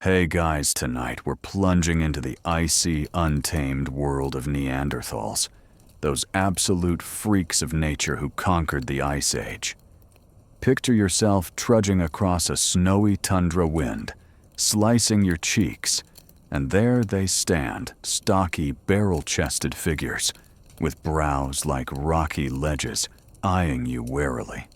Hey guys, tonight we're plunging into the icy, untamed world of Neanderthals, those absolute freaks of nature who conquered the Ice Age. Picture yourself trudging across a snowy tundra wind, slicing your cheeks, and there they stand, stocky, barrel-chested figures, with brows like rocky ledges, eyeing you warily.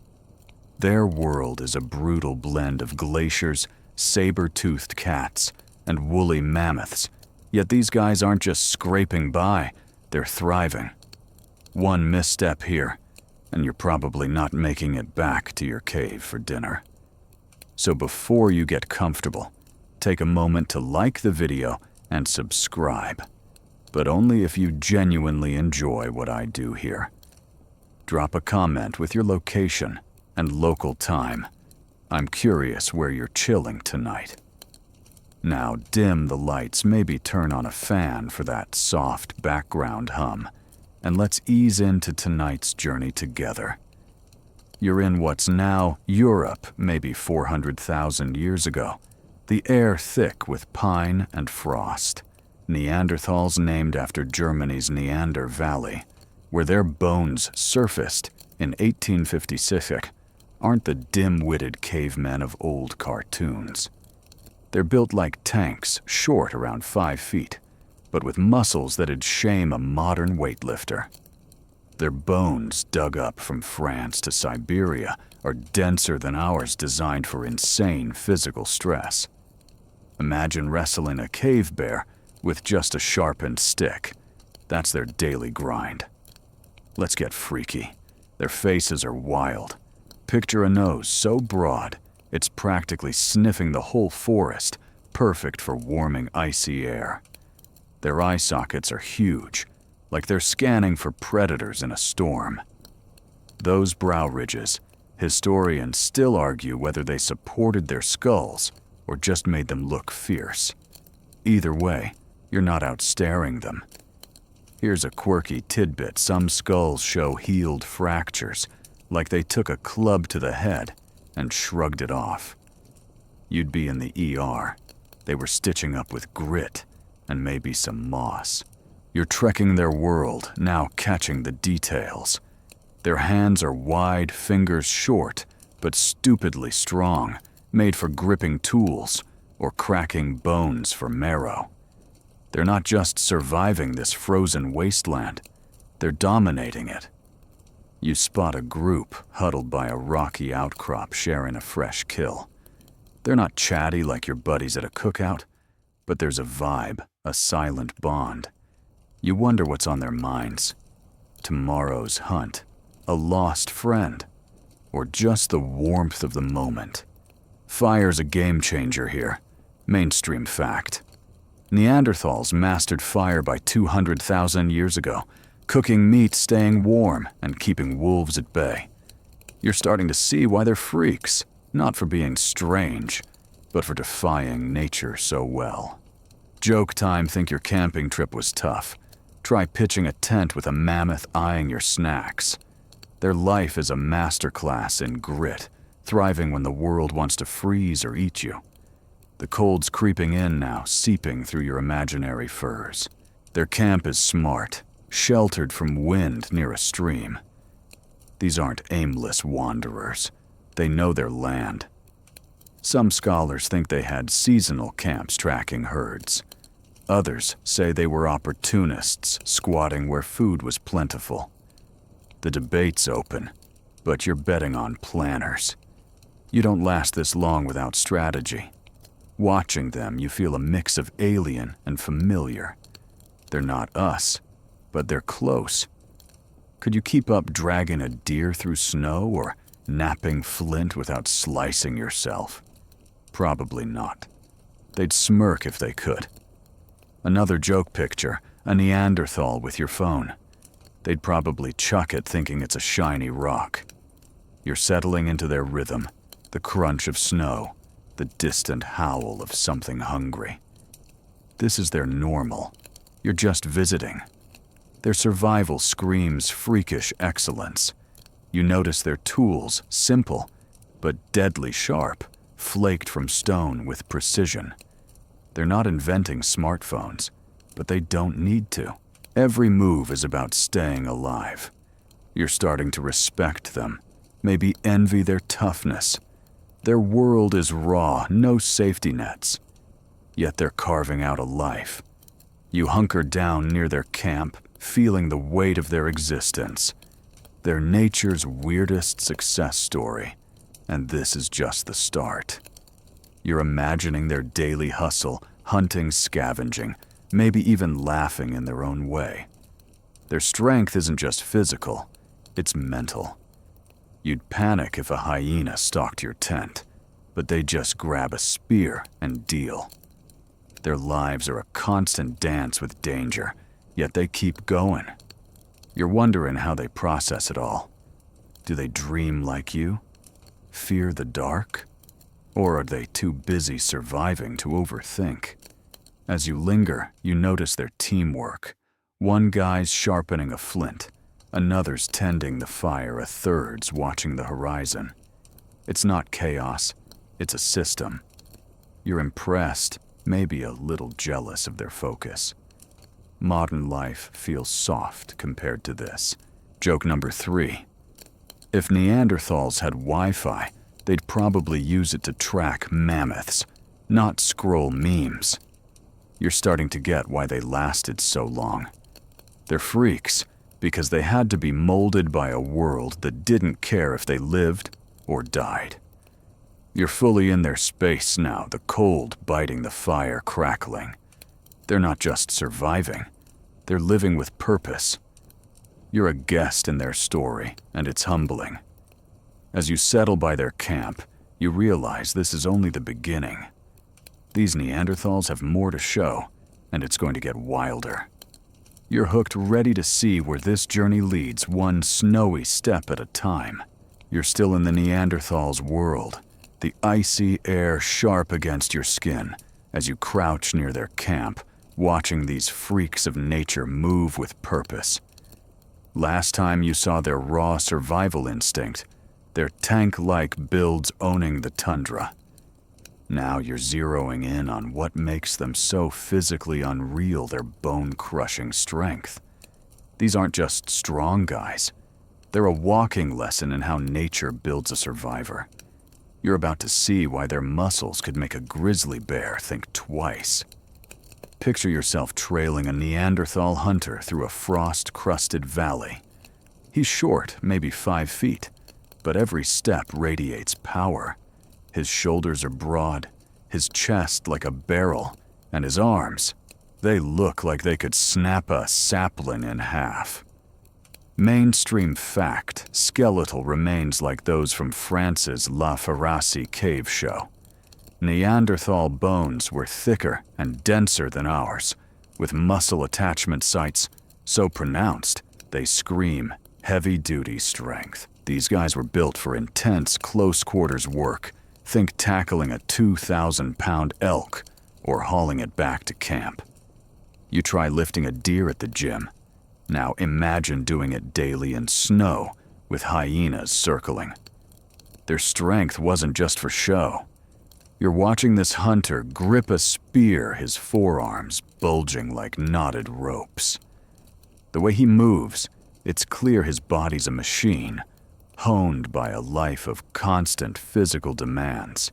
Their world is a brutal blend of glaciers, saber-toothed cats, and woolly mammoths, yet these guys aren't just scraping by, they're thriving. One misstep here, and you're probably not making it back to your cave for dinner. So before you get comfortable, take a moment to like the video and subscribe, but only if you genuinely enjoy what I do here. Drop a comment with your location and local time. I'm curious where you're chilling tonight. Now dim the lights, maybe turn on a fan for that soft background hum, and let's ease into tonight's journey together. You're in what's now Europe, maybe 400,000 years ago. The air thick with pine and frost. Neanderthals named after Germany's Neander Valley, where their bones surfaced in 1856, aren't the dim-witted cavemen of old cartoons. They're built like tanks, short around 5 feet, but with muscles that'd shame a modern weightlifter. Their bones, dug up from France to Siberia, are denser than ours, designed for insane physical stress. Imagine wrestling a cave bear with just a sharpened stick. That's their daily grind. Let's get freaky. Their faces are wild. Picture a nose so broad, it's practically sniffing the whole forest, perfect for warming icy air. Their eye sockets are huge, like they're scanning for predators in a storm. Those brow ridges, historians still argue whether they supported their skulls or just made them look fierce. Either way, you're not out staring them. Here's a quirky tidbit: some skulls show healed fractures, like they took a club to the head and shrugged it off. You'd be in the ER. They were stitching up with grit and maybe some moss. You're trekking their world, now catching the details. Their hands are wide, fingers short, but stupidly strong, made for gripping tools or cracking bones for marrow. They're not just surviving this frozen wasteland, they're dominating it. You spot a group huddled by a rocky outcrop sharing a fresh kill. They're not chatty like your buddies at a cookout, but there's a vibe, a silent bond. You wonder what's on their minds. Tomorrow's hunt, a lost friend, or just the warmth of the moment. Fire's a game changer here. Mainstream fact. Neanderthals mastered fire by 200,000 years ago, cooking meat, staying warm, and keeping wolves at bay. You're starting to see why they're freaks, not for being strange, but for defying nature so well. Joke time: think your camping trip was tough. Try pitching a tent with a mammoth eyeing your snacks. Their life is a masterclass in grit, thriving when the world wants to freeze or eat you. The cold's creeping in now, seeping through your imaginary furs. Their camp is smart, sheltered from wind near a stream. These aren't aimless wanderers. They know their land. Some scholars think they had seasonal camps tracking herds. Others say they were opportunists, squatting where food was plentiful. The debate's open, but you're betting on planners. You don't last this long without strategy. Watching them, you feel a mix of alien and familiar. They're not us, but they're close. Could you keep up dragging a deer through snow or napping flint without slicing yourself? Probably not. They'd smirk if they could. Another joke picture: a Neanderthal with your phone. They'd probably chuck it thinking it's a shiny rock. You're settling into their rhythm, the crunch of snow, the distant howl of something hungry. This is their normal. You're just visiting. Their survival screams freakish excellence. You notice their tools, simple, but deadly sharp, flaked from stone with precision. They're not inventing smartphones, but they don't need to. Every move is about staying alive. You're starting to respect them, maybe envy their toughness. Their world is raw, no safety nets. Yet they're carving out a life. You hunker down near their camp, feeling the weight of their existence. They're nature's weirdest success story, and this is just the start. You're imagining their daily hustle, hunting, scavenging, maybe even laughing in their own way. Their strength isn't just physical, it's mental. You'd panic if a hyena stalked your tent, but they'd just grab a spear and deal. Their lives are a constant dance with danger, yet they keep going. You're wondering how they process it all. Do they dream like you? Fear the dark? Or are they too busy surviving to overthink? As you linger, you notice their teamwork. One guy's sharpening a flint, another's tending the fire, a third's watching the horizon. It's not chaos, it's a system. You're impressed, maybe a little jealous of their focus. Modern life feels soft compared to this. Joke number 3. If Neanderthals had Wi-Fi, they'd probably use it to track mammoths, not scroll memes. You're starting to get why they lasted so long. They're freaks because they had to be molded by a world that didn't care if they lived or died. You're fully in their space now, the cold biting the fire crackling. They're not just surviving, they're living with purpose. You're a guest in their story, and it's humbling. As you settle by their camp, you realize this is only the beginning. These Neanderthals have more to show, and it's going to get wilder. You're hooked, ready to see where this journey leads, one snowy step at a time. You're still in the Neanderthals' world, the icy air sharp against your skin as you crouch near their camp, watching these freaks of nature move with purpose. Last time you saw their raw survival instinct, their tank-like builds owning the tundra. Now you're zeroing in on what makes them so physically unreal, their bone-crushing strength. These aren't just strong guys. They're a walking lesson in how nature builds a survivor. You're about to see why their muscles could make a grizzly bear think twice. Picture yourself trailing a Neanderthal hunter through a frost-crusted valley. He's short, maybe 5 feet, but every step radiates power. His shoulders are broad, his chest like a barrel, and his arms, they look like they could snap a sapling in half. Mainstream fact, skeletal remains like those from France's La Ferracie cave show. Neanderthal bones were thicker and denser than ours, with muscle attachment sites so pronounced they scream heavy-duty strength. These guys were built for intense close-quarters work. Think tackling a 2,000-pound elk or hauling it back to camp. You try lifting a deer at the gym. Now imagine doing it daily in snow with hyenas circling. Their strength wasn't just for show. You're watching this hunter grip a spear, his forearms bulging like knotted ropes. The way he moves, it's clear his body's a machine, honed by a life of constant physical demands.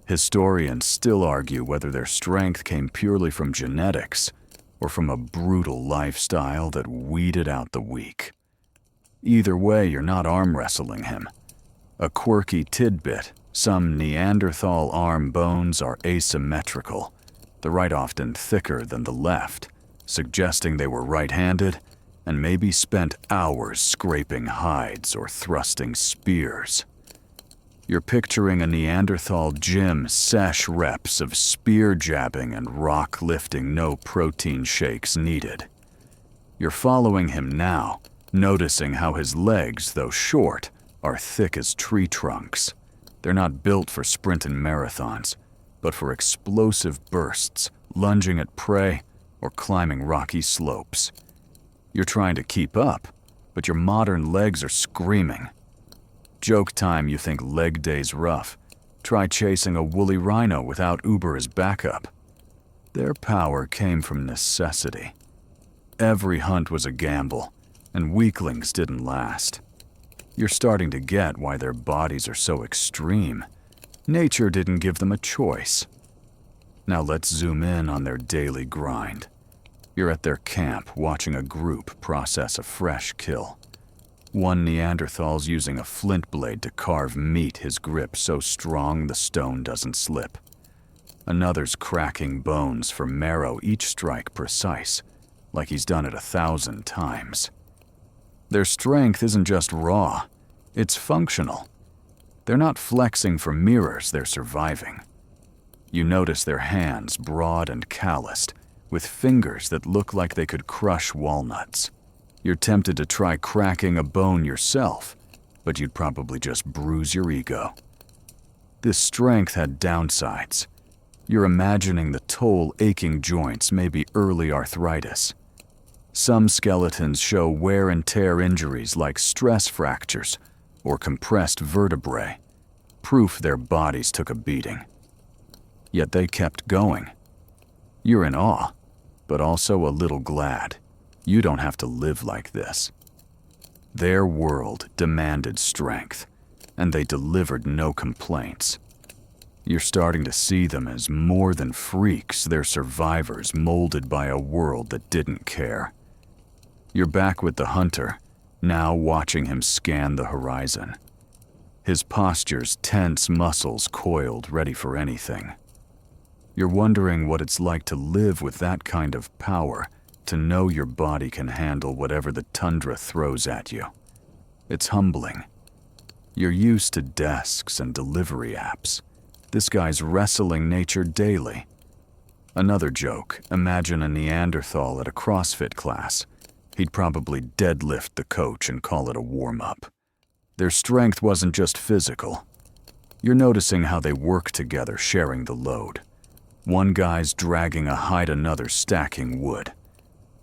Historians still argue whether their strength came purely from genetics or from a brutal lifestyle that weeded out the weak. Either way, you're not arm wrestling him. A quirky tidbit, some Neanderthal arm bones are asymmetrical, the right often thicker than the left, suggesting they were right-handed and maybe spent hours scraping hides or thrusting spears. You're picturing a Neanderthal gym sesh reps of spear jabbing and rock lifting, no protein shakes needed. You're following him now, noticing how his legs, though short, are thick as tree trunks. They're not built for sprinting marathons, but for explosive bursts, lunging at prey or climbing rocky slopes. You're trying to keep up, but your modern legs are screaming. Joke time, you think leg day's rough. Try chasing a woolly rhino without Uber as backup. Their power came from necessity. Every hunt was a gamble, and weaklings didn't last. You're starting to get why their bodies are so extreme. Nature didn't give them a choice. Now let's zoom in on their daily grind. You're at their camp watching a group process a fresh kill. One Neanderthal's using a flint blade to carve meat, his grip so strong the stone doesn't slip. Another's cracking bones for marrow, each strike precise, like he's done it 1,000 times. Their strength isn't just raw, it's functional. They're not flexing for mirrors, they're surviving. You notice their hands broad and calloused, with fingers that look like they could crush walnuts. You're tempted to try cracking a bone yourself, but you'd probably just bruise your ego. This strength had downsides. You're imagining the toll aching joints, maybe early arthritis. Some skeletons show wear and tear injuries like stress fractures or compressed vertebrae, proof their bodies took a beating. Yet they kept going. You're in awe, but also a little glad. You don't have to live like this. Their world demanded strength, and they delivered no complaints. You're starting to see them as more than freaks, they're survivors molded by a world that didn't care. You're back with the hunter, now watching him scan the horizon. His posture's tense, muscles coiled, ready for anything. You're wondering what it's like to live with that kind of power, to know your body can handle whatever the tundra throws at you. It's humbling. You're used to desks and delivery apps. This guy's wrestling nature daily. Another joke, imagine a Neanderthal at a CrossFit class. He'd probably deadlift the coach and call it a warm-up. Their strength wasn't just physical. You're noticing how they work together, sharing the load. One guy's dragging a hide, another stacking wood.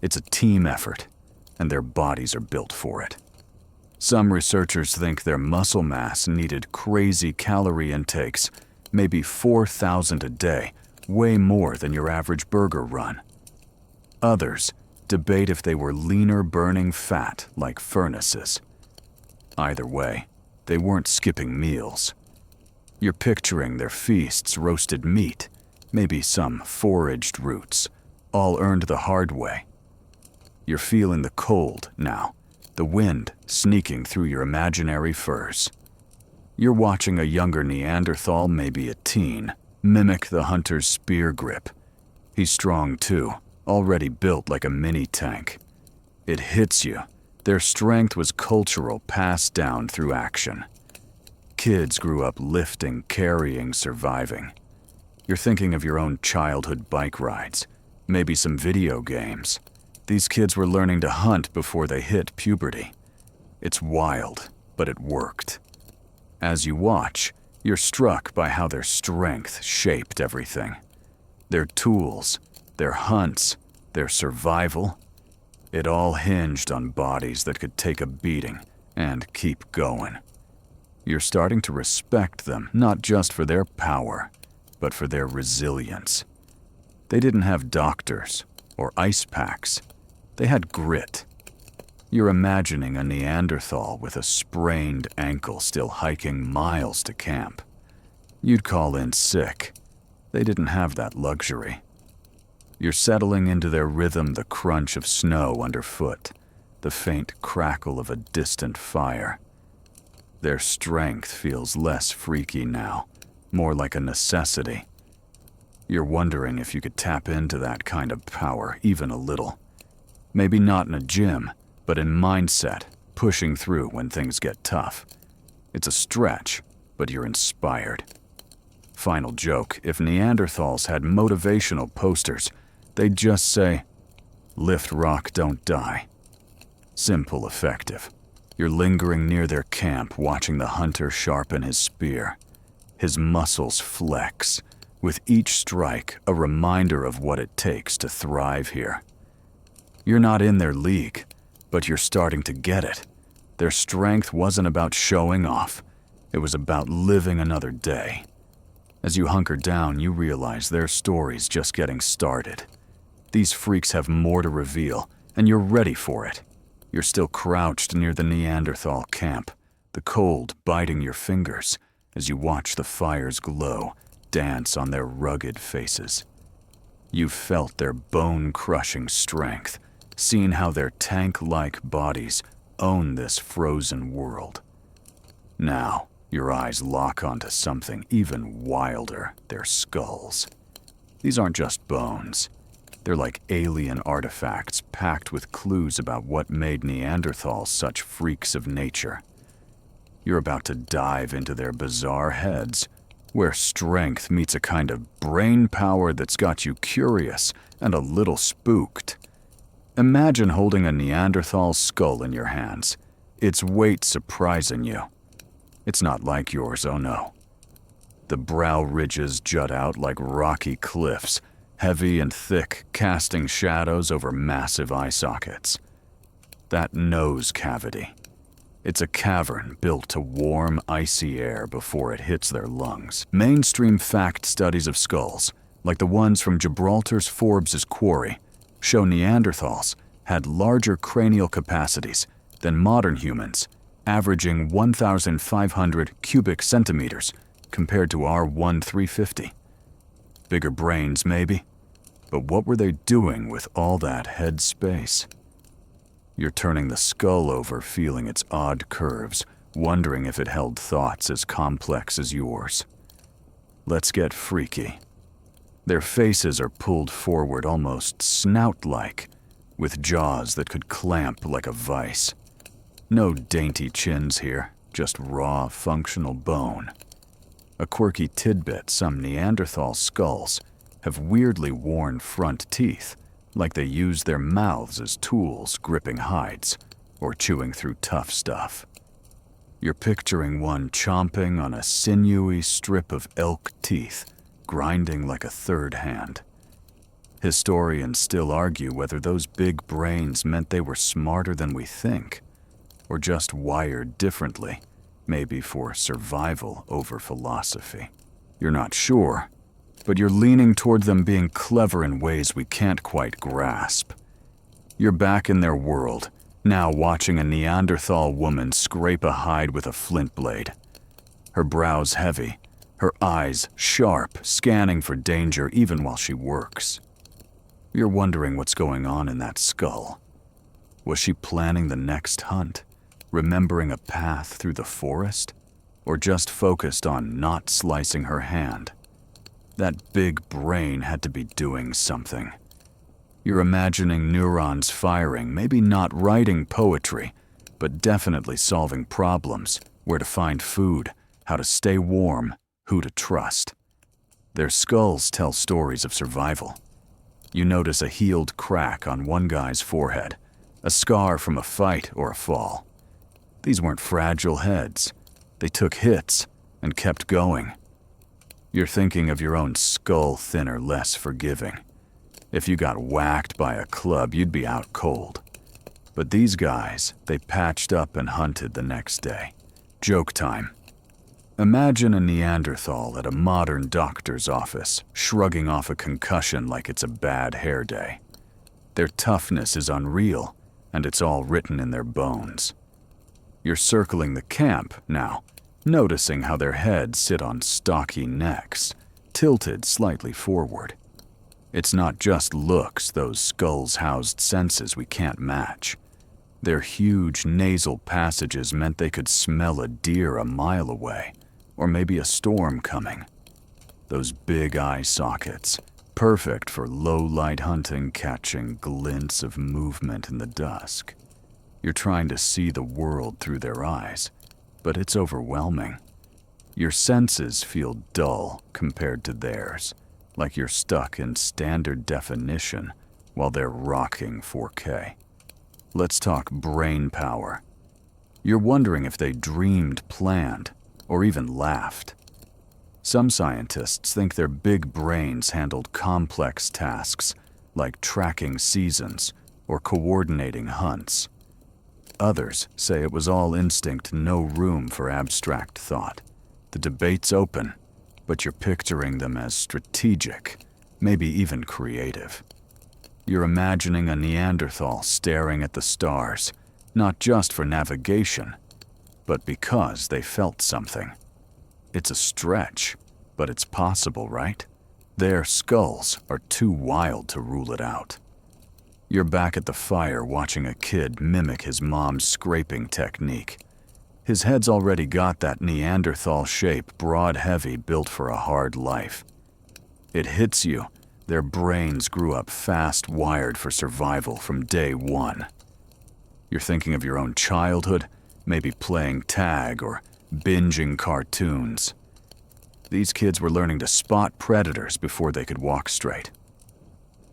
It's a team effort, and their bodies are built for it. Some researchers think their muscle mass needed crazy calorie intakes, maybe 4,000 a day, way more than your average burger run. Others debate if they were leaner, burning fat like furnaces. Either way, they weren't skipping meals. You're picturing their feasts, roasted meat, maybe some foraged roots, all earned the hard way. You're feeling the cold now, the wind sneaking through your imaginary furs. You're watching a younger Neanderthal, maybe a teen, mimic the hunter's spear grip. He's strong too, already built like a mini tank. It hits you. Their strength was cultural, passed down through action. Kids grew up lifting, carrying, surviving. You're thinking of your own childhood bike rides, maybe some video games. These kids were learning to hunt before they hit puberty. It's wild, but it worked. As you watch, you're struck by how their strength shaped everything. Their tools, their hunts, their survival. It all hinged on bodies that could take a beating and keep going. You're starting to respect them, not just for their power, but for their resilience. They didn't have doctors or ice packs. They had grit. You're imagining a Neanderthal with a sprained ankle still hiking miles to camp. You'd call in sick. They didn't have that luxury. You're settling into their rhythm, the crunch of snow underfoot, the faint crackle of a distant fire. Their strength feels less freaky now, more like a necessity. You're wondering if you could tap into that kind of power even a little. Maybe not in a gym, but in mindset, pushing through when things get tough. It's a stretch, but you're inspired. Final joke, if Neanderthals had motivational posters, they'd just say, "Lift rock, don't die." Simple, effective. You're lingering near their camp, watching the hunter sharpen his spear. His muscles flex, with each strike a reminder of what it takes to thrive here. You're not in their league, but you're starting to get it. Their strength wasn't about showing off. It was about living another day. As you hunker down, you realize their story's just getting started. These freaks have more to reveal, and you're ready for it. You're still crouched near the Neanderthal camp, the cold biting your fingers as you watch the fire's glow dance on their rugged faces. You've felt their bone-crushing strength, seen how their tank-like bodies own this frozen world. Now, your eyes lock onto something even wilder, their skulls. These aren't just bones. They're like alien artifacts packed with clues about what made Neanderthals such freaks of nature. You're about to dive into their bizarre heads, where strength meets a kind of brain power that's got you curious and a little spooked. Imagine holding a Neanderthal skull in your hands, its weight surprising you. It's not like yours, oh no. The brow ridges jut out like rocky cliffs, heavy and thick, casting shadows over massive eye sockets. That nose cavity. It's a cavern built to warm, icy air before it hits their lungs. Mainstream fact studies of skulls, like the ones from Gibraltar's Forbes' quarry, show Neanderthals had larger cranial capacities than modern humans, averaging 1,500 cubic centimeters compared to our 1,350. Bigger brains, maybe, but what were they doing with all that head space? You're turning the skull over, feeling its odd curves, wondering if it held thoughts as complex as yours. Let's get freaky. Their faces are pulled forward almost snout-like, with jaws that could clamp like a vice. No dainty chins here, just raw, functional bone. A quirky tidbit, some Neanderthal skulls have weirdly worn front teeth, like they use their mouths as tools gripping hides or chewing through tough stuff. You're picturing one chomping on a sinewy strip of elk teeth, grinding like a third hand. Historians still argue whether those big brains meant they were smarter than we think, or just wired differently, maybe for survival over philosophy. You're not sure, but you're leaning toward them being clever in ways we can't quite grasp. You're back in their world, now watching a Neanderthal woman scrape a hide with a flint blade. Her brows heavy, her eyes sharp, scanning for danger even while she works. You're wondering what's going on in that skull. Was she planning the next hunt, remembering a path through the forest, or just focused on not slicing her hand? That big brain had to be doing something. You're imagining neurons firing, maybe not writing poetry, but definitely solving problems, where to find food, how to stay warm, who to trust. Their skulls tell stories of survival. You notice a healed crack on one guy's forehead, a scar from a fight or a fall. These weren't fragile heads. They took hits and kept going. You're thinking of your own skull thinner, less forgiving. If you got whacked by a club, you'd be out cold. But these guys, they patched up and hunted the next day. Joke time. Imagine a Neanderthal at a modern doctor's office, shrugging off a concussion like it's a bad hair day. Their toughness is unreal, and it's all written in their bones. You're circling the camp now, noticing how their heads sit on stocky necks, tilted slightly forward. It's not just looks, those skulls housed senses we can't match. Their huge nasal passages meant they could smell a deer a mile away, or maybe a storm coming. Those big eye sockets, perfect for low-light hunting, catching glints of movement in the dusk. You're trying to see the world through their eyes, but it's overwhelming. Your senses feel dull compared to theirs, like you're stuck in standard definition while they're rocking 4K. Let's talk brain power. You're wondering if they dreamed, planned, or even laughed. Some scientists think their big brains handled complex tasks like tracking seasons or coordinating hunts. Others say it was all instinct, no room for abstract thought. The debate's open, but you're picturing them as strategic, maybe even creative. You're imagining a Neanderthal staring at the stars, not just for navigation, but because they felt something. It's a stretch, but it's possible, right? Their skulls are too wild to rule it out. You're back at the fire watching a kid mimic his mom's scraping technique. His head's already got that Neanderthal shape, broad, heavy, built for a hard life. It hits you. Their brains grew up fast, wired for survival from day one. You're thinking of your own childhood, maybe playing tag or binging cartoons. These kids were learning to spot predators before they could walk straight.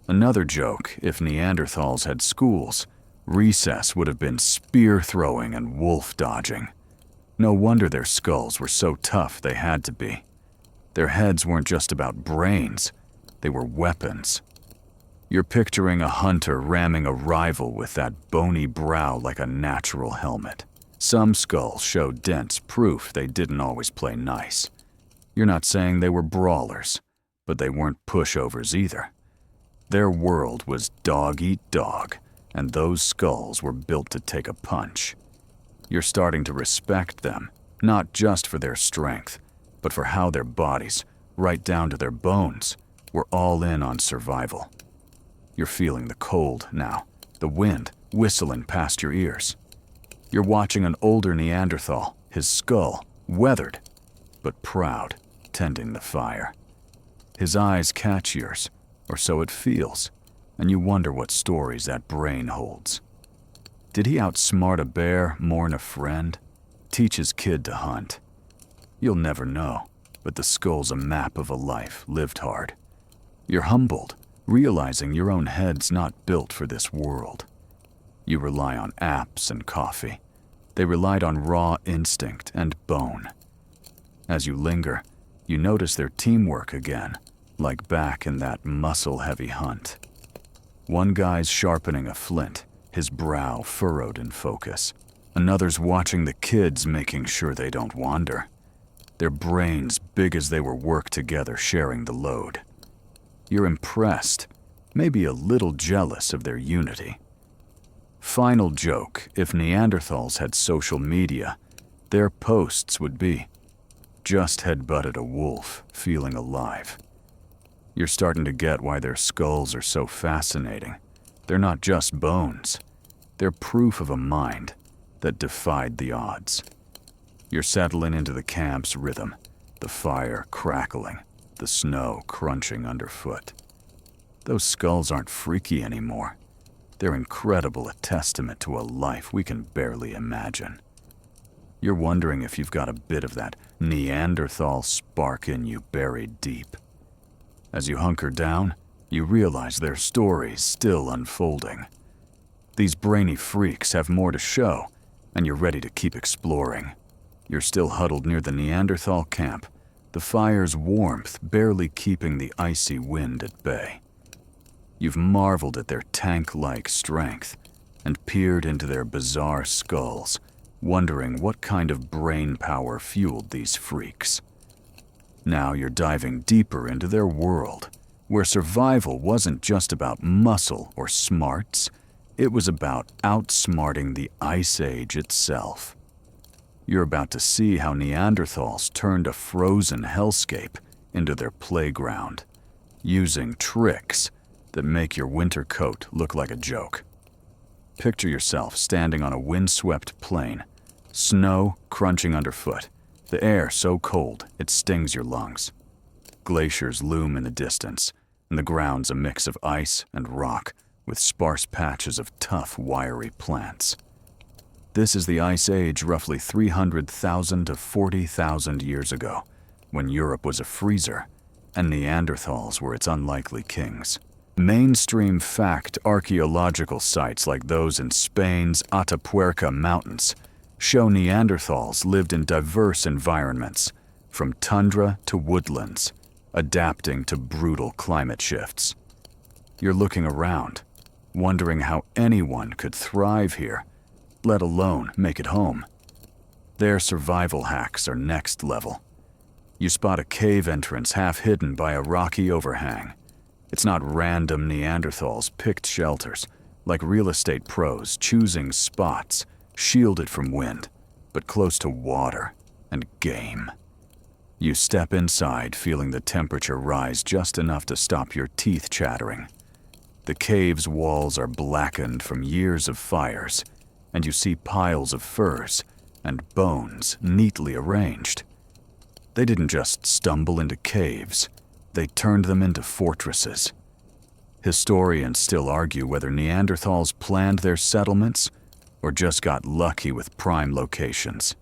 Another joke, if Neanderthals had schools, recess would have been spear throwing and wolf dodging. No wonder their skulls were so tough they had to be. Their heads weren't just about brains, they were weapons. You're picturing a hunter ramming a rival with that bony brow like a natural helmet. Some skulls show dents, proof they didn't always play nice. You're not saying they were brawlers, but they weren't pushovers either. Their world was dog eat dog, and those skulls were built to take a punch. You're starting to respect them, not just for their strength, but for how their bodies, right down to their bones, were all in on survival. You're feeling the cold now, the wind whistling past your ears. You're watching an older Neanderthal, his skull weathered, but proud, tending the fire. His eyes catch yours, or so it feels, and you wonder what stories that brain holds. Did he outsmart a bear, mourn a friend, teach his kid to hunt? You'll never know, but the skull's a map of a life lived hard. You're humbled, realizing your own head's not built for this world. You rely on apps and coffee. They relied on raw instinct and bone. As you linger, you notice their teamwork again, like back in that muscle-heavy hunt. One guy's sharpening a flint, his brow furrowed in focus. Another's watching the kids, making sure they don't wander. Their brains big as they were worked together, sharing the load. You're impressed, maybe a little jealous of their unity. Final joke, if Neanderthals had social media, their posts would be, "Just headbutted a wolf, feeling alive." You're starting to get why their skulls are so fascinating. They're not just bones. They're proof of a mind that defied the odds. You're settling into the camp's rhythm, the fire crackling, the snow crunching underfoot. Those skulls aren't freaky anymore. They're incredible, a testament to a life we can barely imagine. You're wondering if you've got a bit of that Neanderthal spark in you buried deep. As you hunker down, you realize their story's still unfolding. These brainy freaks have more to show, and you're ready to keep exploring. You're still huddled near the Neanderthal camp, the fire's warmth barely keeping the icy wind at bay. You've marveled at their tank-like strength and peered into their bizarre skulls, wondering what kind of brain power fueled these freaks. Now you're diving deeper into their world, where survival wasn't just about muscle or smarts, it was about outsmarting the Ice Age itself. You're about to see how Neanderthals turned a frozen hellscape into their playground, using tricks that make your winter coat look like a joke. Picture yourself standing on a windswept plain, snow crunching underfoot, the air so cold it stings your lungs. Glaciers loom in the distance, and the ground's a mix of ice and rock with sparse patches of tough, wiry plants. This is the Ice Age, roughly 300,000 to 40,000 years ago, when Europe was a freezer and Neanderthals were its unlikely kings. Mainstream fact archaeological sites like those in Spain's Atapuerca Mountains show Neanderthals lived in diverse environments, from tundra to woodlands, adapting to brutal climate shifts. You're looking around, wondering how anyone could thrive here, let alone make it home. Their survival hacks are next level. You spot a cave entrance half hidden by a rocky overhang. It's not random Neanderthals picked shelters, like real estate pros choosing spots, shielded from wind, but close to water and game. You step inside, feeling the temperature rise just enough to stop your teeth chattering. The cave's walls are blackened from years of fires, and you see piles of furs and bones neatly arranged. They didn't just stumble into caves, they turned them into fortresses. Historians still argue whether Neanderthals planned their settlements or just got lucky with prime locations.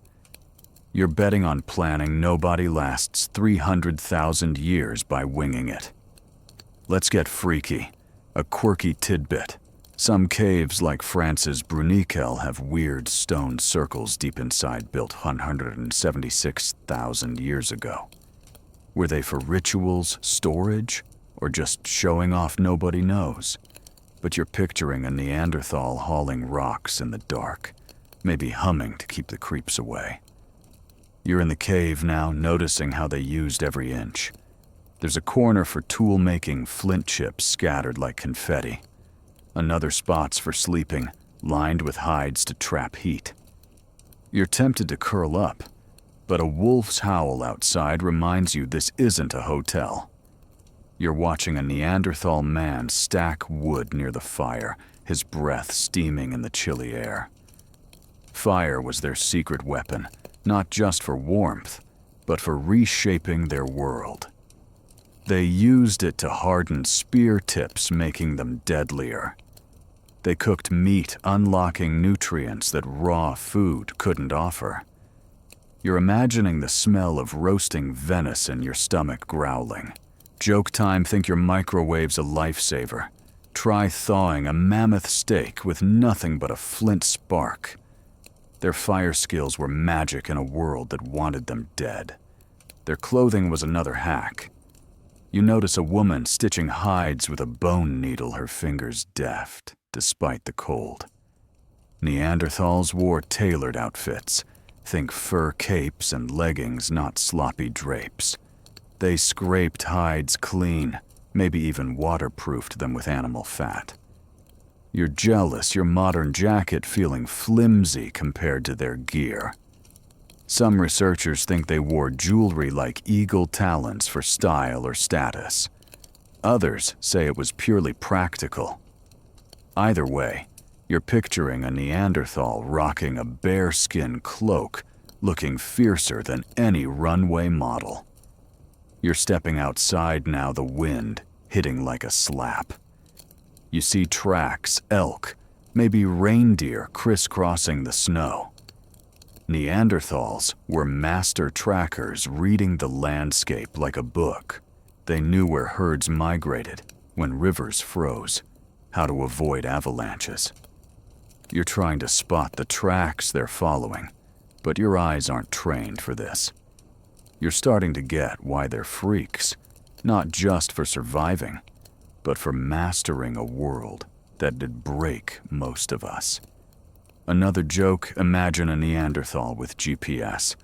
You're betting on planning nobody lasts 300,000 years by winging it. Let's get freaky. A quirky tidbit. Some caves like France's Bruniquel have weird stone circles deep inside built 176,000 years ago. Were they for rituals, storage, or just showing off nobody knows? But you're picturing a Neanderthal hauling rocks in the dark, maybe humming to keep the creeps away. You're in the cave now, noticing how they used every inch. There's a corner for tool-making flint chips scattered like confetti. Another spot's for sleeping, lined with hides to trap heat. You're tempted to curl up, but a wolf's howl outside reminds you this isn't a hotel. You're watching a Neanderthal man stack wood near the fire, his breath steaming in the chilly air. Fire was their secret weapon, not just for warmth, but for reshaping their world. They used it to harden spear tips, making them deadlier. They cooked meat, unlocking nutrients that raw food couldn't offer. You're imagining the smell of roasting venison, your stomach growling. Joke time, think your microwave's a lifesaver. Try thawing a mammoth steak with nothing but a flint spark. Their fire skills were magic in a world that wanted them dead. Their clothing was another hack. You notice a woman stitching hides with a bone needle, her fingers deft, despite the cold. Neanderthals wore tailored outfits. Think fur capes and leggings, not sloppy drapes. They scraped hides clean, maybe even waterproofed them with animal fat. You're jealous, your modern jacket feeling flimsy compared to their gear. Some researchers think they wore jewelry like eagle talons for style or status. Others say it was purely practical. Either way, you're picturing a Neanderthal rocking a bearskin cloak, looking fiercer than any runway model. You're stepping outside now, the wind hitting like a slap. You see tracks, elk, maybe reindeer crisscrossing the snow. Neanderthals were master trackers, reading the landscape like a book. They knew where herds migrated, when rivers froze, how to avoid avalanches. You're trying to spot the tracks they're following, but your eyes aren't trained for this. You're starting to get why they're freaks, not just for surviving, but for mastering a world that'd break most of us. Another joke, imagine a Neanderthal with GPS.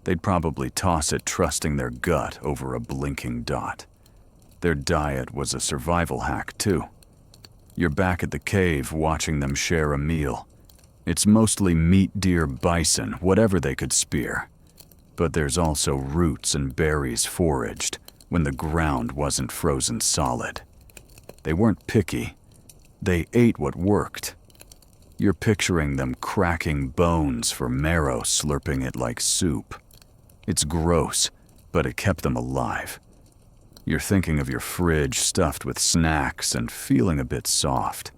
They'd probably toss it, trusting their gut over a blinking dot. Their diet was a survival hack, too. You're back at the cave, watching them share a meal. It's mostly meat, deer, bison, whatever they could spear. But there's also roots and berries foraged when the ground wasn't frozen solid. They weren't picky. They ate what worked. You're picturing them cracking bones for marrow, slurping it like soup. It's gross, but it kept them alive. You're thinking of your fridge stuffed with snacks and feeling a bit soft.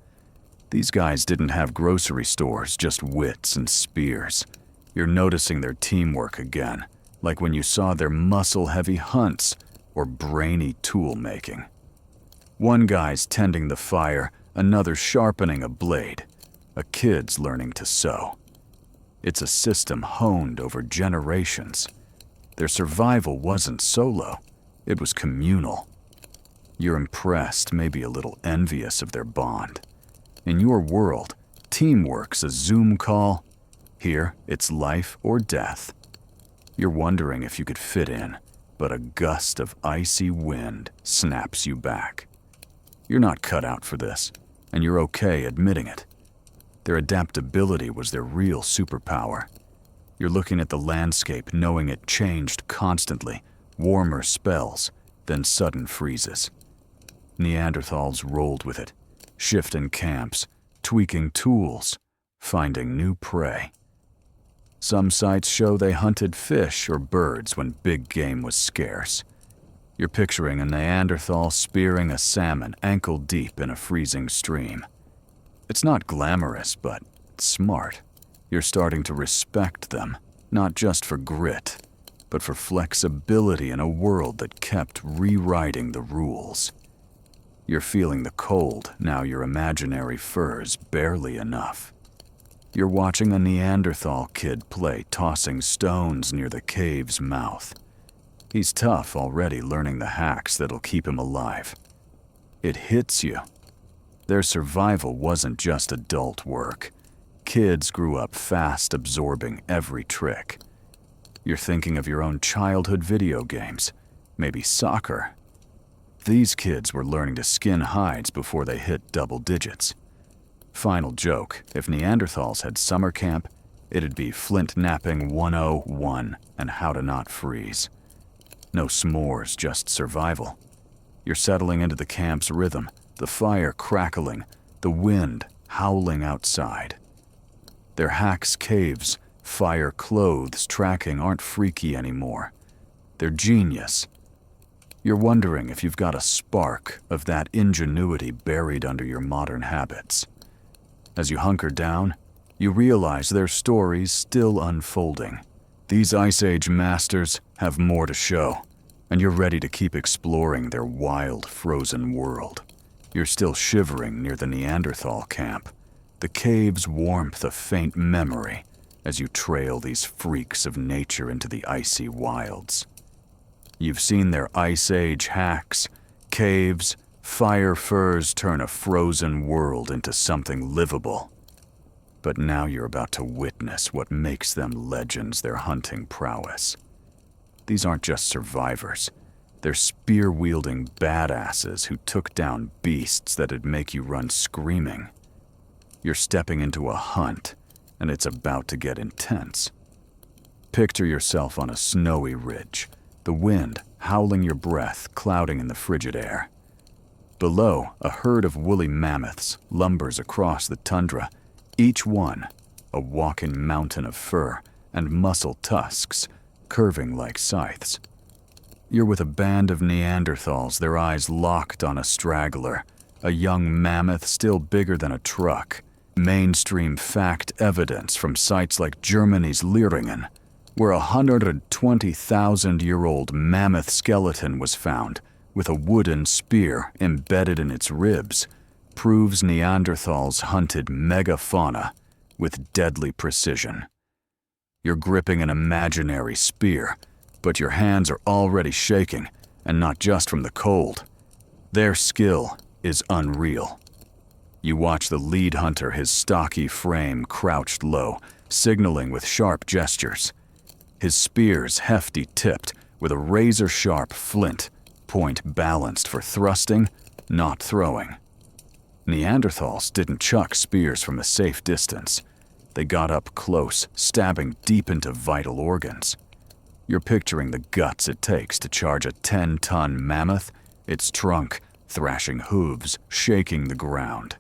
These guys didn't have grocery stores, just wits and spears. You're noticing their teamwork again, like when you saw their muscle-heavy hunts or brainy tool-making. One guy's tending the fire, another sharpening a blade. A kid's learning to sew. It's a system honed over generations. Their survival wasn't solo. It was communal. You're impressed, maybe a little envious of their bond. In your world, teamwork's a Zoom call. Here, it's life or death. You're wondering if you could fit in, but a gust of icy wind snaps you back. You're not cut out for this, and you're okay admitting it. Their adaptability was their real superpower. You're looking at the landscape knowing it changed constantly, warmer spells, then sudden freezes. Neanderthals rolled with it, shifting camps, tweaking tools, finding new prey. Some sites show they hunted fish or birds when big game was scarce. You're picturing a Neanderthal spearing a salmon ankle-deep in a freezing stream. It's not glamorous, but it's smart. You're starting to respect them, not just for grit, but for flexibility in a world that kept rewriting the rules. You're feeling the cold, now your imaginary fur's barely enough. You're watching a Neanderthal kid play tossing stones near the cave's mouth. He's tough already, learning the hacks that'll keep him alive. It hits you. Their survival wasn't just adult work. Kids grew up fast, absorbing every trick. You're thinking of your own childhood video games, maybe soccer. These kids were learning to skin hides before they hit double digits. Final joke, if Neanderthals had summer camp, it'd be flint napping 101 and how to not freeze. No s'mores, just survival. You're settling into the camp's rhythm, the fire crackling, the wind howling outside. Their hacks, caves, fire clothes tracking aren't freaky anymore. They're genius. You're wondering if you've got a spark of that ingenuity buried under your modern habits. As you hunker down, you realize their story's still unfolding. These Ice Age masters have more to show, and you're ready to keep exploring their wild, frozen world. You're still shivering near the Neanderthal camp, the cave's warmth a faint memory as you trail these freaks of nature into the icy wilds. You've seen their Ice Age hacks, caves, fire furs turn a frozen world into something livable. But now you're about to witness what makes them legends, their hunting prowess. These aren't just survivors. They're spear-wielding badasses who took down beasts that'd make you run screaming. You're stepping into a hunt, and it's about to get intense. Picture yourself on a snowy ridge, the wind howling your breath, clouding in the frigid air. Below, a herd of woolly mammoths lumbers across the tundra, each one a walking mountain of fur and muscle tusks curving like scythes. You're with a band of Neanderthals, their eyes locked on a straggler, a young mammoth still bigger than a truck. Mainstream fact evidence from sites like Germany's Lieringen, where a 120,000-year-old mammoth skeleton was found with a wooden spear embedded in its ribs, proves Neanderthals hunted megafauna with deadly precision. You're gripping an imaginary spear, but your hands are already shaking, and not just from the cold. Their skill is unreal. You watch the lead hunter, his stocky frame crouched low, signaling with sharp gestures. His spear's hefty tipped with a razor-sharp flint, point balanced for thrusting, not throwing. Neanderthals didn't chuck spears from a safe distance. They got up close, stabbing deep into vital organs. You're picturing the guts it takes to charge a 10-ton mammoth, its trunk, thrashing hooves, shaking the ground.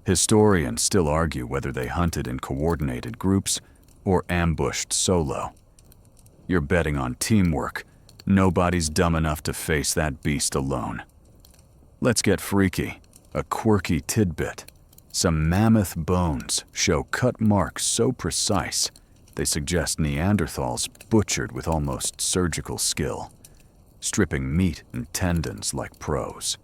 Historians still argue whether they hunted in coordinated groups or ambushed solo. You're betting on teamwork. Nobody's dumb enough to face that beast alone. Let's get freaky. A quirky tidbit. Some mammoth bones show cut marks so precise they suggest Neanderthals butchered with almost surgical skill, stripping meat and tendons like pros.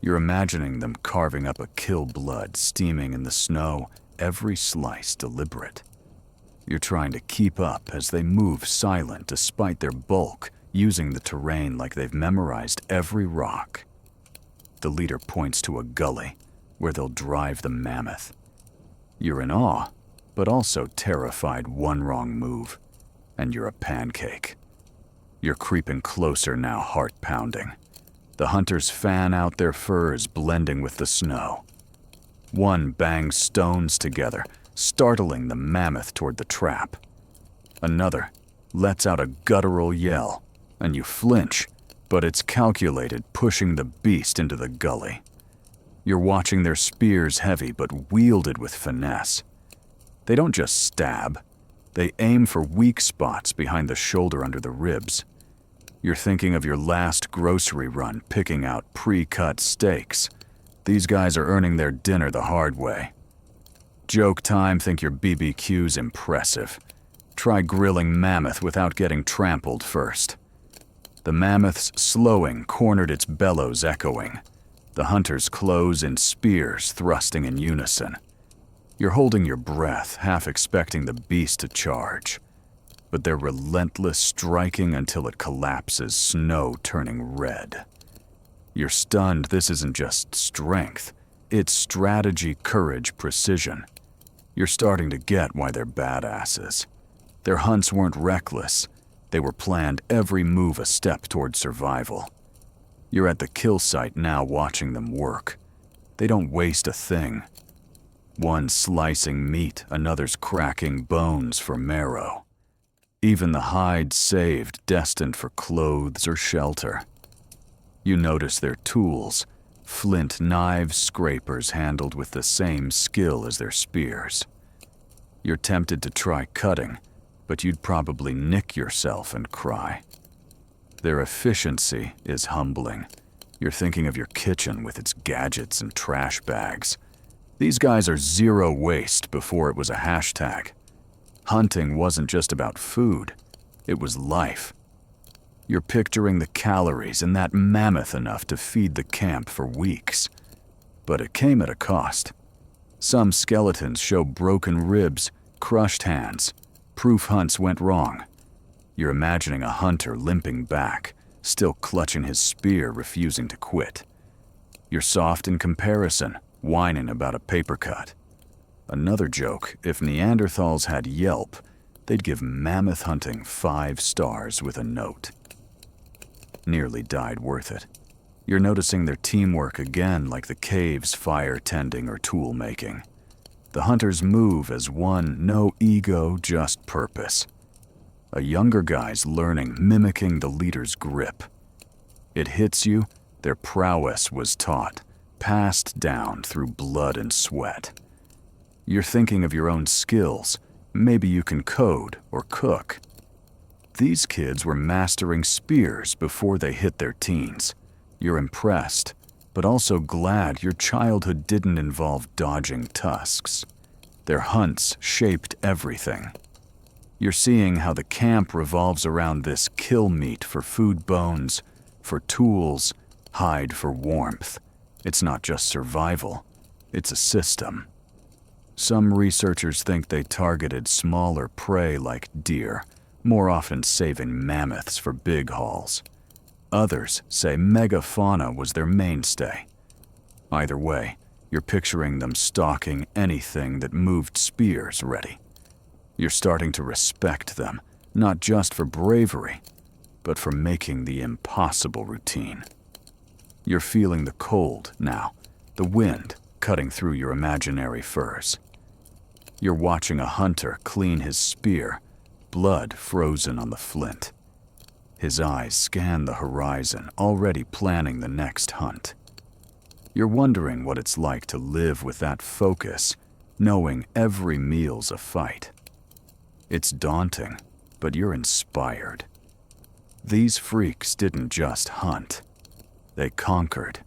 You're imagining them carving up a kill blood, steaming in the snow, every slice deliberate. You're trying to keep up as they move silent despite their bulk, using the terrain like they've memorized every rock. The leader points to a gully where they'll drive the mammoth. You're in awe, but also terrified. One wrong move, and you're a pancake. You're creeping closer now, heart pounding. The hunters fan out their furs, blending with the snow. One bangs stones together, startling the mammoth toward the trap. Another lets out a guttural yell, and you flinch, but it's calculated, pushing the beast into the gully. You're watching their spears heavy but wielded with finesse. They don't just stab, they aim for weak spots behind the shoulder under the ribs. You're thinking of your last grocery run, picking out pre-cut steaks. These guys are earning their dinner the hard way. Joke time, think your BBQ's impressive. Try grilling mammoth without getting trampled first. The mammoth's slowing cornered its bellows echoing. The hunters close in spears thrusting in unison. You're holding your breath, half expecting the beast to charge. But they're relentless, striking until it collapses, snow turning red. You're stunned. This isn't just strength. It's strategy, courage, precision. You're starting to get why they're badasses. Their hunts weren't reckless. They were planned, every move a step toward survival. You're at the kill site now, watching them work. They don't waste a thing. One slicing meat, another's cracking bones for marrow. Even the hide saved, destined for clothes or shelter. You notice their tools, flint knives, scrapers handled with the same skill as their spears. You're tempted to try cutting, but you'd probably nick yourself and cry. Their efficiency is humbling. You're thinking of your kitchen with its gadgets and trash bags. These guys are zero waste before it was a hashtag. Hunting wasn't just about food, it was life. You're picturing the calories in that mammoth enough to feed the camp for weeks. But it came at a cost. Some skeletons show broken ribs, crushed hands. Proof hunts went wrong. You're imagining a hunter limping back, still clutching his spear, refusing to quit. You're soft in comparison, whining about a paper cut. Another joke, if Neanderthals had Yelp, they'd give mammoth hunting 5 stars with a note. Nearly died worth it. You're noticing their teamwork again, like the cave's fire tending or tool making. The hunters move as one, no ego, just purpose. A younger guy's learning, mimicking the leader's grip. It hits you, their prowess was taught, passed down through blood and sweat. You're thinking of your own skills. Maybe you can code or cook. These kids were mastering spears before they hit their teens. You're impressed, but also glad your childhood didn't involve dodging tusks. Their hunts shaped everything. You're seeing how the camp revolves around this kill meat for food bones, for tools, hide for warmth. It's not just survival, it's a system. Some researchers think they targeted smaller prey like deer, more often saving mammoths for big hauls. Others say megafauna was their mainstay. Either way, you're picturing them stalking anything that moved spears ready. You're starting to respect them, not just for bravery, but for making the impossible routine. You're feeling the cold now, the wind cutting through your imaginary furs. You're watching a hunter clean his spear, blood frozen on the flint. His eyes scan the horizon, already planning the next hunt. You're wondering what it's like to live with that focus, knowing every meal's a fight. It's daunting, but you're inspired. These freaks didn't just hunt. They conquered.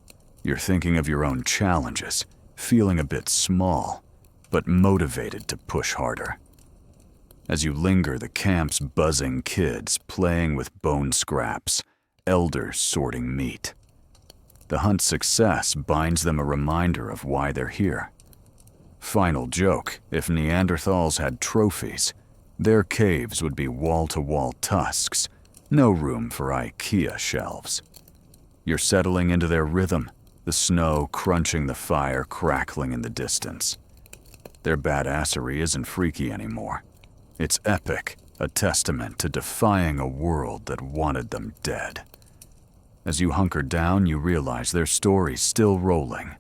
You're thinking of your own challenges, feeling a bit small, but motivated to push harder. As you linger, the camp's buzzing kids playing with bone scraps, elders sorting meat. The hunt's success binds them a reminder of why they're here. Final joke, if Neanderthals had trophies, their caves would be wall-to-wall tusks, no room for IKEA shelves. You're settling into their rhythm, the snow crunching, the fire crackling in the distance. Their badassery isn't freaky anymore. It's epic, a testament to defying a world that wanted them dead. As you hunker down, you realize their story's still rolling.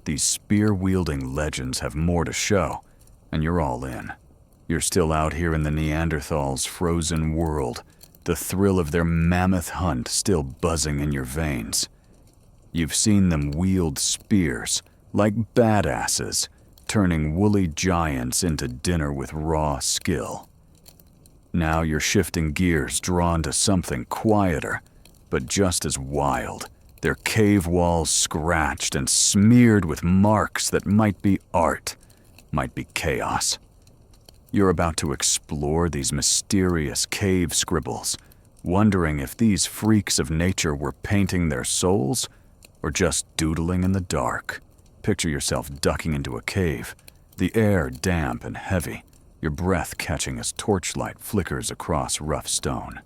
These spear-wielding legends have more to show, and you're all in. You're still out here in the Neanderthals' frozen world, the thrill of their mammoth hunt still buzzing in your veins. You've seen them wield spears like badasses, turning woolly giants into dinner with raw skill. Now you're shifting gears, drawn to something quieter, but just as wild. Their cave walls scratched and smeared with marks that might be art, might be chaos. You're about to explore these mysterious cave scribbles, wondering if these freaks of nature were painting their souls or just doodling in the dark. Picture yourself ducking into a cave, the air damp and heavy, your breath catching as torchlight flickers across rough stone.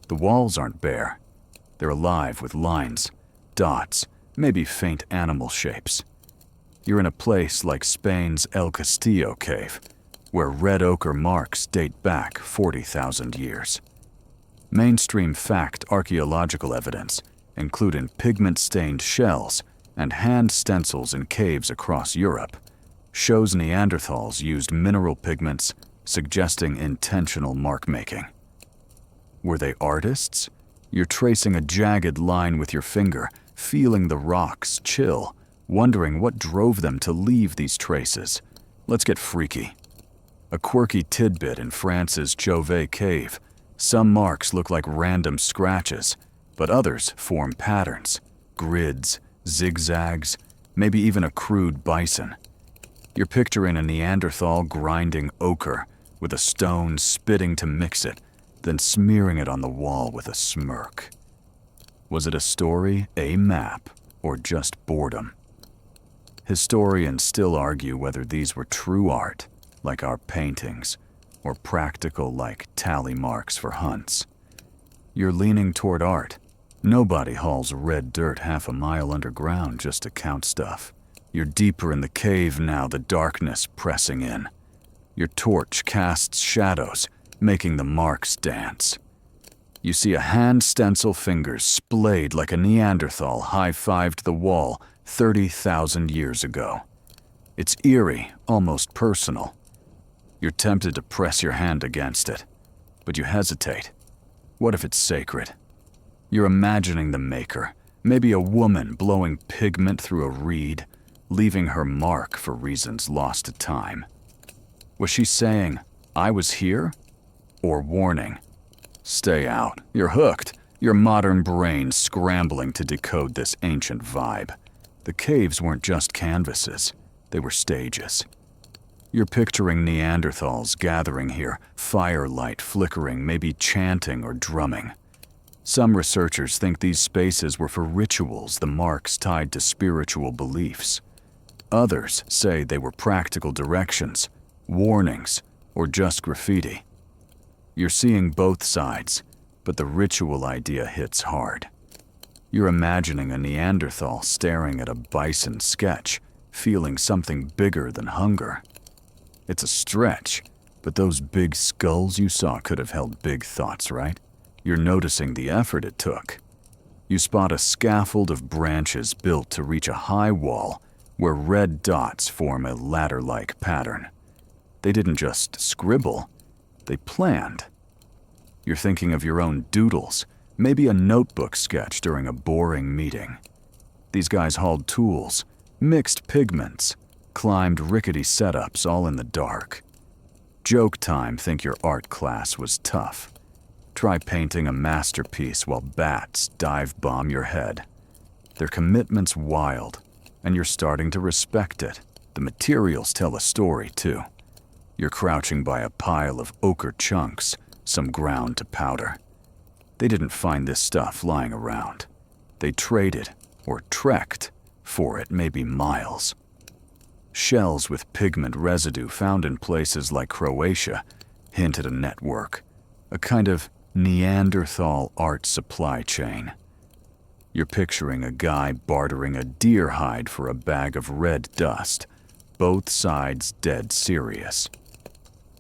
The walls aren't bare. They're alive with lines, dots, maybe faint animal shapes. You're in a place like Spain's El Castillo cave, where red ochre marks date back 40,000 years. Mainstream fact archaeological evidence, including pigment-stained shells and hand stencils in caves across Europe, shows Neanderthals used mineral pigments, suggesting intentional mark-making. Were they artists? You're tracing a jagged line with your finger, feeling the rocks chill, wondering what drove them to leave these traces. Let's get freaky. A quirky tidbit in France's Chauvet cave. Some marks look like random scratches, but others form patterns, grids, zigzags, maybe even a crude bison. You're picturing a Neanderthal grinding ochre with a stone spitting to mix it, then smearing it on the wall with a smirk. Was it a story, a map, or just boredom? Historians still argue whether these were true art, like our paintings, or practical like tally marks for hunts. You're leaning toward art. Nobody hauls red dirt half a mile underground just to count stuff. You're deeper in the cave now, the darkness pressing in. Your torch casts shadows, making the marks dance. You see a hand stencil fingers splayed like a Neanderthal high-fived the wall 30,000 years ago. It's eerie, almost personal. You're tempted to press your hand against it, but you hesitate. What if it's sacred? You're imagining the maker, maybe a woman blowing pigment through a reed, leaving her mark for reasons lost to time. Was she saying, "I was here"? Or warning, "Stay out, you're hooked," your modern brain scrambling to decode this ancient vibe? The caves weren't just canvases, they were stages. You're picturing Neanderthals gathering here, firelight flickering, maybe chanting or drumming. Some researchers think these spaces were for rituals, the marks tied to spiritual beliefs. Others say they were practical directions, warnings, or just graffiti. You're seeing both sides, but the ritual idea hits hard. You're imagining a Neanderthal staring at a bison sketch, feeling something bigger than hunger. It's a stretch, but those big skulls you saw could have held big thoughts, right? You're noticing the effort it took. You spot a scaffold of branches built to reach a high wall where red dots form a ladder-like pattern. They didn't just scribble, they planned. You're thinking of your own doodles, maybe a notebook sketch during a boring meeting. These guys hauled tools, mixed pigments, climbed rickety setups all in the dark. Joke time, think your art class was tough. Try painting a masterpiece while bats dive bomb your head. Their commitment's wild, and you're starting to respect it. The materials tell a story, too. You're crouching by a pile of ochre chunks, some ground to powder. They didn't find this stuff lying around. They traded, or trekked, for it, maybe miles. Shells with pigment residue found in places like Croatia hint at a network, a kind of Neanderthal art supply chain. You're picturing a guy bartering a deer hide for a bag of red dust, both sides dead serious.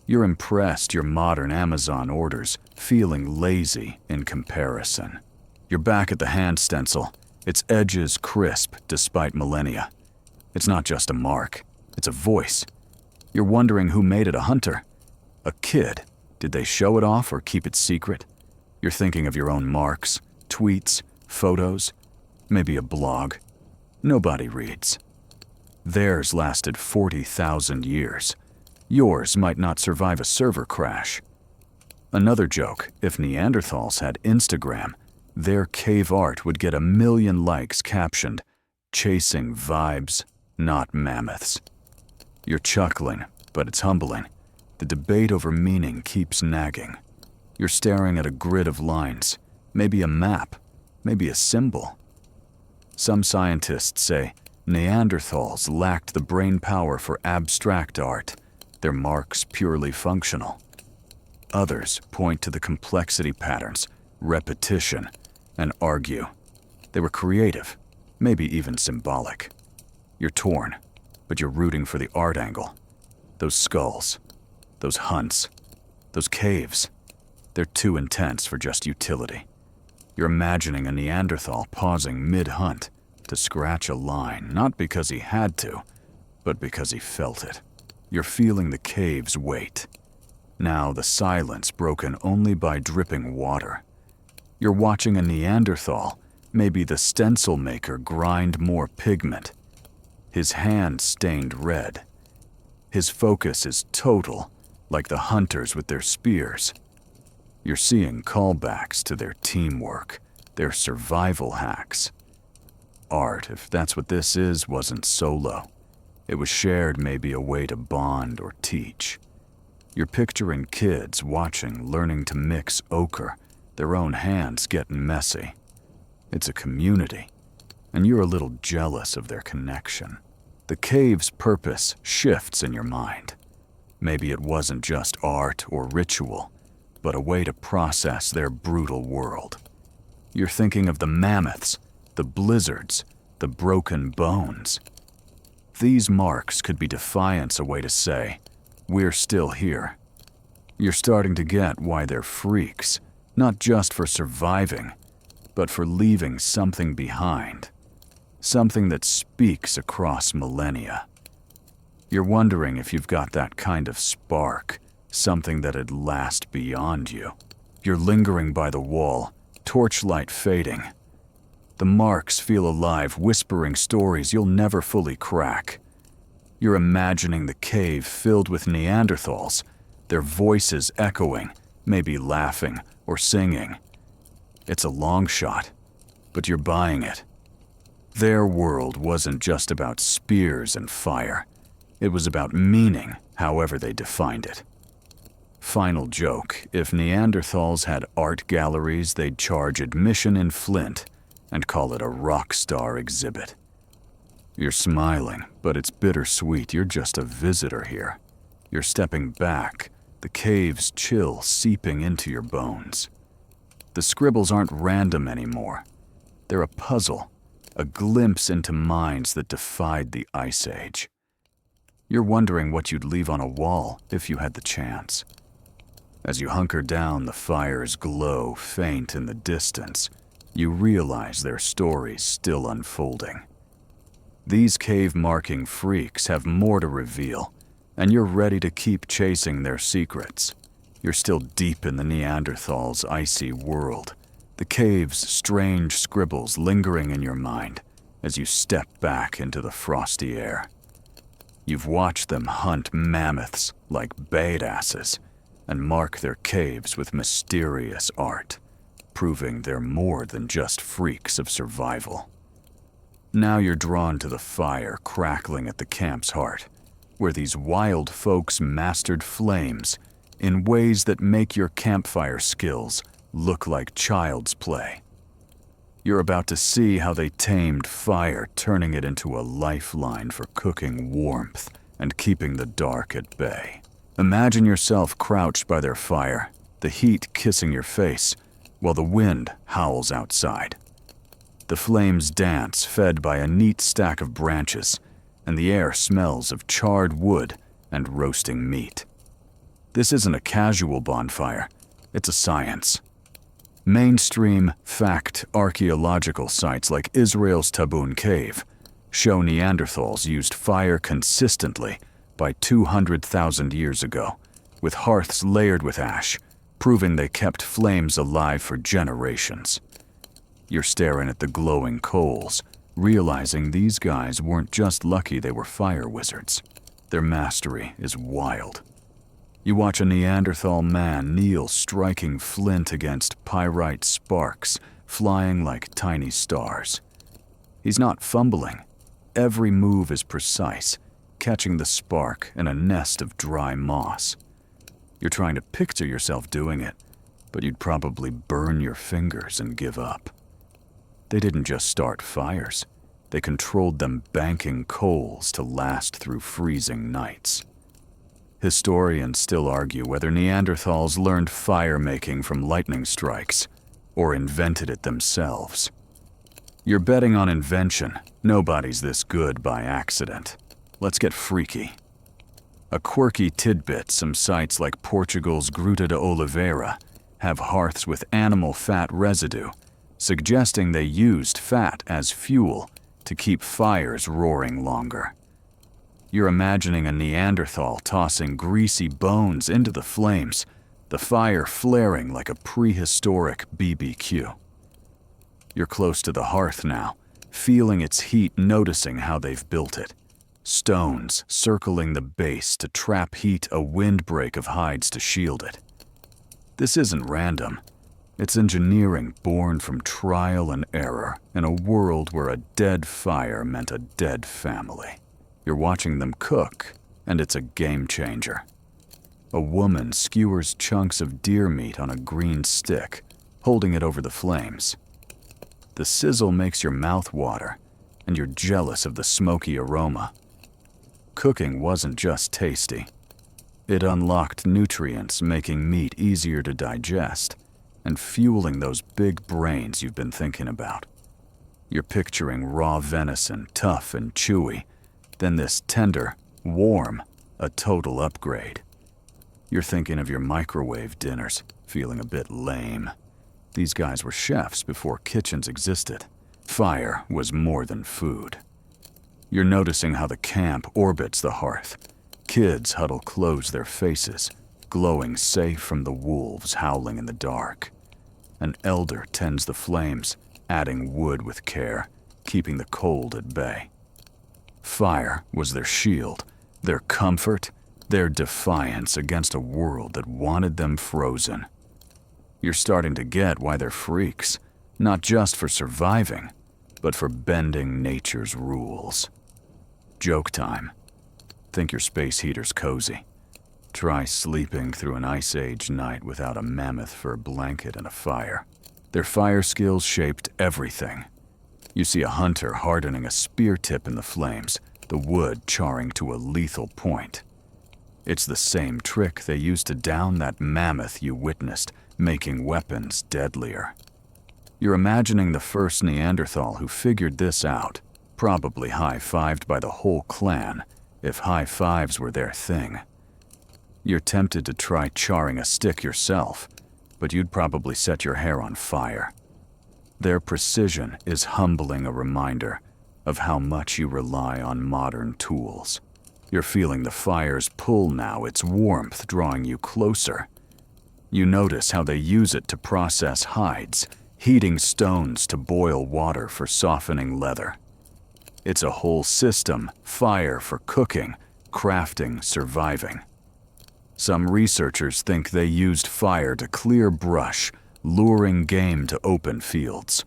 You're impressed your modern Amazon orders, feeling lazy in comparison. You're back at the hand stencil, its edges crisp despite millennia. It's not just a mark, it's a voice. You're wondering who made it a hunter. A kid. Did they show it off or keep it secret? You're thinking of your own marks, tweets, photos, maybe a blog. Nobody reads. Theirs lasted 40,000 years. Yours might not survive a server crash. Another joke, if Neanderthals had Instagram, their cave art would get 1 million likes captioned, "Chasing vibes, not mammoths." You're chuckling, but it's humbling. The debate over meaning keeps nagging. You're staring at a grid of lines, maybe a map, maybe a symbol. Some scientists say Neanderthals lacked the brain power for abstract art, their marks purely functional. Others point to the complexity patterns, repetition, and argue. They were creative, maybe even symbolic. You're torn, but you're rooting for the art angle. Those skulls, those hunts, those caves, they're too intense for just utility. You're imagining a Neanderthal pausing mid-hunt to scratch a line, not because he had to, but because he felt it. You're feeling the cave's weight. Now the silence broken only by dripping water. You're watching a Neanderthal, maybe the stencil maker, grind more pigment. His hand stained red. His focus is total, like the hunters with their spears. You're seeing callbacks to their teamwork, their survival hacks. Art, if that's what this is, wasn't solo. It was shared, maybe a way to bond or teach. You're picturing kids watching, learning to mix ochre, their own hands getting messy. It's a community, and you're a little jealous of their connection. The cave's purpose shifts in your mind. Maybe it wasn't just art or ritual, but a way to process their brutal world. You're thinking of the mammoths, the blizzards, the broken bones. These marks could be defiance, a way to say, we're still here. You're starting to get why they're freaks, not just for surviving, but for leaving something behind. Something that speaks across millennia. You're wondering if you've got that kind of spark, something that'd last beyond you. You're lingering by the wall, torchlight fading. The marks feel alive, whispering stories you'll never fully crack. You're imagining the cave filled with Neanderthals, their voices echoing, maybe laughing or singing. It's a long shot, but you're buying it. Their world wasn't just about spears and fire. It was about meaning, however they defined it. Final joke, if Neanderthals had art galleries, they'd charge admission in Flint and call it a rock star exhibit. You're smiling, but it's bittersweet. You're just a visitor here. You're stepping back, the cave's chill seeping into your bones. The scribbles aren't random anymore. They're a puzzle, a glimpse into minds that defied the Ice Age. You're wondering what you'd leave on a wall if you had the chance. As you hunker down, the fire's glow faint in the distance. You realize their story's still unfolding. These cave-marking freaks have more to reveal, and you're ready to keep chasing their secrets. You're still deep in the Neanderthals' icy world, the cave's strange scribbles lingering in your mind as you step back into the frosty air. You've watched them hunt mammoths like badasses and mark their caves with mysterious art, proving they're more than just freaks of survival. Now you're drawn to the fire crackling at the camp's heart, where these wild folks mastered flames in ways that make your campfire skills look like child's play. You're about to see how they tamed fire, turning it into a lifeline for cooking warmth and keeping the dark at bay. Imagine yourself crouched by their fire, the heat kissing your face, while the wind howls outside. The flames dance, fed by a neat stack of branches, and the air smells of charred wood and roasting meat. This isn't a casual bonfire, it's a science. Mainstream, fact archaeological sites like Israel's Tabun Cave show Neanderthals used fire consistently by 200,000 years ago, with hearths layered with ash, proving they kept flames alive for generations. You're staring at the glowing coals, realizing these guys weren't just lucky they were fire wizards. Their mastery is wild. You watch a Neanderthal man kneel, striking flint against pyrite sparks, flying like tiny stars. He's not fumbling. Every move is precise, catching the spark in a nest of dry moss. You're trying to picture yourself doing it, but you'd probably burn your fingers and give up. They didn't just start fires. They controlled them, banking coals to last through freezing nights. Historians still argue whether Neanderthals learned fire-making from lightning strikes or invented it themselves. You're betting on invention. Nobody's this good by accident. Let's get freaky. A quirky tidbit, some sites like Portugal's Gruta de Oliveira have hearths with animal fat residue, suggesting they used fat as fuel to keep fires roaring longer. You're imagining a Neanderthal tossing greasy bones into the flames, the fire flaring like a prehistoric BBQ. You're close to the hearth now, feeling its heat, noticing how they've built it. Stones circling the base to trap heat, a windbreak of hides to shield it. This isn't random. It's engineering born from trial and error in a world where a dead fire meant a dead family. You're watching them cook, and it's a game changer. A woman skewers chunks of deer meat on a green stick, holding it over the flames. The sizzle makes your mouth water, and you're jealous of the smoky aroma. Cooking wasn't just tasty. It unlocked nutrients, making meat easier to digest and fueling those big brains you've been thinking about. You're picturing raw venison, tough and chewy, then this tender, warm, a total upgrade. You're thinking of your microwave dinners, feeling a bit lame. These guys were chefs before kitchens existed. Fire was more than food. You're noticing how the camp orbits the hearth. Kids huddle close their faces, glowing safe from the wolves howling in the dark. An elder tends the flames, adding wood with care, keeping the cold at bay. Fire was their shield, their comfort, their defiance against a world that wanted them frozen. You're starting to get why they're freaks, not just for surviving, but for bending nature's rules. Joke time. Think your space heater's cozy. Try sleeping through an ice age night without a mammoth fur blanket and a fire. Their fire skills shaped everything. You see a hunter hardening a spear tip in the flames, the wood charring to a lethal point. It's the same trick they used to down that mammoth you witnessed, making weapons deadlier. You're imagining the first Neanderthal who figured this out, probably high-fived by the whole clan, if high fives were their thing. You're tempted to try charring a stick yourself, but you'd probably set your hair on fire. Their precision is humbling, a reminder of how much you rely on modern tools. You're feeling the fire's pull now, its warmth drawing you closer. You notice how they use it to process hides, heating stones to boil water for softening leather. It's a whole system, fire for cooking, crafting, surviving. Some researchers think they used fire to clear brush, luring game to open fields.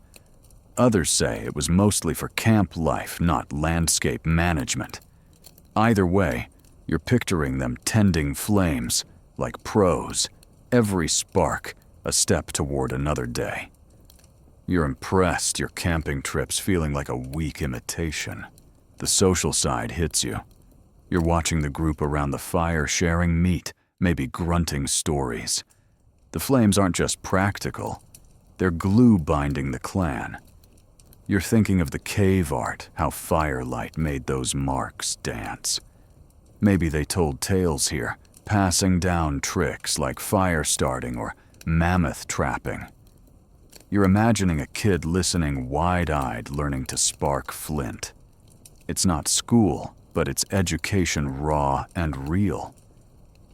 Others say it was mostly for camp life, not landscape management. Either way, you're picturing them tending flames like pros, every spark a step toward another day. You're impressed, your camping trips feeling like a weak imitation. The social side hits you. You're watching the group around the fire sharing meat, maybe grunting stories. The flames aren't just practical, they're glue binding the clan. You're thinking of the cave art, how firelight made those marks dance. Maybe they told tales here, passing down tricks like fire starting or mammoth trapping. You're imagining a kid listening wide-eyed, learning to spark flint. It's not school, but it's education raw and real.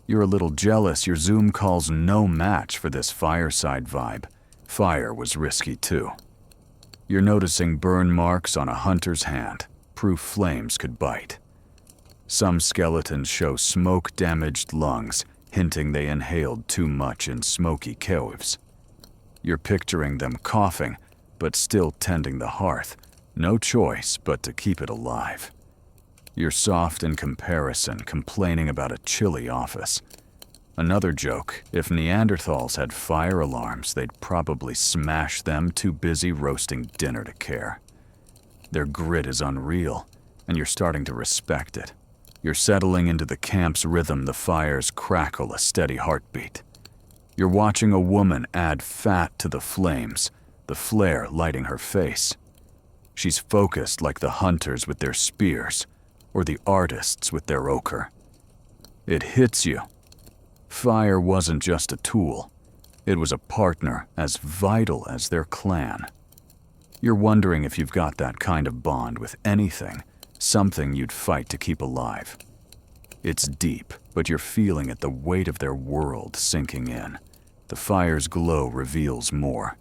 You're a little jealous your Zoom call's no match for this fireside vibe. Fire was risky too. You're noticing burn marks on a hunter's hand, proof flames could bite. Some skeletons show smoke-damaged lungs, hinting they inhaled too much in smoky caves. You're picturing them coughing, but still tending the hearth. No choice but to keep it alive. You're soft in comparison, complaining about a chilly office. Another joke, if Neanderthals had fire alarms, they'd probably smash them, too busy roasting dinner to care. Their grit is unreal, and you're starting to respect it. You're settling into the camp's rhythm, the fires crackle a steady heartbeat. You're watching a woman add fat to the flames, the flare lighting her face. She's focused like the hunters with their spears, or the artists with their ochre. It hits you. Fire wasn't just a tool. It was a partner as vital as their clan. You're wondering if you've got that kind of bond with anything, something you'd fight to keep alive. It's deep, but you're feeling it, the weight of their world sinking in. The fire's glow reveals more.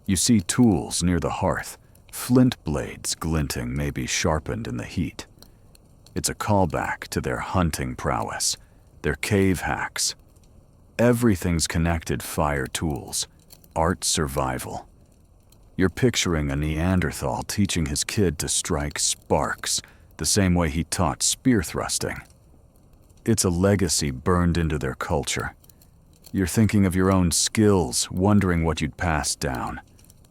You see tools near the hearth, flint blades glinting, maybe sharpened in the heat. It's a callback to their hunting prowess, their cave hacks. Everything's connected: fire tools, art, survival. You're picturing a Neanderthal teaching his kid to strike sparks, the same way he taught spear thrusting. It's a legacy burned into their culture. You're thinking of your own skills, wondering what you'd pass down.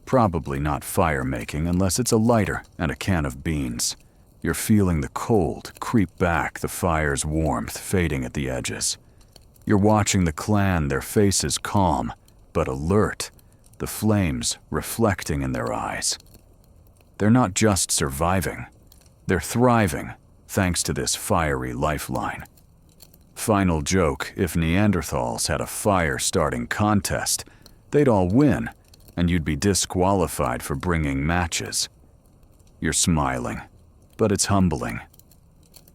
Probably not fire making unless it's a lighter and a can of beans. You're feeling the cold creep back, the fire's warmth fading at the edges. You're watching the clan, their faces calm, but alert, the flames reflecting in their eyes. They're not just surviving, they're thriving, thanks to this fiery lifeline. Final joke, if Neanderthals had a fire-starting contest, they'd all win, and you'd be disqualified for bringing matches. You're smiling, but it's humbling.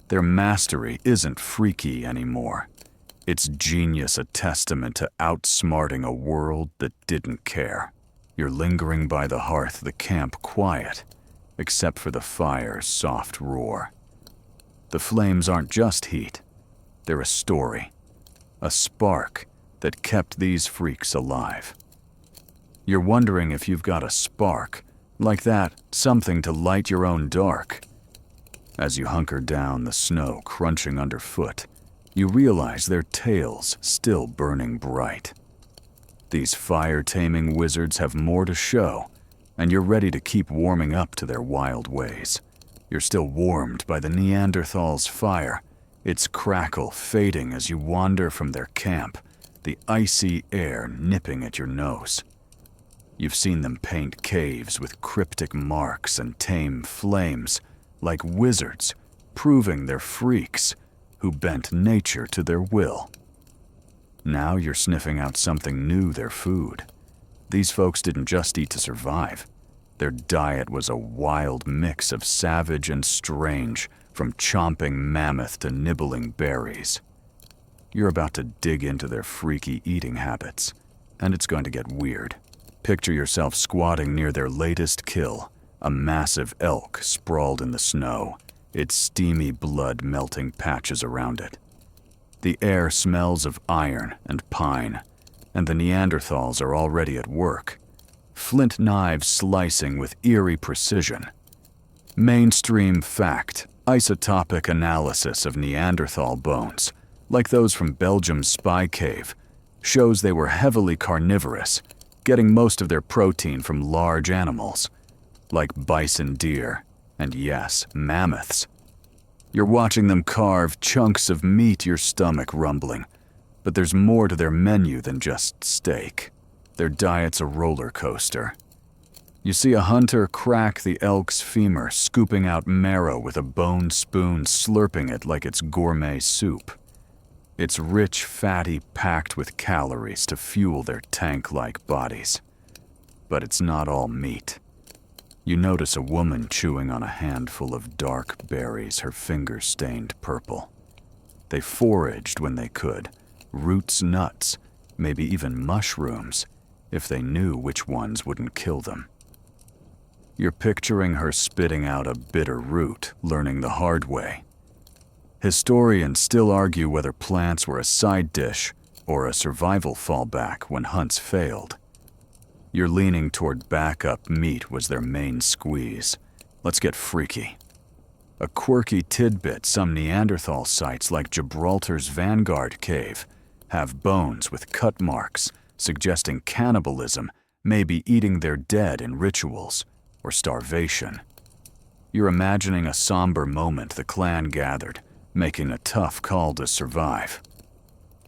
Their mastery isn't freaky anymore. It's genius, a testament to outsmarting a world that didn't care. You're lingering by the hearth, the camp quiet, except for the fire's soft roar. The flames aren't just heat. They're a story, a spark that kept these freaks alive. You're wondering if you've got a spark, like that, something to light your own dark. As you hunker down, the snow crunching underfoot, you realize their tails still burning bright. These fire-taming wizards have more to show, and you're ready to keep warming up to their wild ways. You're still warmed by the Neanderthals' fire, its crackle fading as you wander from their camp, the icy air nipping at your nose. You've seen them paint caves with cryptic marks and tame flames, like wizards, proving they're freaks who bent nature to their will. Now you're sniffing out something new, their food. These folks didn't just eat to survive. Their diet was a wild mix of savage and strange, from chomping mammoth to nibbling berries. You're about to dig into their freaky eating habits, and it's going to get weird. Picture yourself squatting near their latest kill, a massive elk sprawled in the snow, its steamy blood melting patches around it. The air smells of iron and pine, and the Neanderthals are already at work, flint knives slicing with eerie precision. Mainstream fact: isotopic analysis of Neanderthal bones, like those from Belgium's spy cave, shows they were heavily carnivorous, getting most of their protein from large animals, like bison, deer, and yes, mammoths. You're watching them carve chunks of meat, your stomach rumbling, but there's more to their menu than just steak. Their diet's a roller coaster. You see a hunter crack the elk's femur, scooping out marrow with a bone spoon, slurping it like it's gourmet soup. It's rich, fatty, packed with calories to fuel their tank-like bodies. But it's not all meat. You notice a woman chewing on a handful of dark berries, her fingers stained purple. They foraged when they could, roots, nuts, maybe even mushrooms, if they knew which ones wouldn't kill them. You're picturing her spitting out a bitter root, learning the hard way. Historians still argue whether plants were a side dish or a survival fallback when hunts failed. You're leaning toward backup meat was their main squeeze. Let's get freaky. A quirky tidbit, some Neanderthal sites like Gibraltar's Vanguard Cave have bones with cut marks, suggesting cannibalism, maybe eating their dead in rituals, or starvation. You're imagining a somber moment the clan gathered, making a tough call to survive.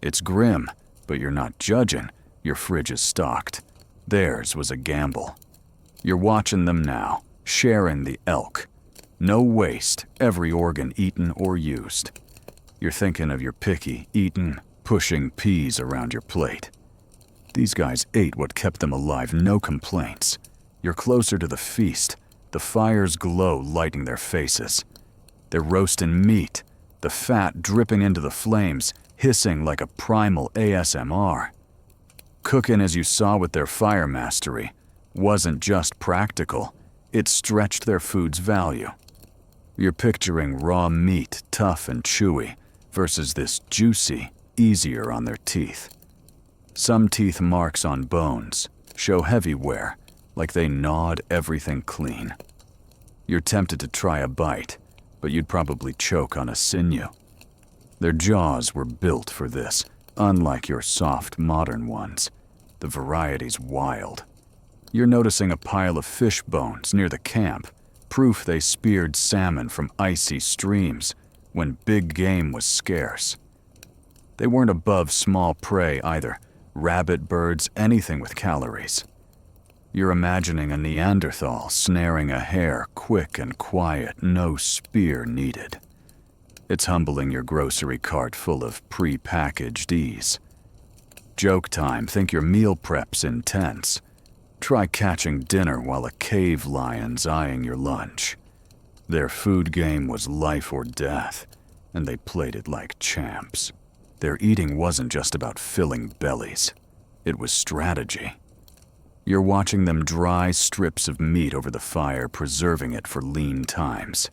It's grim, but you're not judging. Your fridge is stocked. Theirs was a gamble. You're watching them now, sharing the elk. No waste, every organ eaten or used. You're thinking of your picky, eaten, pushing peas around your plate. These guys ate what kept them alive, no complaints. You're closer to the feast, the fire's glow lighting their faces. They're roasting meat, the fat dripping into the flames, hissing like a primal ASMR. Cooking, as you saw with their fire mastery, wasn't just practical, it stretched their food's value. You're picturing raw meat, tough and chewy, versus this juicy, easier on their teeth. Some teeth marks on bones show heavy wear, like they gnawed everything clean. You're tempted to try a bite, but you'd probably choke on a sinew. Their jaws were built for this, unlike your soft, modern ones. The variety's wild. You're noticing a pile of fish bones near the camp, proof they speared salmon from icy streams when big game was scarce. They weren't above small prey either, rabbit, birds, anything with calories. You're imagining a Neanderthal snaring a hare, quick and quiet, no spear needed. It's humbling your grocery cart full of pre-packaged ease. Joke time, think your meal prep's intense. Try catching dinner while a cave lion's eyeing your lunch. Their food game was life or death, and they played it like champs. Their eating wasn't just about filling bellies. It was strategy. You're watching them dry strips of meat over the fire, preserving it for lean times.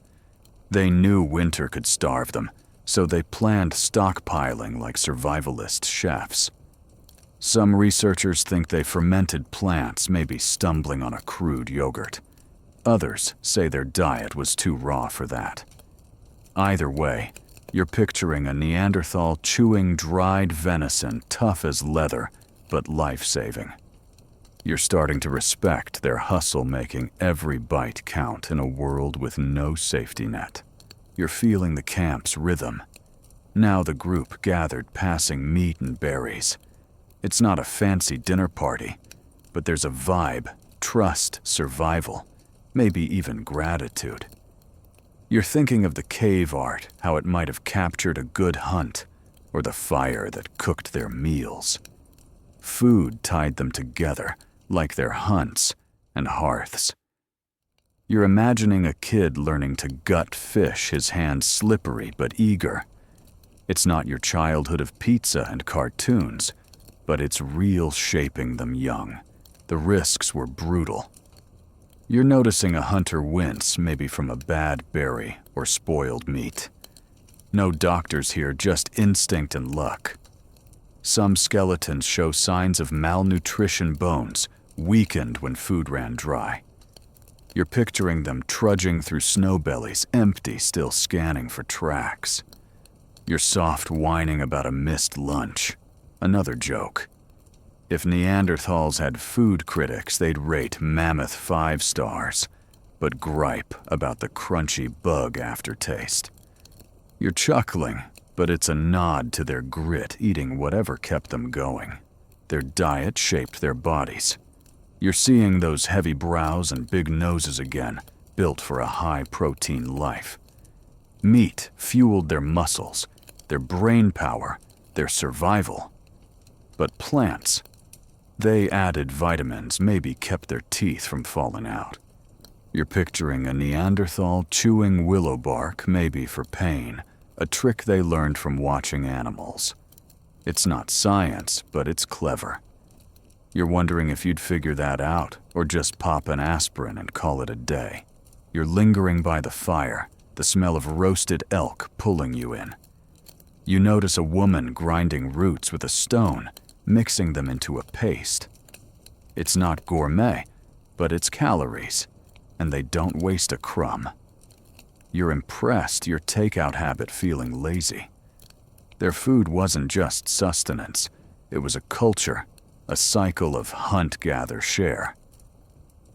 They knew winter could starve them, so they planned stockpiling like survivalist chefs. Some researchers think they fermented plants, maybe stumbling on a crude yogurt. Others say their diet was too raw for that. Either way, you're picturing a Neanderthal chewing dried venison, tough as leather, but life-saving. You're starting to respect their hustle, making every bite count in a world with no safety net. You're feeling the camp's rhythm. Now the group gathered, passing meat and berries. It's not a fancy dinner party, but there's a vibe, trust, survival, maybe even gratitude. You're thinking of the cave art, how it might have captured a good hunt, or the fire that cooked their meals. Food tied them together, like their hunts and hearths. You're imagining a kid learning to gut fish, his hands slippery but eager. It's not your childhood of pizza and cartoons, but it's real, shaping them young. The risks were brutal. You're noticing a hunter wince, maybe from a bad berry or spoiled meat. No doctors here, just instinct and luck. Some skeletons show signs of malnutrition, bones weakened when food ran dry. You're picturing them trudging through snow bellies, empty, still scanning for tracks. You're soft whining about a missed lunch. Another joke. If Neanderthals had food critics, they'd rate mammoth 5 stars, but gripe about the crunchy bug aftertaste. You're chuckling, but it's a nod to their grit, eating whatever kept them going. Their diet shaped their bodies. You're seeing those heavy brows and big noses again, built for a high-protein life. Meat fueled their muscles, their brain power, their survival. But plants, they added vitamins, maybe kept their teeth from falling out. You're picturing a Neanderthal chewing willow bark, maybe for pain, a trick they learned from watching animals. It's not science, but it's clever. You're wondering if you'd figure that out, or just pop an aspirin and call it a day. You're lingering by the fire, the smell of roasted elk pulling you in. You notice a woman grinding roots with a stone, mixing them into a paste. It's not gourmet, but it's calories, and they don't waste a crumb. You're impressed, your takeout habit feeling lazy. Their food wasn't just sustenance, it was a culture, a cycle of hunt, gather, share.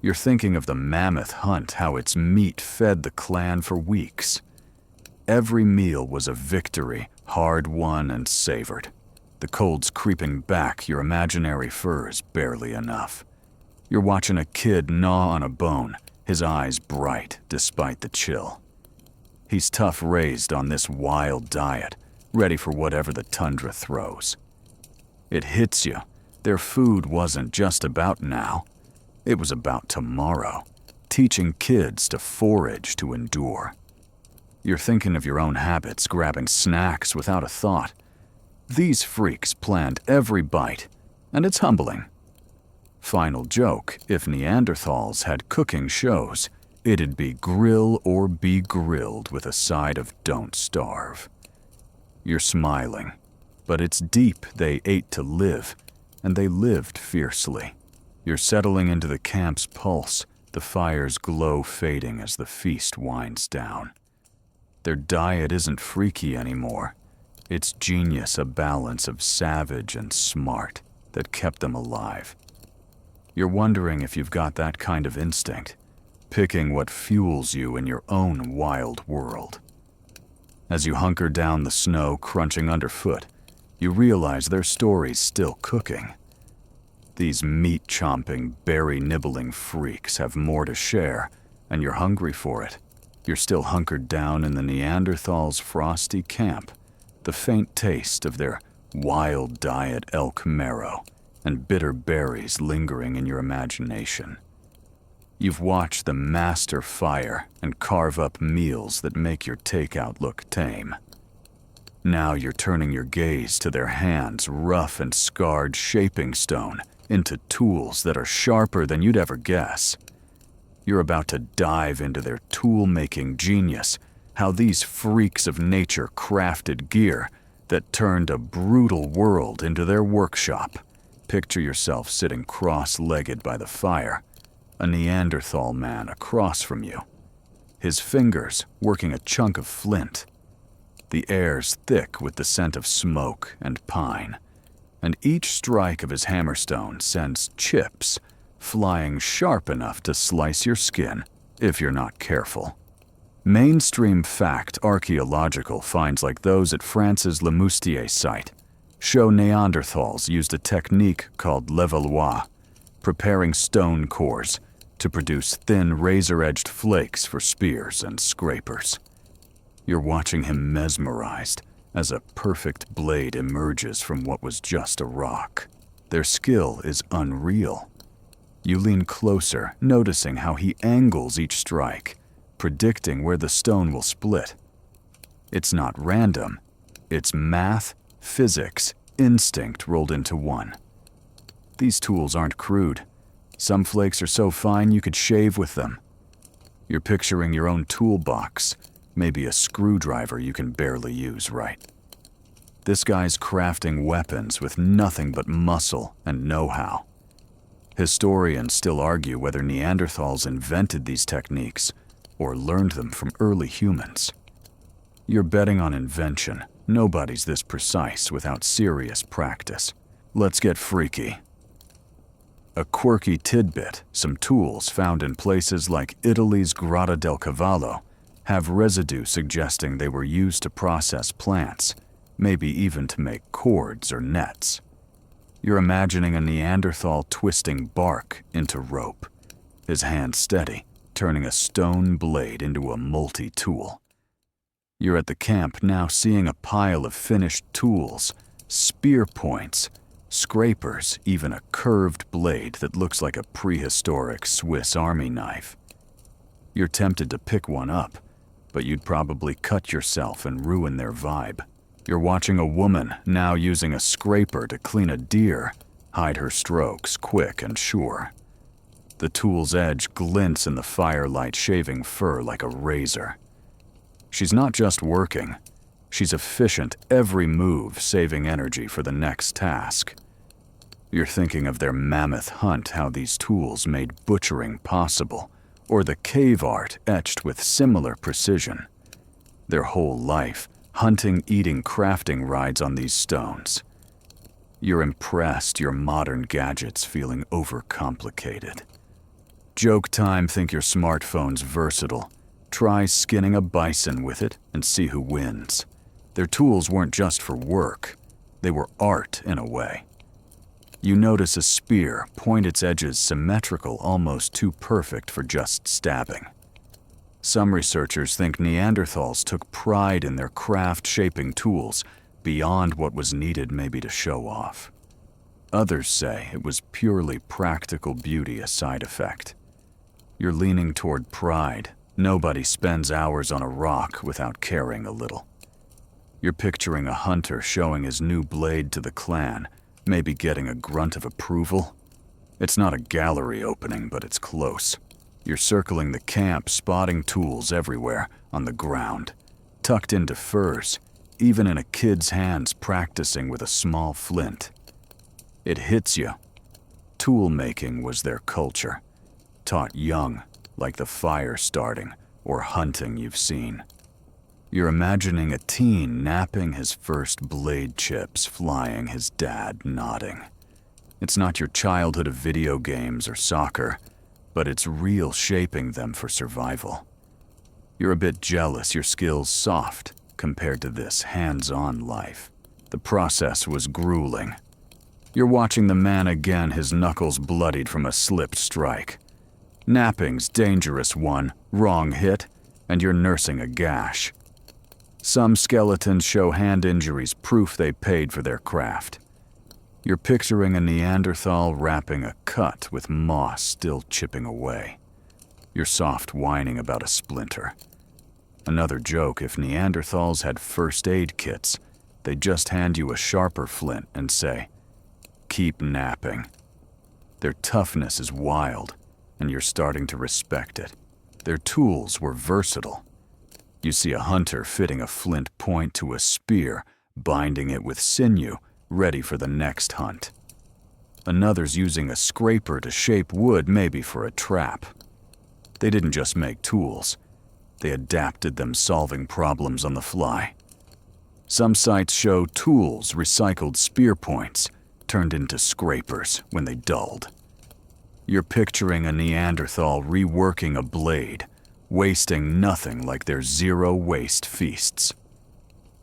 You're thinking of the mammoth hunt, how its meat fed the clan for weeks. Every meal was a victory, hard won and savored. The cold's creeping back, your imaginary furs barely enough. You're watching a kid gnaw on a bone, his eyes bright despite the chill. He's tough raised on this wild diet, ready for whatever the tundra throws. It hits you. Their food wasn't just about now. It was about tomorrow, teaching kids to forage, to endure. You're thinking of your own habits, grabbing snacks without a thought. These freaks planned every bite, and it's humbling. Final joke, if Neanderthals had cooking shows, it'd be grill or be grilled with a side of don't starve. You're smiling, but it's deep. They ate to live, and they lived fiercely. You're settling into the camp's pulse, the fire's glow fading as the feast winds down. Their diet isn't freaky anymore. It's genius, a balance of savage and smart that kept them alive. You're wondering if you've got that kind of instinct, picking what fuels you in your own wild world. As you hunker down the snow crunching underfoot, you realize their story's still cooking. These meat-chomping, berry-nibbling freaks have more to share, and you're hungry for it. You're still hunkered down in the Neanderthals' frosty camp, the faint taste of their wild diet elk marrow and bitter berries lingering in your imagination. You've watched them master fire and carve up meals that make your takeout look tame. Now you're turning your gaze to their hands, rough and scarred shaping stone, into tools that are sharper than you'd ever guess. You're about to dive into their tool-making genius, how these freaks of nature crafted gear that turned a brutal world into their workshop. Picture yourself sitting cross-legged by the fire, a Neanderthal man across from you, his fingers working a chunk of flint. The air's thick with the scent of smoke and pine, and each strike of his hammerstone sends chips flying sharp enough to slice your skin if you're not careful. Mainstream fact archaeological finds like those at France's Le Moustier site show Neanderthals used a technique called levallois, preparing stone cores to produce thin razor-edged flakes for spears and scrapers. You're watching him mesmerized as a perfect blade emerges from what was just a rock. Their skill is unreal. You lean closer, noticing how he angles each strike, predicting where the stone will split. It's not random. It's math, physics, instinct rolled into one. These tools aren't crude. Some flakes are so fine you could shave with them. You're picturing your own toolbox, maybe a screwdriver you can barely use right. This guy's crafting weapons with nothing but muscle and know-how. Historians still argue whether Neanderthals invented these techniques or learned them from early humans. You're betting on invention. Nobody's this precise without serious practice. Let's get freaky. A quirky tidbit, some tools found in places like Italy's Grotta del Cavallo have residue suggesting they were used to process plants, maybe even to make cords or nets. You're imagining a Neanderthal twisting bark into rope, his hand steady, turning a stone blade into a multi-tool. You're at the camp now, seeing a pile of finished tools, spear points, scrapers, even a curved blade that looks like a prehistoric Swiss Army knife. You're tempted to pick one up, but you'd probably cut yourself and ruin their vibe. You're watching a woman now using a scraper to clean a deer, hide her strokes quick and sure. The tool's edge glints in the firelight, shaving fur like a razor. She's not just working, she's efficient every move, saving energy for the next task. You're thinking of their mammoth hunt, how these tools made butchering possible, or the cave art etched with similar precision. Their whole life, hunting, eating, crafting rides on these stones. You're impressed, your modern gadgets feeling overcomplicated. Joke time, think your smartphone's versatile. Try skinning a bison with it and see who wins. Their tools weren't just for work, they were art in a way. You notice a spear, point its edges symmetrical, almost too perfect for just stabbing. Some researchers think Neanderthals took pride in their craft, shaping tools beyond what was needed maybe to show off. Others say it was purely practical beauty, a side effect. You're leaning toward pride. Nobody spends hours on a rock without caring a little. You're picturing a hunter showing his new blade to the clan, maybe getting a grunt of approval. It's not a gallery opening, but it's close. You're circling the camp, spotting tools everywhere, on the ground, tucked into furs, even in a kid's hands practicing with a small flint. It hits you. Tool making was their culture, taught young, like the fire starting or hunting you've seen. You're imagining a teen napping his first blade chips, flying, his dad nodding. It's not your childhood of video games or soccer, but it's real, shaping them for survival. You're a bit jealous, your skills soft compared to this hands-on life. The process was grueling. You're watching the man again, his knuckles bloodied from a slipped strike. Napping's dangerous one, wrong hit, and you're nursing a gash. Some skeletons show hand injuries, proof they paid for their craft. You're picturing a Neanderthal wrapping a cut with moss still chipping away. You're soft whining about a splinter. Another joke, if Neanderthals had first aid kits, they'd just hand you a sharper flint and say, "Keep napping." Their toughness is wild, and you're starting to respect it. Their tools were versatile. You see a hunter fitting a flint point to a spear, binding it with sinew, ready for the next hunt. Another's using a scraper to shape wood, maybe for a trap. They didn't just make tools. They adapted them, solving problems on the fly. Some sites show tools, recycled spear points, turned into scrapers when they dulled. You're picturing a Neanderthal reworking a blade, wasting nothing, like their zero-waste feasts.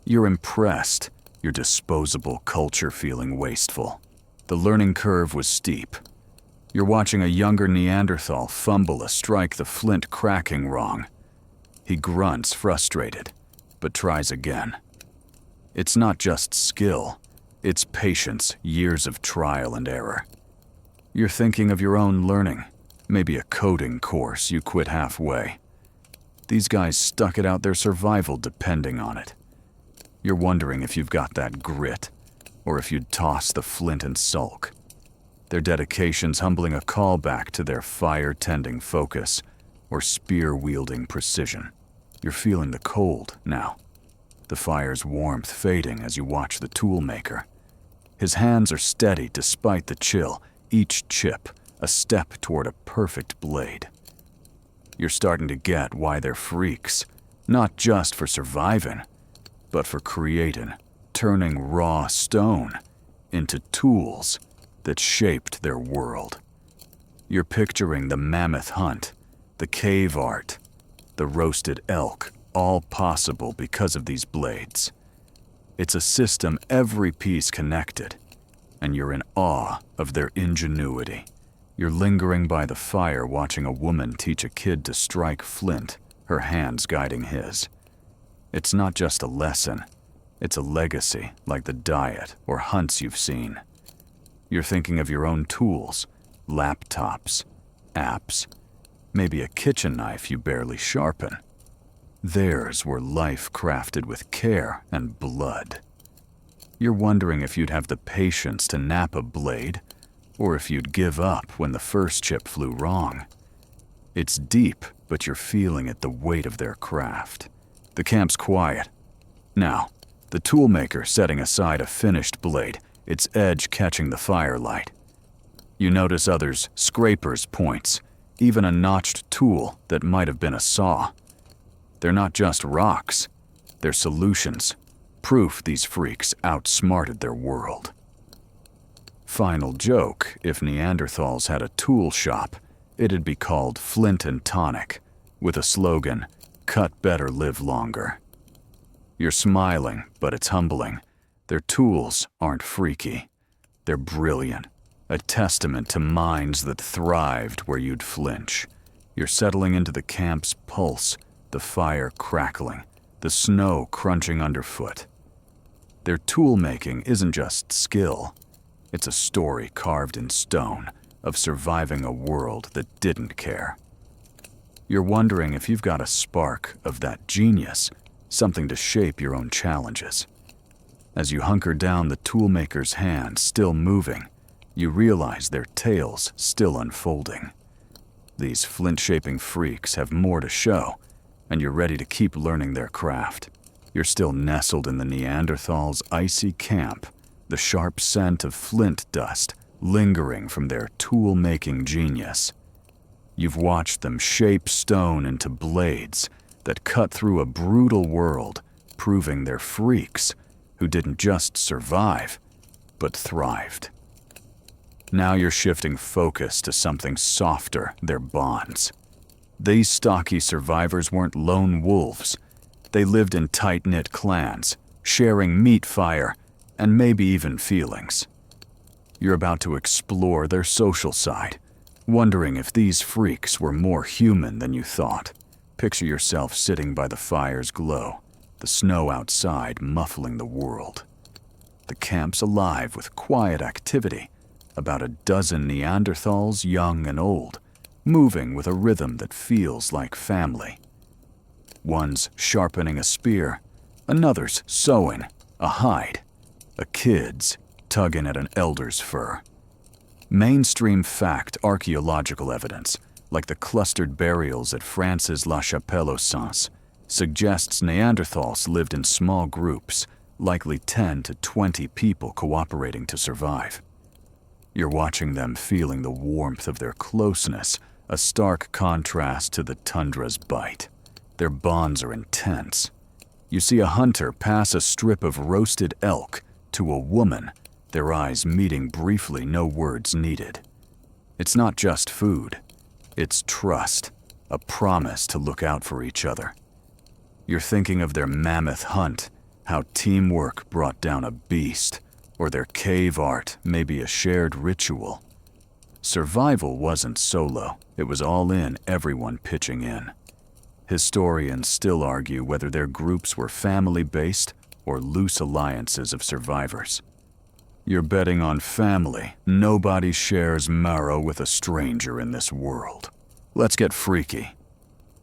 You're impressed, your disposable culture feeling wasteful. The learning curve was steep. You're watching a younger Neanderthal fumble a strike, the flint cracking wrong. He grunts, frustrated, but tries again. It's not just skill, it's patience, years of trial and error. You're thinking of your own learning, maybe a coding course you quit halfway. These guys stuck it out, their survival depending on it. You're wondering if you've got that grit, or if you'd toss the flint and sulk. Their dedication's humbling, a callback to their fire-tending focus, or spear-wielding precision. You're feeling the cold now, the fire's warmth fading as you watch the toolmaker. His hands are steady despite the chill, each chip a step toward a perfect blade. You're starting to get why they're freaks, not just for surviving, but for creating, turning raw stone into tools that shaped their world. You're picturing the mammoth hunt, the cave art, the roasted elk, all possible because of these blades. It's a system, every piece connected, and you're in awe of their ingenuity. You're lingering by the fire, watching a woman teach a kid to strike flint, her hands guiding his. It's not just a lesson, It's a legacy, like the diet or hunts you've seen. You're thinking of your own tools, laptops, apps, maybe a kitchen knife you barely sharpen. Theirs were life crafted with care and blood. You're wondering if you'd have the patience to nap a blade, or if you'd give up when the first chip flew wrong. It's deep, but you're feeling it, the weight of their craft. The camp's quiet. Now, the toolmaker setting aside a finished blade, its edge catching the firelight. You notice others' scrapers' points, even a notched tool that might have been a saw. They're not just rocks, they're solutions, proof these freaks outsmarted their world. Final joke, if Neanderthals had a tool shop, it'd be called Flint and Tonic, with a slogan, "Cut better, live longer." You're smiling, but it's humbling. Their tools aren't freaky. They're brilliant, a testament to minds that thrived where you'd flinch. You're settling into the camp's pulse, the fire crackling, the snow crunching underfoot. Their tool-making isn't just skill. It's a story carved in stone of surviving a world that didn't care. You're wondering if you've got a spark of that genius, something to shape your own challenges. As you hunker down, the toolmaker's hand still moving, you realize their tales still unfolding. These flint-shaping freaks have more to show, and you're ready to keep learning their craft. You're still nestled in the Neanderthals' icy camp, the sharp scent of flint dust lingering from their tool-making genius. You've watched them shape stone into blades that cut through a brutal world, proving they're freaks who didn't just survive, but thrived. Now you're shifting focus to something softer, their bonds. These stocky survivors weren't lone wolves. They lived in tight-knit clans, sharing meat fire and maybe even feelings. You're about to explore their social side, wondering if these freaks were more human than you thought. Picture yourself sitting by the fire's glow, the snow outside muffling the world. The camp's alive with quiet activity, about a dozen Neanderthals, young and old, moving with a rhythm that feels like family. One's sharpening a spear, another's sewing a hide, a kid's tugging at an elder's fur. Mainstream fact archaeological evidence, like the clustered burials at France's La Chapelle-aux-Saints, suggests Neanderthals lived in small groups, likely 10 to 20 people cooperating to survive. You're watching them, feeling the warmth of their closeness, a stark contrast to the tundra's bite. Their bonds are intense. You see a hunter pass a strip of roasted elk to a woman, their eyes meeting briefly, no words needed. It's not just food. It's trust, a promise to look out for each other. You're thinking of their mammoth hunt, how teamwork brought down a beast, or their cave art, maybe a shared ritual. Survival wasn't solo, it was all in, everyone pitching in. Historians still argue whether their groups were family-based or loose alliances of survivors. You're betting on family. Nobody shares marrow with a stranger in this world. Let's get freaky.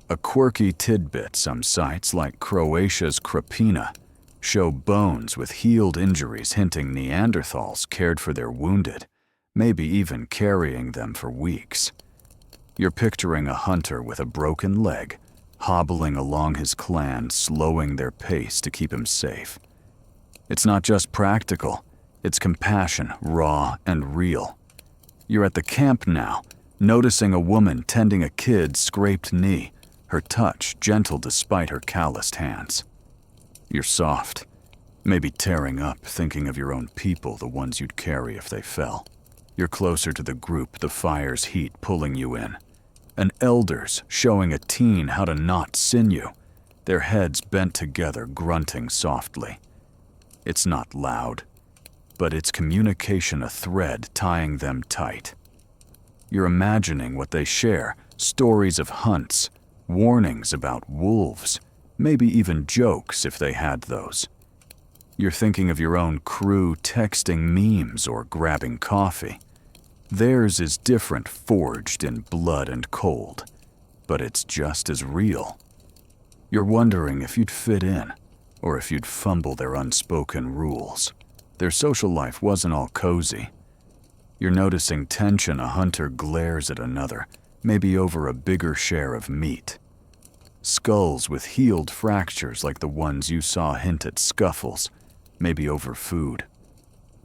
A quirky tidbit: some sites, like Croatia's Krapina, show bones with healed injuries, hinting Neanderthals cared for their wounded, maybe even carrying them for weeks. You're picturing a hunter with a broken leg, hobbling along his clan, slowing their pace to keep him safe. It's not just practical, it's compassion, raw and real. You're at the camp now, noticing a woman tending a kid's scraped knee, her touch gentle despite her calloused hands. You're soft, maybe tearing up, thinking of your own people, the ones you'd carry if they fell. You're closer to the group, the fire's heat pulling you in. An elder's showing a teen how to knot sinew, their heads bent together, grunting softly. It's not loud, but it's communication, a thread tying them tight. You're imagining what they share, stories of hunts, warnings about wolves, maybe even jokes if they had those. You're thinking of your own crew texting memes or grabbing coffee. Theirs is different, forged in blood and cold, but it's just as real. You're wondering if you'd fit in, or if you'd fumble their unspoken rules. Their social life wasn't all cozy. You're noticing tension. A hunter glares at another, maybe over a bigger share of meat. Skulls with healed fractures like the ones you saw hint at scuffles, maybe over food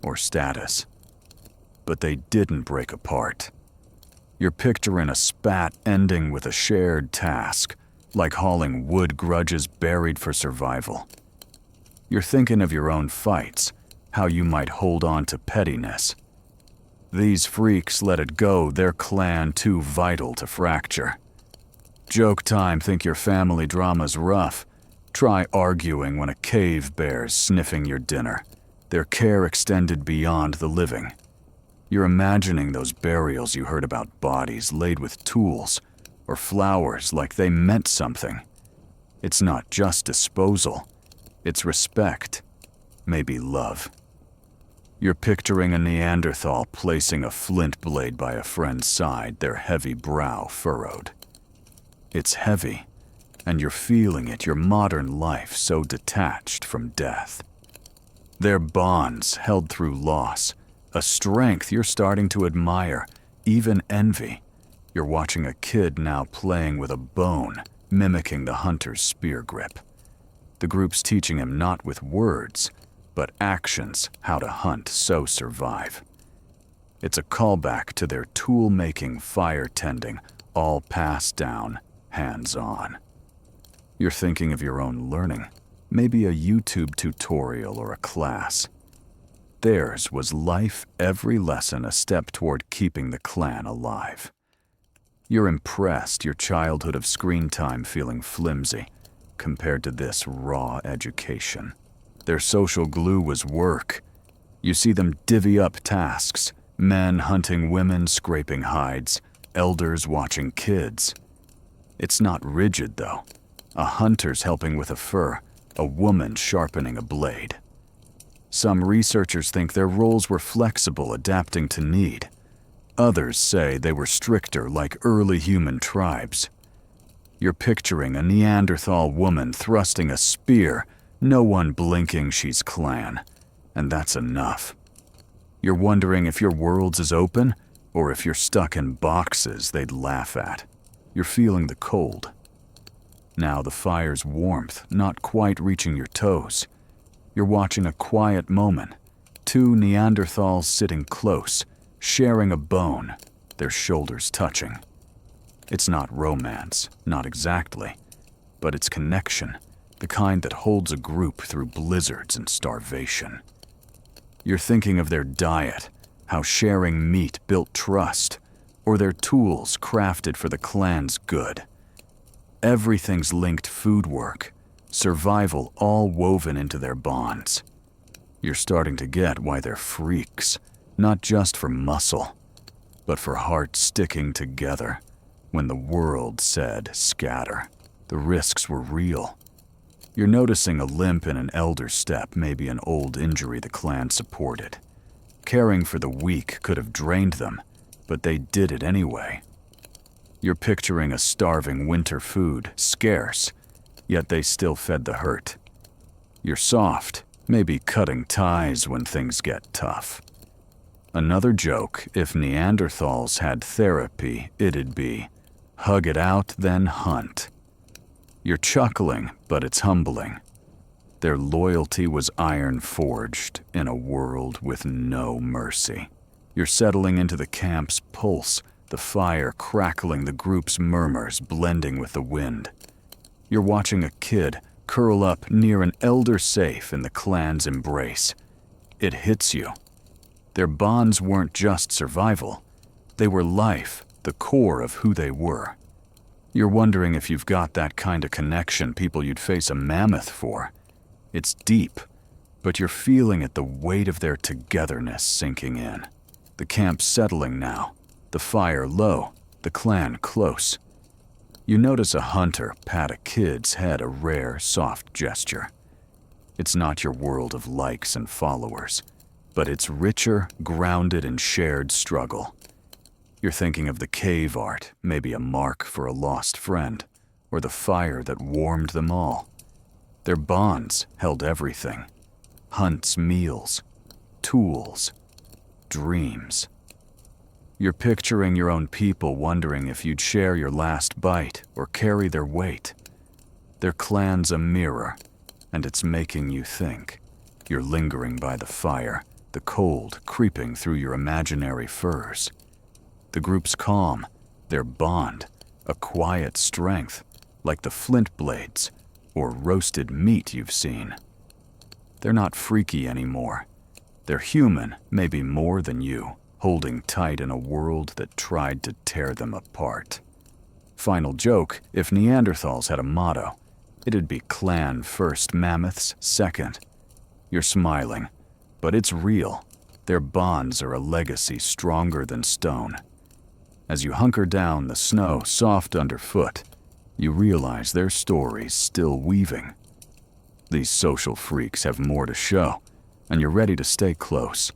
or status. But they didn't break apart. You're picturing a spat ending with a shared task, like hauling wood grudges buried for survival. You're thinking of your own fights, how you might hold on to pettiness. These freaks let it go, their clan too vital to fracture. Joke time. Think your family drama's rough. Try arguing when a cave bear's sniffing your dinner. Their care extended beyond the living. You're imagining those burials you heard about, bodies laid with tools or flowers like they meant something. It's not just disposal. It's respect, maybe love. You're picturing a Neanderthal placing a flint blade by a friend's side, their heavy brow furrowed. It's heavy, and you're feeling it, your modern life so detached from death. Their bonds held through loss, a strength you're starting to admire, even envy. You're watching a kid now playing with a bone, mimicking the hunter's spear grip. The group's teaching him not with words, but actions, how to hunt, so survive. It's a callback to their tool-making, fire-tending, all passed down, hands-on. You're thinking of your own learning, maybe a YouTube tutorial or a class. Theirs was life, every lesson a step toward keeping the clan alive. You're impressed, your childhood of screen time feeling flimsy compared to this raw education. Their social glue was work. You see them divvy up tasks, men hunting women, scraping hides, elders watching kids. It's not rigid, though. A hunter's helping with a fur, a woman sharpening a blade. Some researchers think their roles were flexible, adapting to need. Others say they were stricter, like early human tribes. You're picturing a Neanderthal woman thrusting a spear, no one blinking, she's clan. And that's enough. You're wondering if your world's as open, or if you're stuck in boxes they'd laugh at. You're feeling the cold. Now the fire's warmth, not quite reaching your toes. You're watching a quiet moment. Two Neanderthals sitting close, sharing a bone, their shoulders touching. It's not romance, not exactly, but it's connection, the kind that holds a group through blizzards and starvation. You're thinking of their diet, how sharing meat built trust, or their tools crafted for the clan's good. Everything's linked: food work, survival, all woven into their bonds. You're starting to get why they're freaks, not just for muscle, but for hearts sticking together. When the world said scatter, the risks were real. You're noticing a limp in an elder's step, maybe an old injury the clan supported. Caring for the weak could have drained them, but they did it anyway. You're picturing a starving winter food, scarce, yet they still fed the hurt. You're soft, maybe cutting ties when things get tough. Another joke: if Neanderthals had therapy, it'd be hug it out, then hunt. You're chuckling, but it's humbling. Their loyalty was iron forged in a world with no mercy. You're settling into the camp's pulse, the fire crackling, the group's murmurs blending with the wind. You're watching a kid curl up near an elder safe in the clan's embrace. It hits you. Their bonds weren't just survival. They were life, the core of who they were. You're wondering if you've got that kind of connection, people you'd face a mammoth for. It's deep, but you're feeling it, the weight of their togetherness sinking in. The camp's settling now, the fire low, the clan close. You notice a hunter pat a kid's head, a rare, soft gesture. It's not your world of likes and followers, but it's richer, grounded in shared struggle. You're thinking of the cave art, maybe a mark for a lost friend, or the fire that warmed them all. Their bonds held everything: hunts, meals, tools, dreams. You're picturing your own people, wondering if you'd share your last bite or carry their weight. Their clan's a mirror, and it's making you think. You're lingering by the fire, the cold creeping through your imaginary furs. The group's calm, their bond, a quiet strength, like the flint blades or roasted meat you've seen. They're not freaky anymore. They're human, maybe more than you, holding tight in a world that tried to tear them apart. Final joke: if Neanderthals had a motto, it'd be clan first, mammoths second. You're smiling, but it's real. Their bonds are a legacy stronger than stone. As you hunker down, the snow soft underfoot, you realize their story's still weaving. These social freaks have more to show, and you're ready to stay close.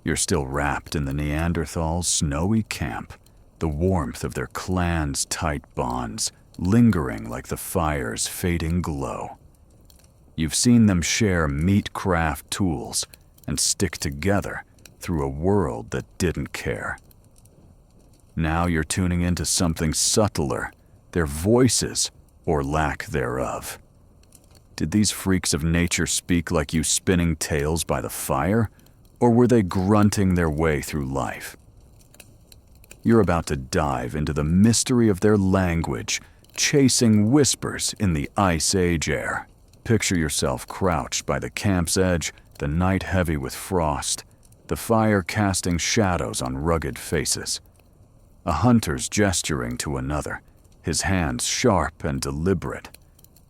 You're still wrapped in the Neanderthals' snowy camp, the warmth of their clan's tight bonds, lingering like the fire's fading glow. You've seen them share meat-craft tools and stick together through a world that didn't care. Now you're tuning into something subtler, their voices, or lack thereof. Did these freaks of nature speak like you, spinning tales by the fire, or were they grunting their way through life? You're about to dive into the mystery of their language, chasing whispers in the Ice Age air. Picture yourself crouched by the camp's edge, the night heavy with frost, the fire casting shadows on rugged faces. A hunter's gesturing to another, his hands sharp and deliberate,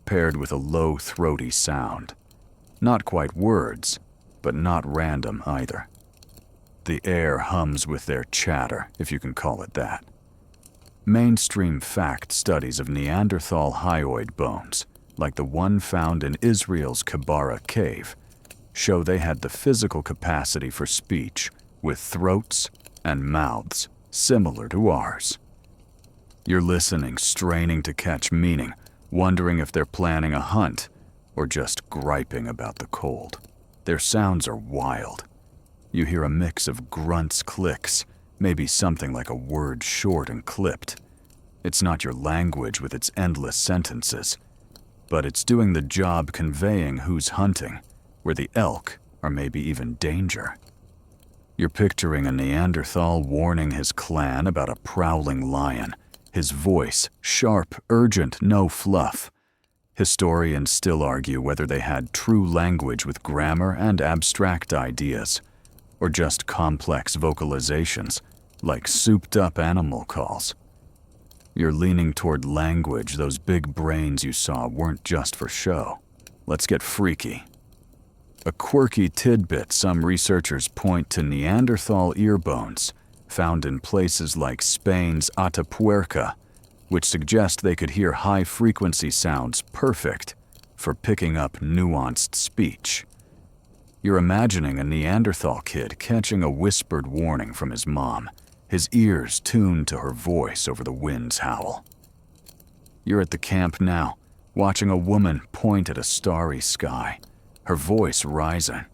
paired with a low, throaty sound. Not quite words, but not random either. The air hums with their chatter, if you can call it that. Mainstream fact studies of Neanderthal hyoid bones, like the one found in Israel's Kibara cave, show they had the physical capacity for speech, with throats and mouths similar to ours. You're listening, straining to catch meaning, wondering if they're planning a hunt or just griping about the cold. Their sounds are wild. You hear a mix of grunts, clicks, maybe something like a word short and clipped. It's not your language with its endless sentences, but it's doing the job conveying who's hunting, where the elk are maybe even danger. You're picturing a Neanderthal warning his clan about a prowling lion, his voice sharp, urgent, no fluff. Historians still argue whether they had true language with grammar and abstract ideas, or just complex vocalizations, like souped-up animal calls. You're leaning toward language those big brains you saw weren't just for show. Let's get freaky. A quirky tidbit: some researchers point to Neanderthal ear bones found in places like Spain's Atapuerca, which suggest they could hear high-frequency sounds perfect for picking up nuanced speech. You're imagining a Neanderthal kid catching a whispered warning from his mom, his ears tuned to her voice over the wind's howl. You're at the camp now, watching a woman point at a starry sky, her voice rising,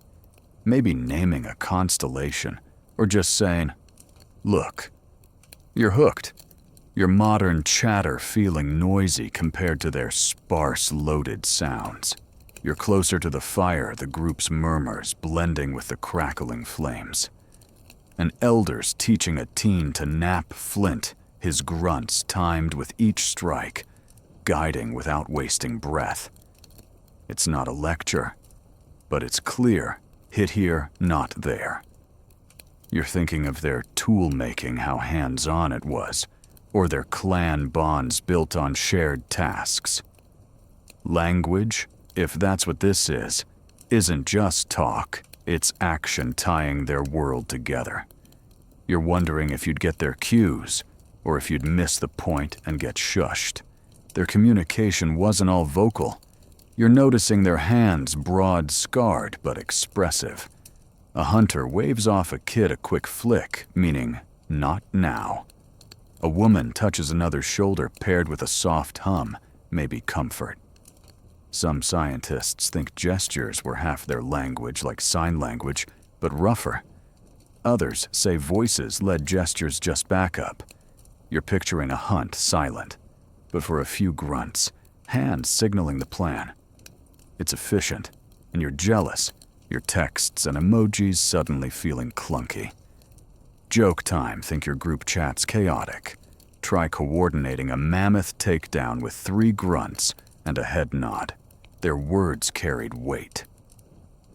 maybe naming a constellation, or just saying, "Look." You're hooked. Your modern chatter feeling noisy compared to their sparse, loaded sounds. You're closer to the fire, the group's murmurs blending with the crackling flames. An elder's teaching a teen to nap flint, his grunts timed with each strike, guiding without wasting breath. It's not a lecture, but it's clear: hit here, not there. You're thinking of their tool-making, how hands-on it was, or their clan bonds built on shared tasks. Language, if that's what this is, isn't just talk, it's action tying their world together. You're wondering if you'd get their cues, or if you'd miss the point and get shushed. Their communication wasn't all vocal. You're noticing their hands broad, scarred, but expressive. A hunter waves off a kid a quick flick, meaning, not now. A woman touches another's shoulder paired with a soft hum, maybe comfort. Some scientists think gestures were half their language, like sign language, but rougher. Others say voices led gestures just back up. You're picturing a hunt silent, but for a few grunts, hands signaling the plan. It's efficient, and you're jealous, your texts and emojis suddenly feeling clunky. Joke time, think your group chat's chaotic. Try coordinating a mammoth takedown with 3 grunts and a head nod. Their words carried weight.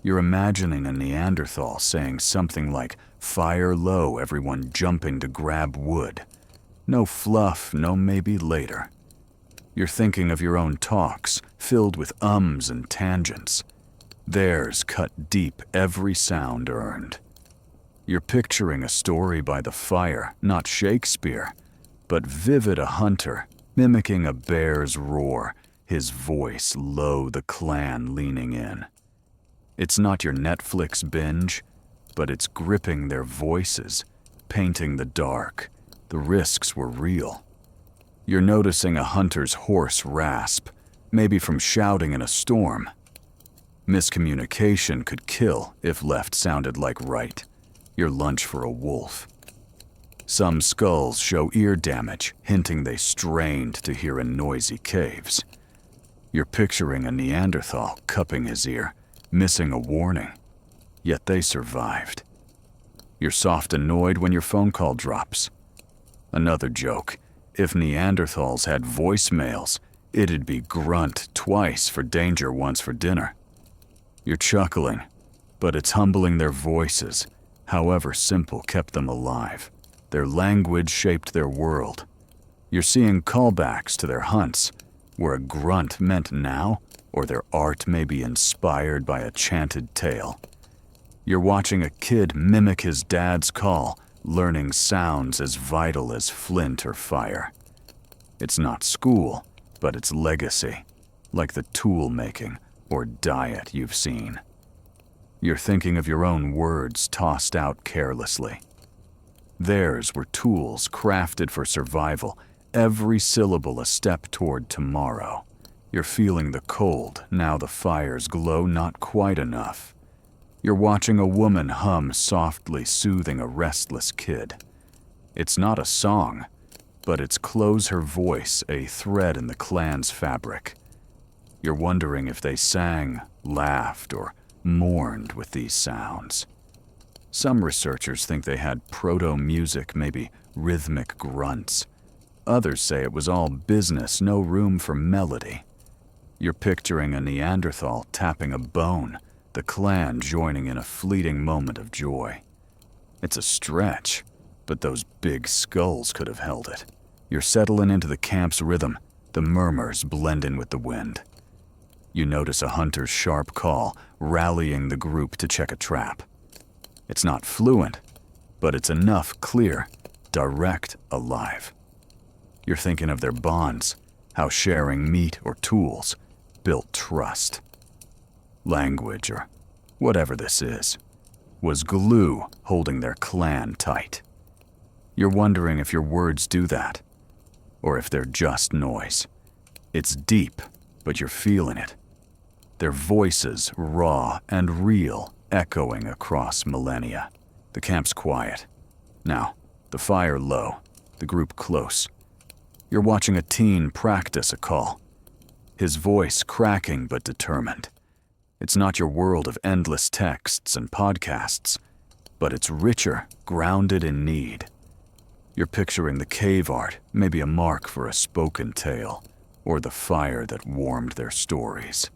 You're imagining a Neanderthal saying something like, "Fire low, everyone jumping to grab wood." No fluff, no maybe later. You're thinking of your own talks, filled with ums and tangents. Theirs cut deep, every sound earned. You're picturing a story by the fire, not Shakespeare, but vivid a hunter, mimicking a bear's roar, his voice low, the clan leaning in. It's not your Netflix binge, but it's gripping their voices, painting the dark. The risks were real. You're noticing a hunter's hoarse rasp, maybe from shouting in a storm. Miscommunication could kill if left sounded like right. Your lunch for a wolf. Some skulls show ear damage, hinting they strained to hear in noisy caves. You're picturing a Neanderthal cupping his ear, missing a warning. Yet they survived. You're soft annoyed when your phone call drops. Another joke. If Neanderthals had voicemails, it'd be grunt twice for danger, once for dinner. You're chuckling, but it's humbling their voices, however simple, kept them alive. Their language shaped their world. You're seeing callbacks to their hunts, where a grunt meant now, or their art may be inspired by a chanted tale. You're watching a kid mimic his dad's call, learning sounds as vital as flint or fire. It's not school, but it's legacy, like the tool making or diet you've seen. You're thinking of your own words tossed out carelessly. Theirs were tools crafted for survival, every syllable a step toward tomorrow. You're feeling the cold, now the fire's glow not quite enough. You're watching a woman hum softly, soothing a restless kid. It's not a song, but it's close her voice, a thread in the clan's fabric. You're wondering if they sang, laughed, or mourned with these sounds. Some researchers think they had proto-music, maybe rhythmic grunts. Others say it was all business, no room for melody. You're picturing a Neanderthal tapping a bone, the clan joining in a fleeting moment of joy. It's a stretch, but those big skulls could have held it. You're settling into the camp's rhythm, the murmurs blend in with the wind. You notice a hunter's sharp call, rallying the group to check a trap. It's not fluent, but it's enough clear, direct, alive. You're thinking of their bonds, how sharing meat or tools built trust. Language, or whatever this is, was glue holding their clan tight. You're wondering if your words do that, or if they're just noise. It's deep, but you're feeling it. Their voices, raw and real, echoing across millennia. The camp's quiet. Now, the fire low, the group close. You're watching a teen practice a call, his voice cracking but determined. It's not your world of endless texts and podcasts, but it's richer, grounded in need. You're picturing the cave art, maybe a mark for a spoken tale, or the fire that warmed their stories.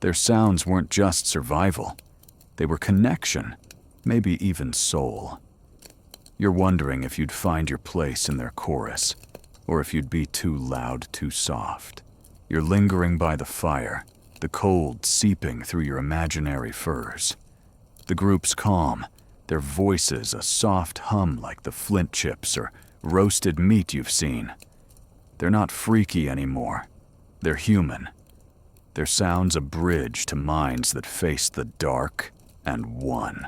Their sounds weren't just survival. They were connection, maybe even soul. You're wondering if you'd find your place in their chorus, or if you'd be too loud, too soft. You're lingering by the fire, the cold seeping through your imaginary furs. The group's calm, their voices a soft hum like the flint chips or roasted meat you've seen. They're not freaky anymore. They're human. their sounds a bridge to minds that face the dark and won.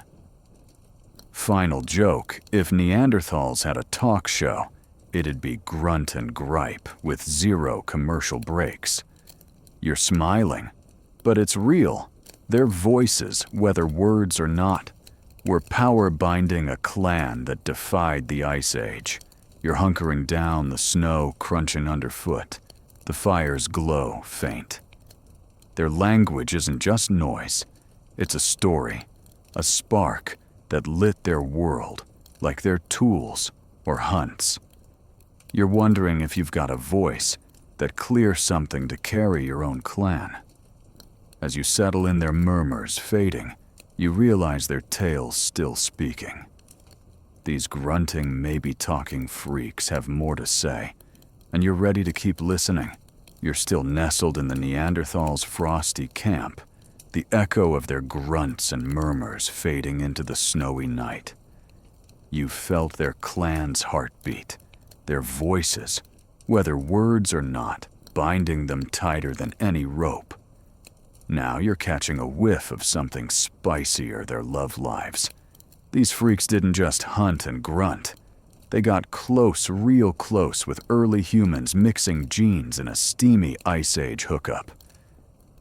Final joke, if Neanderthals had a talk show, it'd be grunt and gripe with 0 commercial breaks. You're smiling, but it's real. Their voices, whether words or not, were power binding a clan that defied the Ice Age. You're hunkering down, the snow crunching underfoot, the fire's glow faint. Their language isn't just noise, it's a story, a spark that lit their world, like their tools or hunts. You're wondering if you've got a voice that clears something to carry your own clan. As you settle in, their murmurs fading, you realize their tale's still speaking. These grunting, maybe talking freaks have more to say, and you're ready to keep listening. You're still nestled in the Neanderthals' frosty camp, the echo of their grunts and murmurs fading into the snowy night. You've felt their clan's heartbeat, their voices, whether words or not, binding them tighter than any rope. Now you're catching a whiff of something spicier, their love lives. These freaks didn't just hunt and grunt. They got close, real close, with early humans mixing genes in a steamy Ice Age hookup.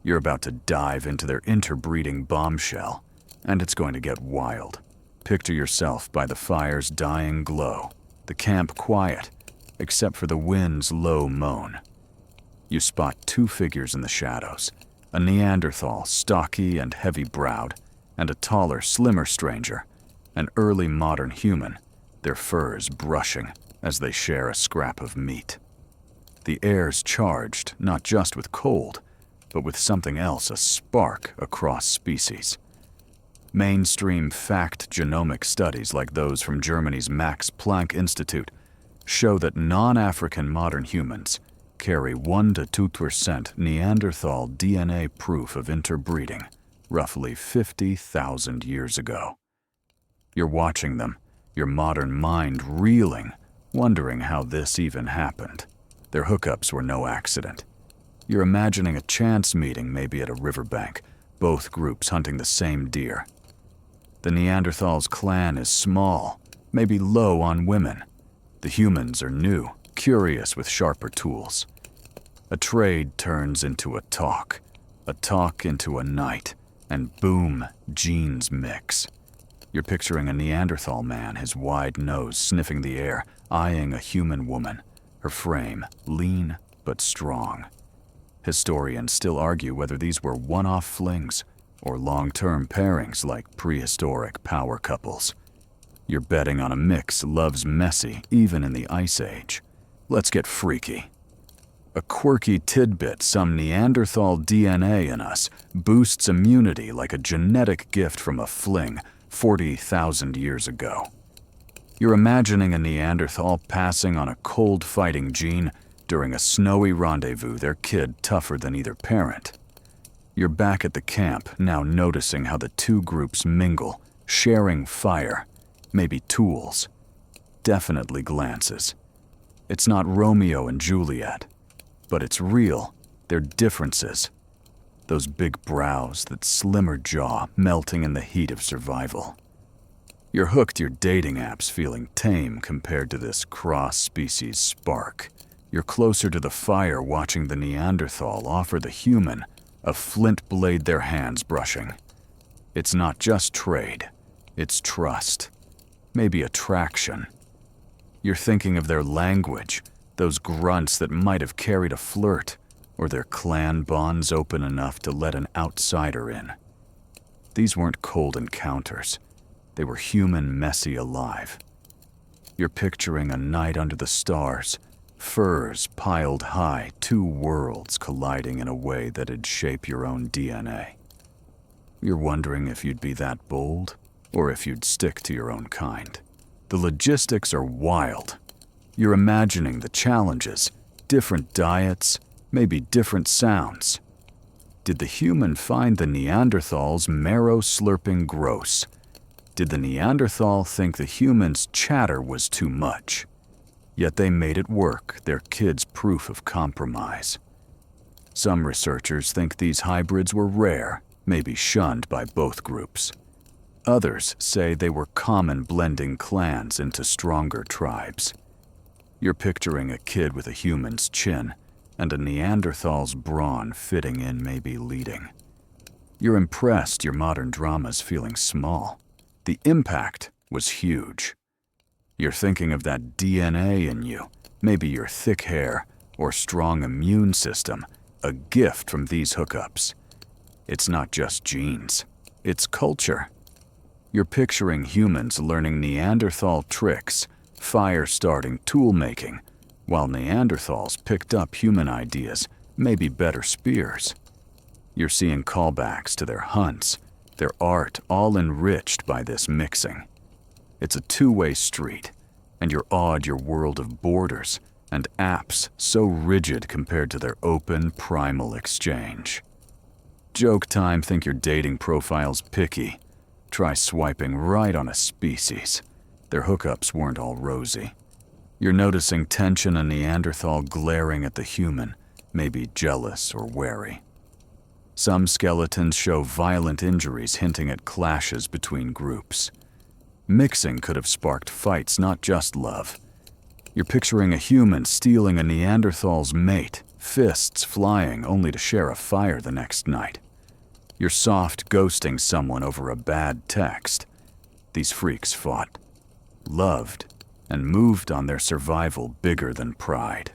You're about to dive into their interbreeding bombshell, and it's going to get wild. Picture yourself by the fire's dying glow, the camp quiet, except for the wind's low moan. You spot 2 figures in the shadows, a Neanderthal, stocky and heavy-browed, and a taller, slimmer stranger, an early modern human, their furs brushing as they share a scrap of meat. The air's charged, not just with cold, but with something else, a spark across species. Mainstream fact genomic studies like those from Germany's Max Planck Institute show that non-African modern humans carry 1 to 2% Neanderthal DNA proof of interbreeding, roughly 50,000 years ago. You're watching them, your modern mind reeling, wondering how this even happened. Their hookups were no accident. You're imagining a chance meeting, maybe at a riverbank, both groups hunting the same deer. The Neanderthals' clan is small, maybe low on women. The humans are new, curious with sharper tools. A trade turns into a talk into a night, and boom, genes mix. You're picturing a Neanderthal man, his wide nose sniffing the air, eyeing a human woman, her frame lean but strong. Historians still argue whether these were one-off flings or long-term pairings like prehistoric power couples. You're betting on a mix love's messy even in the Ice Age. Let's get freaky. A quirky tidbit, some Neanderthal DNA in us boosts immunity like a genetic gift from a fling 40,000 years ago. You're imagining a Neanderthal passing on a cold fighting gene during a snowy rendezvous, their kid tougher than either parent. You're back at the camp, now noticing how the 2 groups mingle, sharing fire, maybe tools, definitely glances. It's not Romeo and Juliet, but it's real, their differences. Those big brows, that slimmer jaw melting in the heat of survival. You're hooked, your dating apps feeling tame compared to this cross-species spark. You're closer to the fire watching the Neanderthal offer the human a flint blade their hands brushing. It's not just trade, it's trust, maybe attraction. You're thinking of their language, those grunts that might have carried a flirt, or their clan bonds open enough to let an outsider in. These weren't cold encounters, they were human, messy alive. You're picturing a night under the stars, furs piled high, 2 worlds colliding in a way that'd shape your own DNA. You're wondering if you'd be that bold, or if you'd stick to your own kind. The logistics are wild. You're imagining the challenges, different diets, maybe different sounds. Did the human find the Neanderthals marrow-slurping gross? Did the Neanderthal think the human's chatter was too much? Yet they made it work, their kids' proof of compromise. Some researchers think these hybrids were rare, maybe shunned by both groups. Others say they were common, blending clans into stronger tribes. You're picturing a kid with a human's chin and a Neanderthal's brawn fitting in, maybe leading. You're impressed your modern drama's feeling small. The impact was huge. You're thinking of that DNA in you, maybe your thick hair or strong immune system, a gift from these hookups. It's not just genes, it's culture. You're picturing humans learning Neanderthal tricks, fire-starting tool making, while Neanderthals picked up human ideas, maybe better spears. You're seeing callbacks to their hunts, their art, all enriched by this mixing. It's a two-way street, and you're awed your world of borders and apps so rigid compared to their open, primal exchange. Joke time, think your dating profile's picky. Try swiping right on a species. Their hookups weren't all rosy. You're noticing tension, a Neanderthal glaring at the human, maybe jealous or wary. Some skeletons show violent injuries, hinting at clashes between groups. Mixing could have sparked fights, not just love. You're picturing a human stealing a Neanderthal's mate, fists flying only to share a fire the next night. You're soft ghosting someone over a bad text. These freaks fought, loved, and moved on their survival bigger than pride.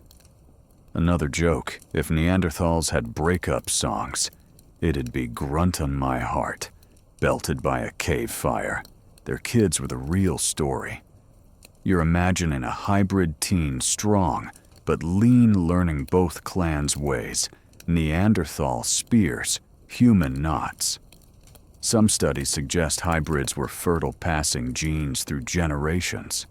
Another joke, if Neanderthals had breakup songs, it'd be Grunt on My Heart, belted by a cave fire. Their kids were the real story. You're imagining a hybrid teen, strong, but lean, learning both clans' ways, Neanderthal spears, human knots. Some studies suggest hybrids were fertile, passing genes through generations.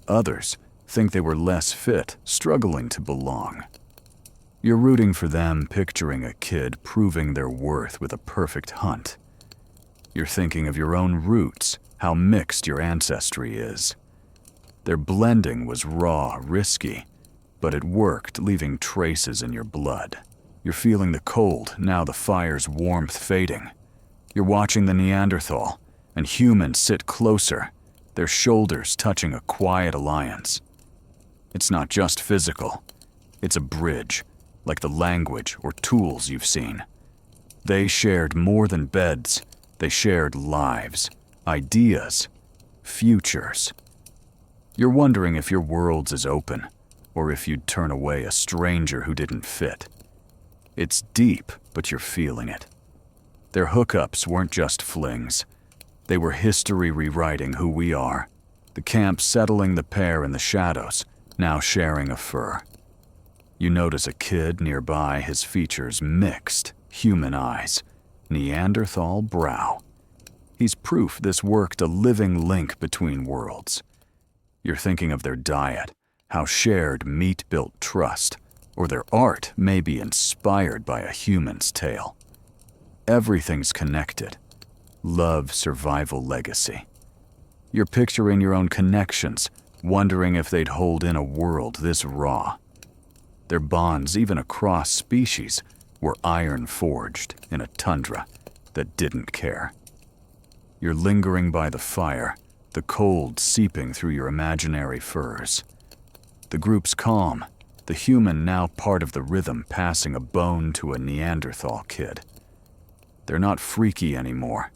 Others think they were less fit, struggling to belong. You're rooting for them, picturing a kid proving their worth with a perfect hunt. You're thinking of your own roots, how mixed your ancestry is. Their blending was raw, risky, but it worked, leaving traces in your blood. You're feeling the cold, now the fire's warmth fading. You're watching the Neanderthal and human sit closer, their shoulders touching, a quiet alliance. It's not just physical, it's a bridge, like the language or tools you've seen. They shared more than beds, they shared lives, ideas, futures. You're wondering if your world's is open, or if you'd turn away a stranger who didn't fit. It's deep, but you're feeling it. Their hookups weren't just flings. They were history rewriting who we are. The camp settling the pair in the shadows, now sharing a fur. You notice a kid nearby, his features mixed, human eyes, Neanderthal brow. He's proof this worked, a living link between worlds. You're thinking of their diet, how shared meat built trust, or their art may be inspired by a human's tale. Everything's connected. Love, survival, legacy. You're picturing your own connections, wondering if they'd hold in a world this raw. Their bonds, even across species, were iron forged in a tundra that didn't care. You're lingering by the fire, the cold seeping through your imaginary furs. The group's calm, the human now part of the rhythm, passing a bone to a Neanderthal kid. They're not freaky anymore.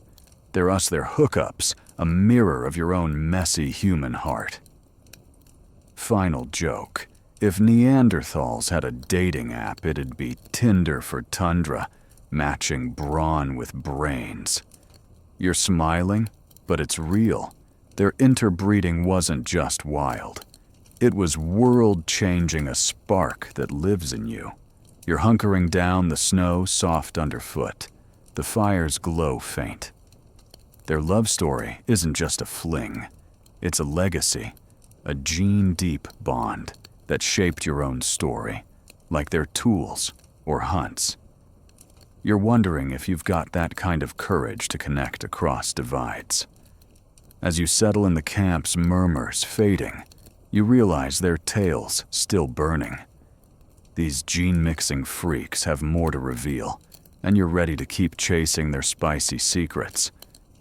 They're us, their hookups, a mirror of your own messy human heart. Final joke. If Neanderthals had a dating app, it'd be Tinder for tundra, matching brawn with brains. You're smiling, but it's real. Their interbreeding wasn't just wild. It was world-changing, a spark that lives in you. You're hunkering down, the snow soft underfoot. The fire's glow faint. Their love story isn't just a fling. It's a legacy, a gene-deep bond that shaped your own story, like their tools or hunts. You're wondering if you've got that kind of courage to connect across divides. As you settle in the camp's murmurs fading, you realize their tales still burning. These gene-mixing freaks have more to reveal, and you're ready to keep chasing their spicy secrets.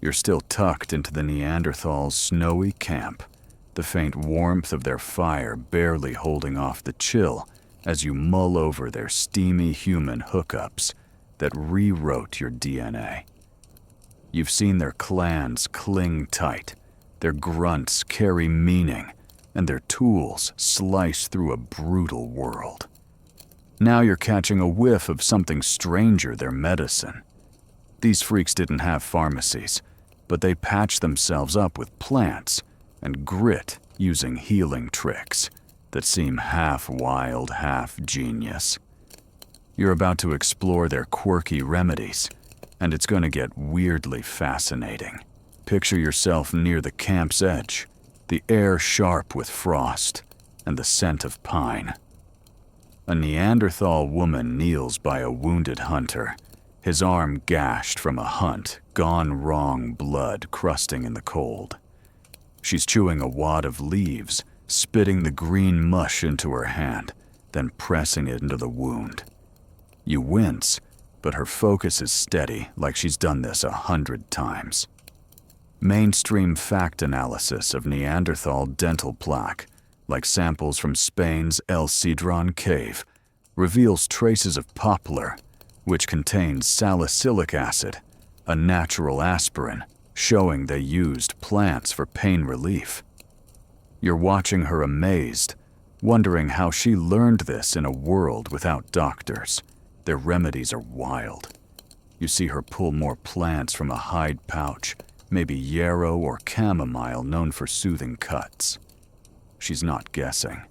You're still tucked into the Neanderthals' snowy camp, the faint warmth of their fire barely holding off the chill as you mull over their steamy human hookups that rewrote your DNA. You've seen their clans cling tight, their grunts carry meaning, and their tools slice through a brutal world. Now you're catching a whiff of something stranger, their medicine. These freaks didn't have pharmacies, but they patched themselves up with plants and grit using healing tricks that seem half wild, half genius. You're about to explore their quirky remedies, and it's going to get weirdly fascinating. Picture yourself near the camp's edge, the air sharp with frost and the scent of pine. A Neanderthal woman kneels by a wounded hunter, his arm gashed from a hunt, gone wrong, blood crusting in the cold. She's chewing a wad of leaves, spitting the green mush into her hand, then pressing it into the wound. You wince, but her focus is steady, like she's done this 100 times. Mainstream fact analysis of Neanderthal dental plaque, like samples from Spain's El Cedron cave, reveals traces of poplar, which contains salicylic acid, a natural aspirin, showing they used plants for pain relief. You're watching her amazed, wondering how she learned this in a world without doctors. Their remedies are wild. You see her pull more plants from a hide pouch, maybe yarrow or chamomile known for soothing cuts. She's not guessing.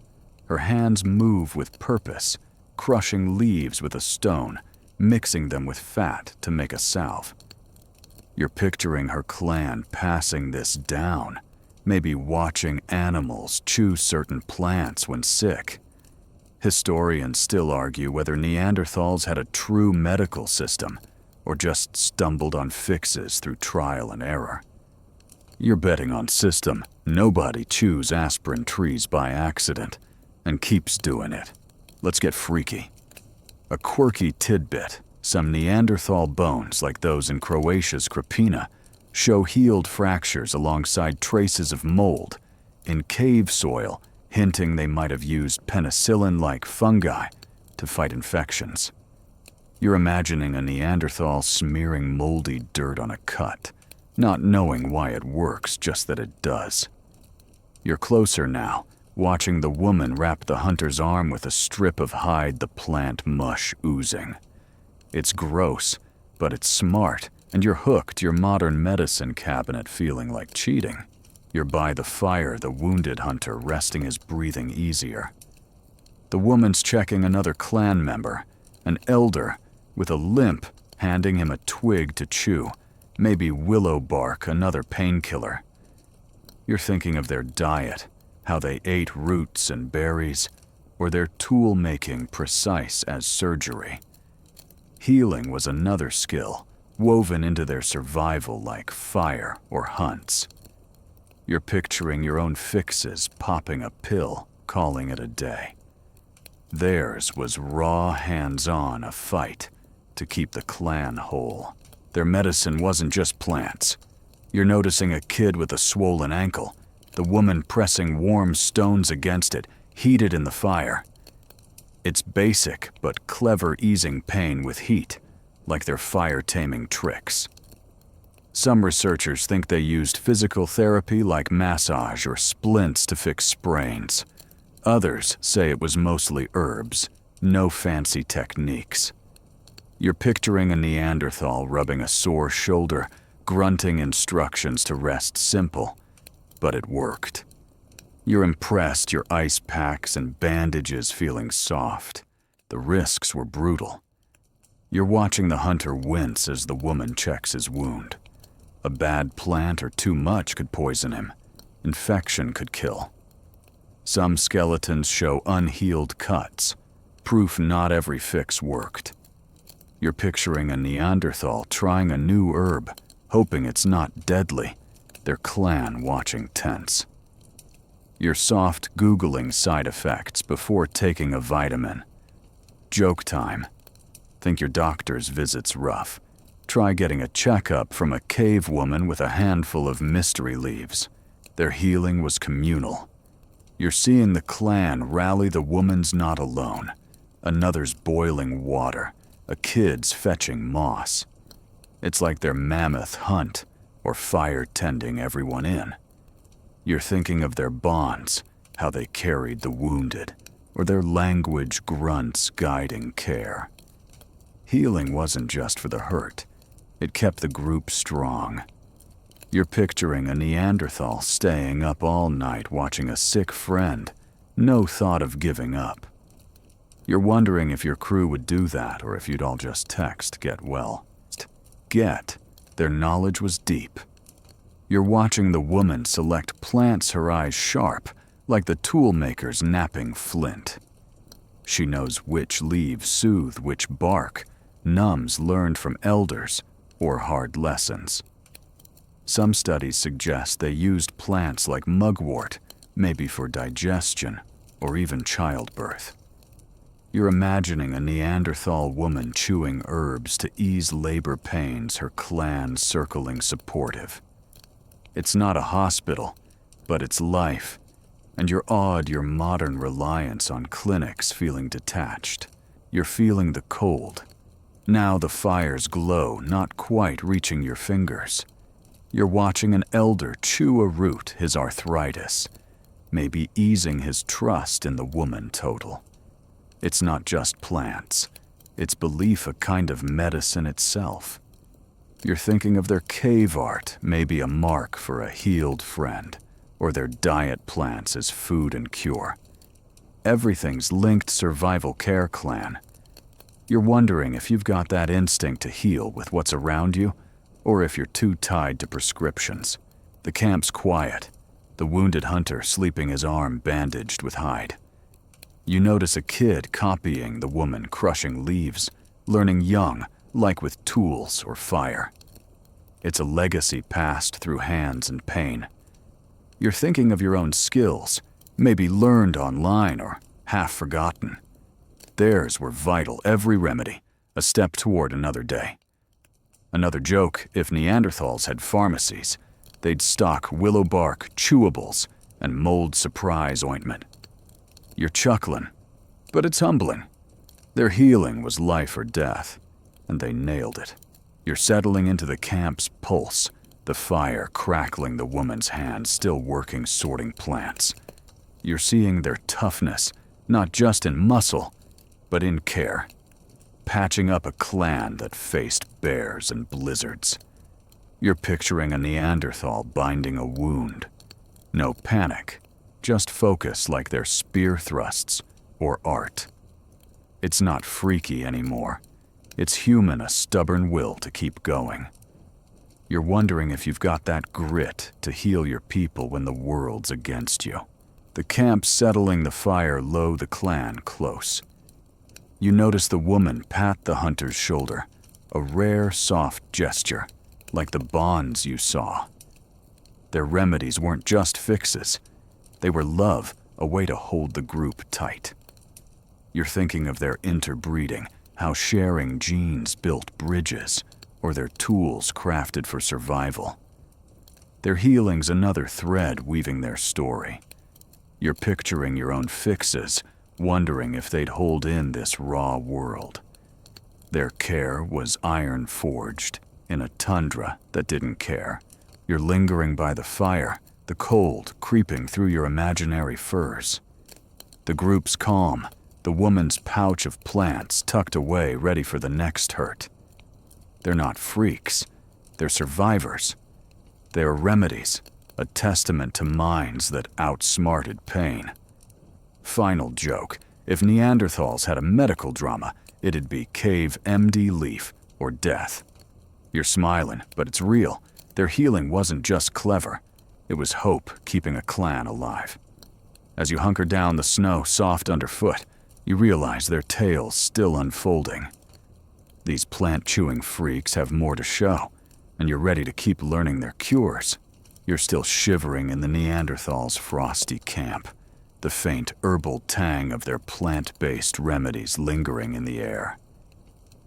Her hands move with purpose, crushing leaves with a stone, mixing them with fat to make a salve. You're picturing her clan passing this down, maybe watching animals chew certain plants when sick. Historians still argue whether Neanderthals had a true medical system or just stumbled on fixes through trial and error. You're betting on system. Nobody chews aspirin trees by accident and keeps doing it. Let's get freaky. A quirky tidbit, some Neanderthal bones like those in Croatia's Krapina show healed fractures alongside traces of mold in cave soil, hinting they might have used penicillin-like fungi to fight infections. You're imagining a Neanderthal smearing moldy dirt on a cut, not knowing why it works, just that it does. You're closer now, watching the woman wrap the hunter's arm with a strip of hide, the plant mush oozing. It's gross, but it's smart, and you're hooked, your modern medicine cabinet feeling like cheating. You're by the fire, the wounded hunter resting his breathing easier. The woman's checking another clan member, an elder, with a limp, handing him a twig to chew, maybe willow bark, another painkiller. You're thinking of their diet, how they ate roots and berries, or their tool-making precise as surgery. Healing was another skill, woven into their survival like fire or hunts. You're picturing your own fixes, popping a pill, calling it a day. Theirs was raw, hands-on, a fight to keep the clan whole. Their medicine wasn't just plants. You're noticing a kid with a swollen ankle, the woman pressing warm stones against it, heated in the fire. It's basic but clever, easing pain with heat, like their fire-taming tricks. Some researchers think they used physical therapy like massage or splints to fix sprains. Others say it was mostly herbs, no fancy techniques. You're picturing a Neanderthal rubbing a sore shoulder, grunting instructions to rest simple, but it worked. You're impressed, your ice packs and bandages feeling soft. The risks were brutal. You're watching the hunter wince as the woman checks his wound. A bad plant or too much could poison him. Infection could kill. Some skeletons show unhealed cuts, proof not every fix worked. You're picturing a Neanderthal trying a new herb, hoping it's not deadly, their clan watching tense. You're soft Googling side effects before taking a vitamin. Joke time. Think your doctor's visit's rough. Try getting a checkup from a cave woman with a handful of mystery leaves. Their healing was communal. You're seeing the clan rally the woman's not alone. Another's boiling water. A kid's fetching moss. It's like their mammoth hunt or fire tending everyone in. You're thinking of their bonds, how they carried the wounded, or their language grunts guiding care. Healing wasn't just for the hurt. It kept the group strong. You're picturing a Neanderthal staying up all night watching a sick friend, no thought of giving up. You're wondering if your crew would do that or if you'd all just text, "Get well." Their knowledge was deep. You're watching the woman select plants, her eyes sharp, like the toolmakers napping flint. She knows which leaves soothe, which bark, numbs learned from elders or hard lessons. Some studies suggest they used plants like mugwort, maybe for digestion or even childbirth. You're imagining a Neanderthal woman chewing herbs to ease labor pains, her clan circling supportive. It's not a hospital, but it's life, and you're awed your modern reliance on clinics feeling detached. You're feeling the cold. Now the fire's glow not quite reaching your fingers. You're watching an elder chew a root, his arthritis, maybe easing his trust in the woman total. It's not just plants. It's belief a kind of medicine itself. You're thinking of their cave art, maybe a mark for a healed friend, or their diet plants as food and cure. Everything's linked survival care clan. You're wondering if you've got that instinct to heal with what's around you, or if you're too tied to prescriptions. The camp's quiet, the wounded hunter sleeping his arm bandaged with hide. You notice a kid copying the woman crushing leaves, learning young, like with tools or fire. It's a legacy passed through hands and pain. You're thinking of your own skills, maybe learned online or half forgotten. Theirs were vital, every remedy, a step toward another day. Another joke, if Neanderthals had pharmacies, they'd stock willow bark, chewables, and mold surprise ointment. You're chuckling, but it's humbling. Their healing was life or death, and they nailed it. You're settling into the camp's pulse, the fire crackling the woman's hands still working sorting plants. You're seeing their toughness, not just in muscle, but in care. Patching up a clan that faced bears and blizzards. You're picturing a Neanderthal binding a wound. No panic. Just focus like their spear thrusts or art. It's not freaky anymore. It's human, a stubborn will to keep going. You're wondering if you've got that grit to heal your people when the world's against you. The camp settling the fire low, the clan close. You notice the woman pat the hunter's shoulder, a rare, soft gesture, like the bonds you saw. Their remedies weren't just fixes. They were love, a way to hold the group tight. You're thinking of their interbreeding, how sharing genes built bridges, or their tools crafted for survival. Their healing's another thread weaving their story. You're picturing your own fixes, wondering if they'd hold in this raw world. Their care was iron forged in a tundra that didn't care. You're lingering by the fire, the cold creeping through your imaginary furs. The group's calm, the woman's pouch of plants tucked away ready for the next hurt. They're not freaks, they're survivors. They're remedies, a testament to minds that outsmarted pain. Final joke, if Neanderthals had a medical drama, it'd be cave MD leaf or death. You're smiling, but it's real. Their healing wasn't just clever. It was hope keeping a clan alive. As you hunker down, the snow soft underfoot, you realize their tales still unfolding. These plant-chewing freaks have more to show, and you're ready to keep learning their cures. You're still shivering in the Neanderthals' frosty camp, the faint herbal tang of their plant-based remedies lingering in the air.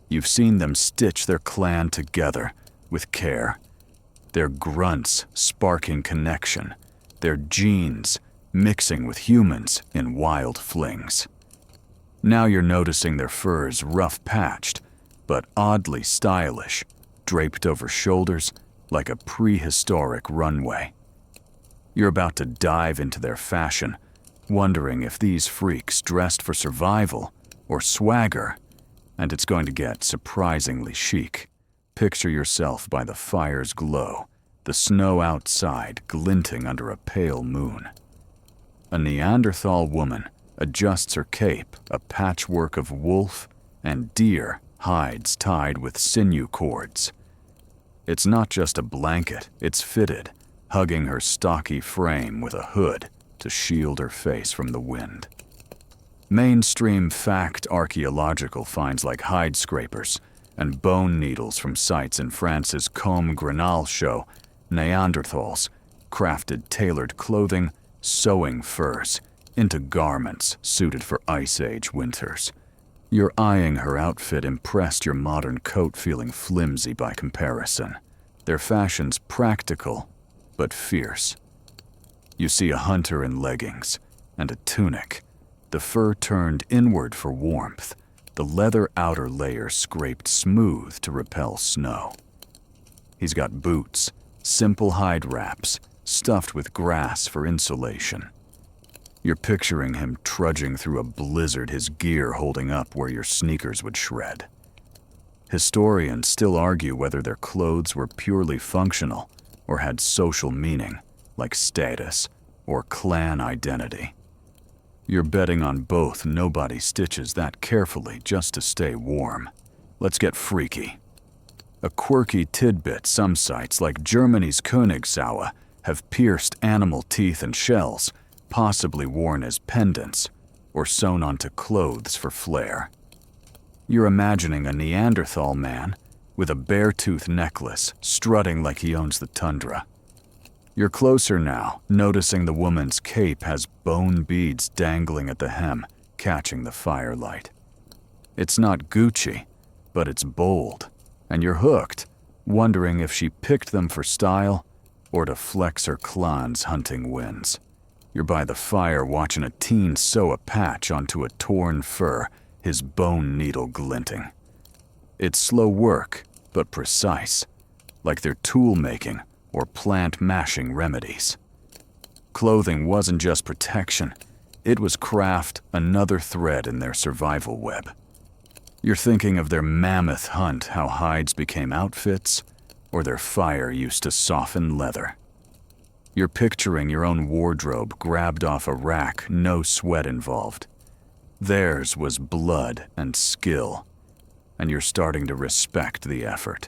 You've seen them stitch their clan together with care, their grunts sparking connection, their genes mixing with humans in wild flings. Now you're noticing their furs rough-patched, but oddly stylish, draped over shoulders like a prehistoric runway. You're about to dive into their fashion, wondering if these freaks dressed for survival or swagger, and it's going to get surprisingly chic. Picture yourself by the fire's glow, the snow outside glinting under a pale moon. A Neanderthal woman adjusts her cape, a patchwork of wolf and deer hides tied with sinew cords. It's not just a blanket, it's fitted, hugging her stocky frame with a hood to shield her face from the wind. Mainstream fact archaeological finds like hide scrapers and bone needles from sites in France's Combe Grenal show Neanderthals crafted tailored clothing, sewing furs into garments suited for Ice Age winters. Your eyeing her outfit impressed your modern coat feeling flimsy by comparison. Their fashion's practical, but fierce. You see a hunter in leggings and a tunic, the fur turned inward for warmth, the leather outer layer scraped smooth to repel snow. He's got boots, simple hide wraps, stuffed with grass for insulation. You're picturing him trudging through a blizzard, his gear holding up where your sneakers would shred. Historians still argue whether their clothes were purely functional or had social meaning, like status or clan identity. You're betting on both. Nobody stitches that carefully just to stay warm. Let's get freaky. A quirky tidbit: some sites, like Germany's Königsaue, have pierced animal teeth and shells, possibly worn as pendants or sewn onto clothes for flair. You're imagining a Neanderthal man with a bear-tooth necklace, strutting like he owns the tundra. You're closer now, noticing the woman's cape has bone beads dangling at the hem, catching the firelight. It's not Gucci, but it's bold, and you're hooked, wondering if she picked them for style or to flex her clan's hunting wins. You're by the fire watching a teen sew a patch onto a torn fur, his bone needle glinting. It's slow work, but precise, like they're tool-making or plant-mashing remedies. Clothing wasn't just protection, it was craft, another thread in their survival web. You're thinking of their mammoth hunt, how hides became outfits, or their fire used to soften leather. You're picturing your own wardrobe grabbed off a rack, no sweat involved. Theirs was blood and skill, and you're starting to respect the effort.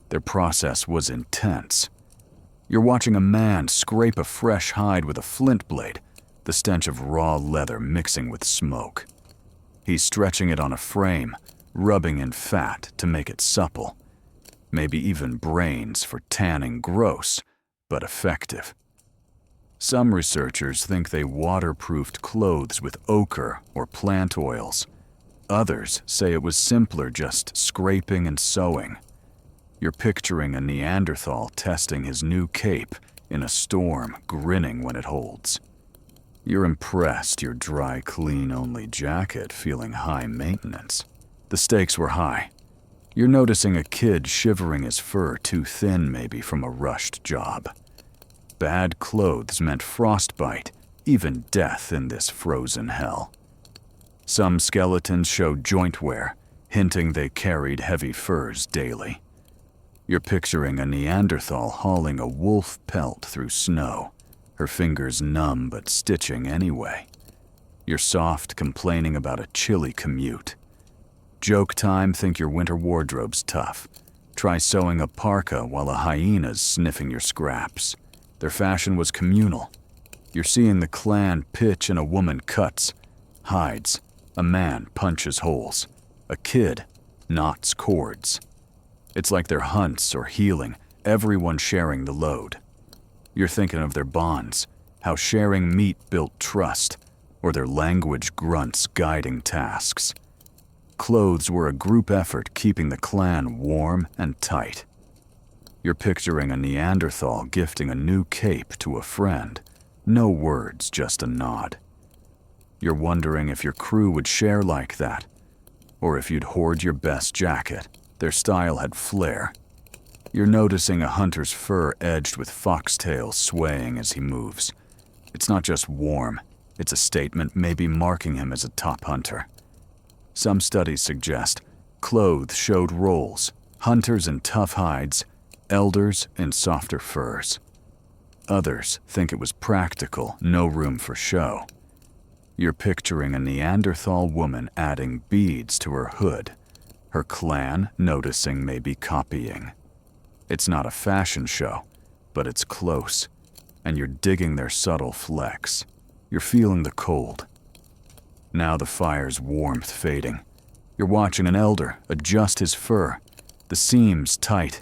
Their process was intense. You're watching a man scrape a fresh hide with a flint blade, the stench of raw leather mixing with smoke. He's stretching it on a frame, rubbing in fat to make it supple. Maybe even brains for tanning. Gross, but effective. Some researchers think they waterproofed clothes with ochre or plant oils. Others say it was simpler, just scraping and sewing. You're picturing a Neanderthal testing his new cape in a storm, grinning when it holds. You're impressed, your dry, clean-only jacket feeling high maintenance. The stakes were high. You're noticing a kid shivering his fur, too thin maybe from a rushed job. Bad clothes meant frostbite, even death in this frozen hell. Some skeletons showed joint wear, hinting they carried heavy furs daily. You're picturing a Neanderthal hauling a wolf pelt through snow, her fingers numb but stitching anyway. You're soft, complaining about a chilly commute. Joke time: think your winter wardrobe's tough. Try sewing a parka while a hyena's sniffing your scraps. Their fashion was communal. You're seeing the clan pitch and a woman cuts, hides, a man punches holes, a kid knots cords. It's like their hunts or healing, everyone sharing the load. You're thinking of their bonds, how sharing meat built trust, or their language grunts guiding tasks. Clothes were a group effort keeping the clan warm and tight. You're picturing a Neanderthal gifting a new cape to a friend. No words, just a nod. You're wondering if your crew would share like that, or if you'd hoard your best jacket. Their style had flair. You're noticing a hunter's fur edged with foxtails swaying as he moves. It's not just warm, it's a statement maybe marking him as a top hunter. Some studies suggest clothes showed roles, hunters in tough hides, elders in softer furs. Others think it was practical, no room for show. You're picturing a Neanderthal woman adding beads to her hood, her clan noticing, maybe copying. It's not a fashion show, but it's close, and you're digging their subtle flex. You're feeling the cold. Now the fire's warmth fading. You're watching an elder adjust his fur, the seams tight,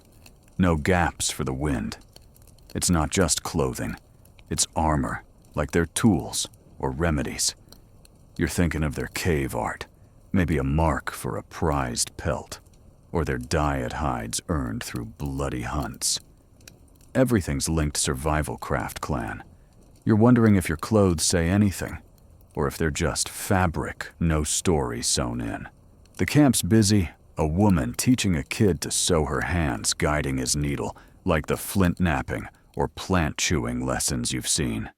no gaps for the wind. It's not just clothing, it's armor, like their tools or remedies. You're thinking of their cave art, maybe a mark for a prized pelt, or their diet hides earned through bloody hunts. Everything's linked survival craft clan. You're wondering if your clothes say anything, or if they're just fabric, no story sewn in. The camp's busy, a woman teaching a kid to sew her hands guiding his needle, like the flint knapping or plant chewing lessons you've seen.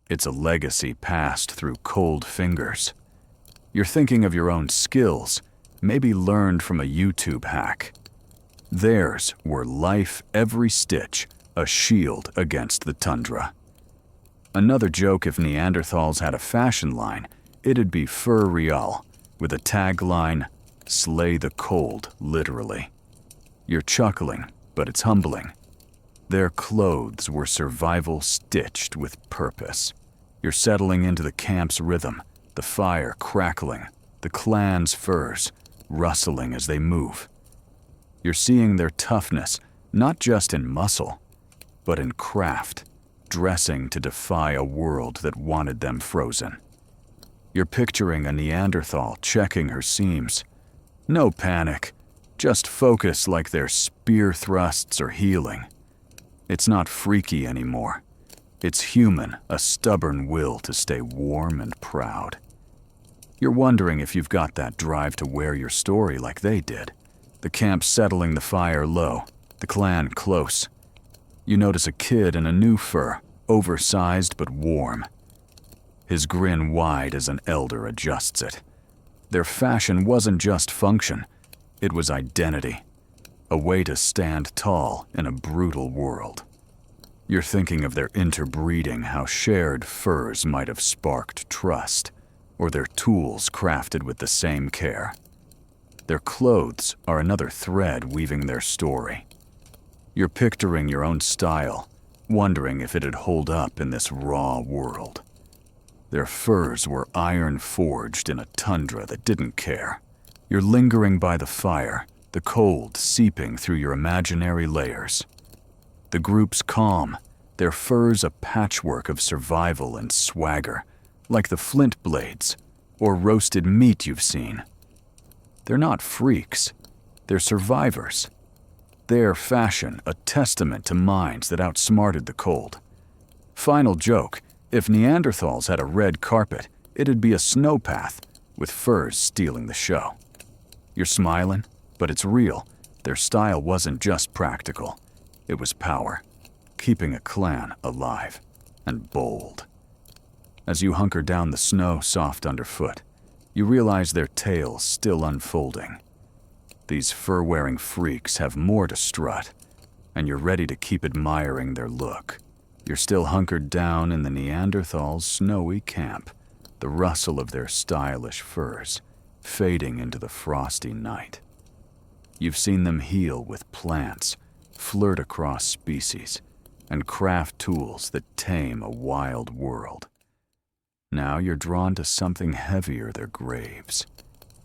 It's a legacy passed through cold fingers. You're thinking of your own skills, maybe learned from a YouTube hack. Theirs were life every stitch, a shield against the tundra. Another joke, if Neanderthals had a fashion line, it'd be Fur Real, with a tagline, "Slay the cold," literally. You're chuckling, but it's humbling. Their clothes were survival stitched with purpose. You're settling into the camp's rhythm, the fire crackling, the clan's furs rustling as they move. You're seeing their toughness, not just in muscle, but in craft, dressing to defy a world that wanted them frozen. You're picturing a Neanderthal checking her seams. No panic, just focus like their spear thrusts are healing. It's not freaky anymore. It's human, a stubborn will to stay warm and proud. You're wondering if you've got that drive to wear your story like they did. The camp settling, the fire low, the clan close. You notice a kid in a new fur, oversized but warm. His grin wide as an elder adjusts it. Their fashion wasn't just function, it was identity. A way to stand tall in a brutal world. You're thinking of their interbreeding, how shared furs might have sparked trust, or their tools crafted with the same care. Their clothes are another thread weaving their story. You're picturing your own style, wondering if it'd hold up in this raw world. Their furs were iron forged in a tundra that didn't care. You're lingering by the fire, the cold seeping through your imaginary layers. The group's calm, their furs a patchwork of survival and swagger, like the flint blades or roasted meat you've seen. They're not freaks, they're survivors. Their fashion a testament to minds that outsmarted the cold. Final joke, if Neanderthals had a red carpet, it'd be a snowpath with furs stealing the show. You're smiling, but it's real. Their style wasn't just practical. It was power, keeping a clan alive and bold. As you hunker down, the snow soft underfoot, you realize their tales still unfolding. These fur-wearing freaks have more to strut, and you're ready to keep admiring their look. You're still hunkered down in the Neanderthals' snowy camp, the rustle of their stylish furs fading into the frosty night. You've seen them heal with plants, flirt across species, and craft tools that tame a wild world. Now you're drawn to something heavier, their graves.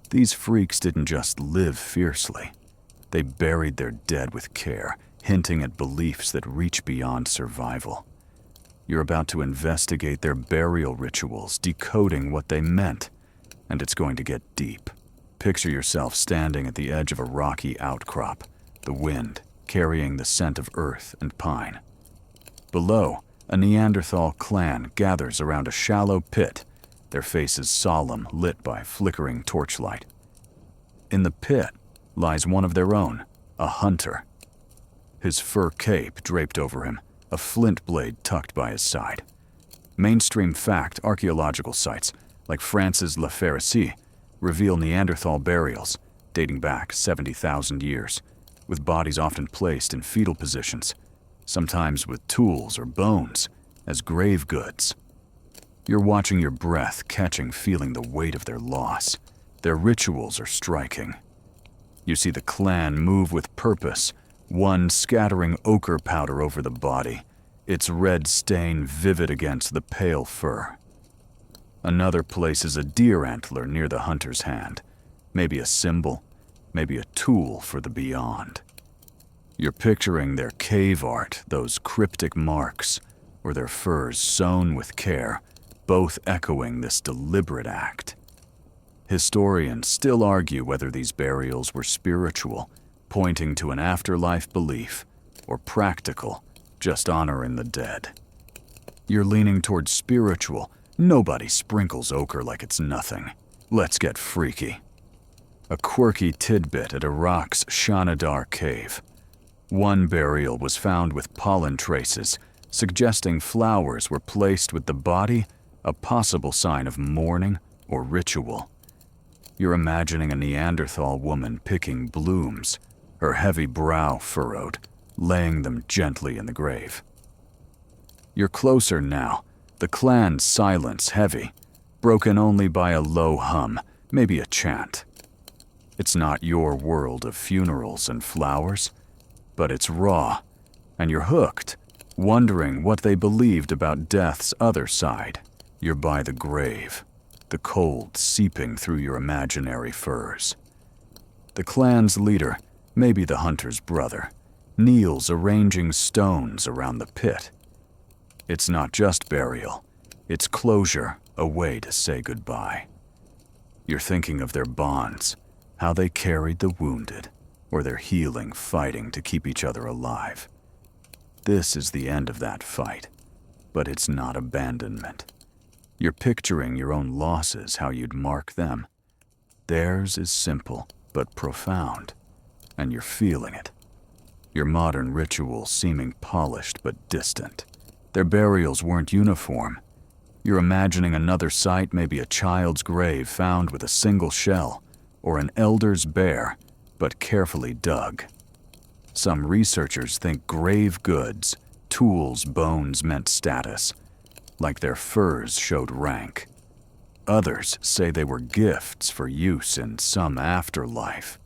These freaks didn't just live fiercely. They buried their dead with care, hinting at beliefs that reach beyond survival. You're about to investigate their burial rituals, decoding what they meant, and it's going to get deep. Picture yourself standing at the edge of a rocky outcrop, the wind carrying the scent of earth and pine. Below, a Neanderthal clan gathers around a shallow pit, their faces solemn, lit by flickering torchlight. In the pit lies one of their own, a hunter. His fur cape draped over him, a flint blade tucked by his side. Mainstream fact archaeological sites, like France's La Ferricie, reveal Neanderthal burials dating back 70,000 years, with bodies often placed in fetal positions, sometimes with tools or bones as grave goods. You're watching your breath catching, feeling the weight of their loss. Their rituals are striking. You see the clan move with purpose, one scattering ochre powder over the body, its red stain vivid against the pale fur. Another places a deer antler near the hunter's hand, maybe a symbol, maybe a tool for the beyond. You're picturing their cave art, those cryptic marks, or their furs sewn with care, both echoing this deliberate act. Historians still argue whether these burials were spiritual, pointing to an afterlife belief, or practical, just honoring the dead. You're leaning towards spiritual. Nobody sprinkles ochre like it's nothing. Let's get freaky. A quirky tidbit at Iraq's Shanadar cave. One burial was found with pollen traces, suggesting flowers were placed with the body, a possible sign of mourning or ritual. You're imagining a Neanderthal woman picking blooms, her heavy brow furrowed, laying them gently in the grave. You're closer now, the clan's silence heavy, broken only by a low hum, maybe a chant. It's not your world of funerals and flowers, but it's raw, and you're hooked, wondering what they believed about death's other side. You're by the grave, the cold seeping through your imaginary furs. The clan's leader, maybe the hunter's brother, kneels arranging stones around the pit. It's not just burial, it's closure, a way to say goodbye. You're thinking of their bonds, how they carried the wounded, or their healing fighting to keep each other alive. This is the end of that fight, but it's not abandonment. You're picturing your own losses, how you'd mark them. Theirs is simple but profound, and you're feeling it. Your modern rituals seeming polished but distant. Their burials weren't uniform. You're imagining another site, maybe a child's grave found with a single shell, or an elder's bare, but carefully dug. Some researchers think grave goods, tools, bones meant status, like their furs showed rank. Others say they were gifts for use in some afterlife.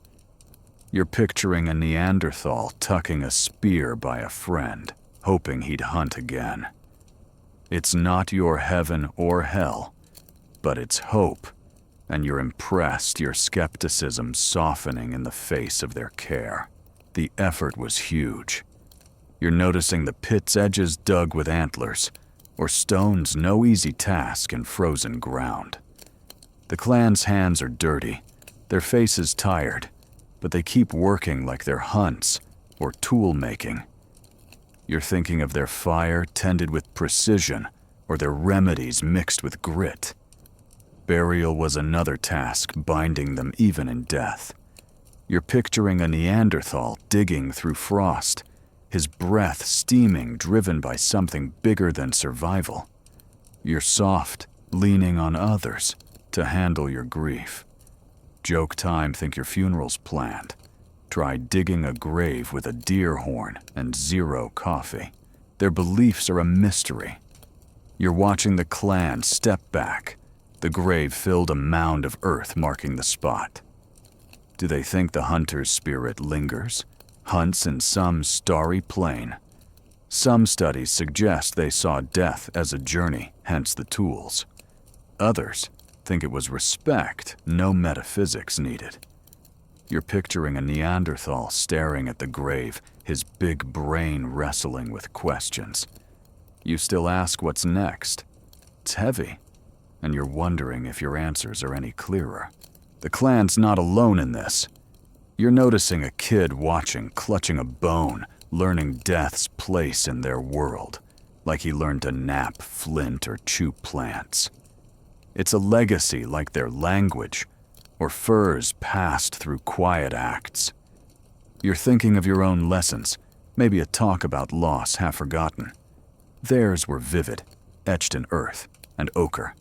You're picturing a Neanderthal tucking a spear by a friend, hoping he'd hunt again. It's not your heaven or hell, but it's hope, and you're impressed, your skepticism softening in the face of their care. The effort was huge. You're noticing the pit's edges dug with antlers, or stones no easy task in frozen ground. The clan's hands are dirty, their faces tired, but they keep working like they're hunts or tool making. You're thinking of their fire tended with precision, or their remedies mixed with grit. Burial was another task, binding them even in death. You're picturing a Neanderthal digging through frost, his breath steaming, driven by something bigger than survival. You're soft, leaning on others to handle your grief. Joke time, think your funeral's planned. Try digging a grave with a deer horn and zero coffee. Their beliefs are a mystery. You're watching the clan step back, the grave filled a mound of earth marking the spot. Do they think the hunter's spirit lingers, hunts in some starry plain? Some studies suggest they saw death as a journey, hence the tools. Others think it was respect, no metaphysics needed. You're picturing a Neanderthal staring at the grave, his big brain wrestling with questions. You still ask what's next. It's heavy, and you're wondering if your answers are any clearer. The clan's not alone in this. You're noticing a kid watching, clutching a bone, learning death's place in their world, like he learned to nap flint or chew plants. It's a legacy like their language, or furs passed through quiet acts. You're thinking of your own lessons, maybe a talk about loss half forgotten. Theirs were vivid, etched in earth and ochre.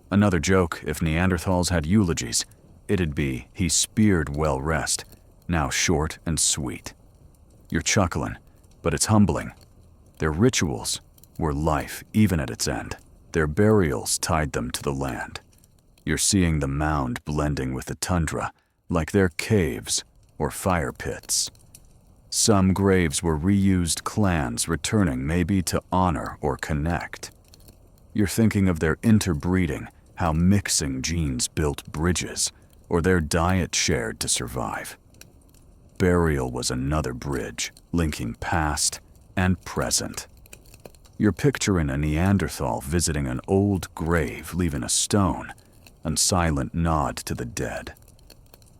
Another joke, if Neanderthals had eulogies, it'd be, "He speared well rest," now short and sweet. You're chuckling, but it's humbling. Their rituals were life even at its end. Their burials tied them to the land. You're seeing the mound blending with the tundra, like their caves or fire pits. Some graves were reused clans returning maybe to honor or connect. You're thinking of their interbreeding, how mixing genes built bridges, or their diet shared to survive. Burial was another bridge, linking past and present. You're picturing a Neanderthal visiting an old grave, leaving a stone, a silent nod to the dead.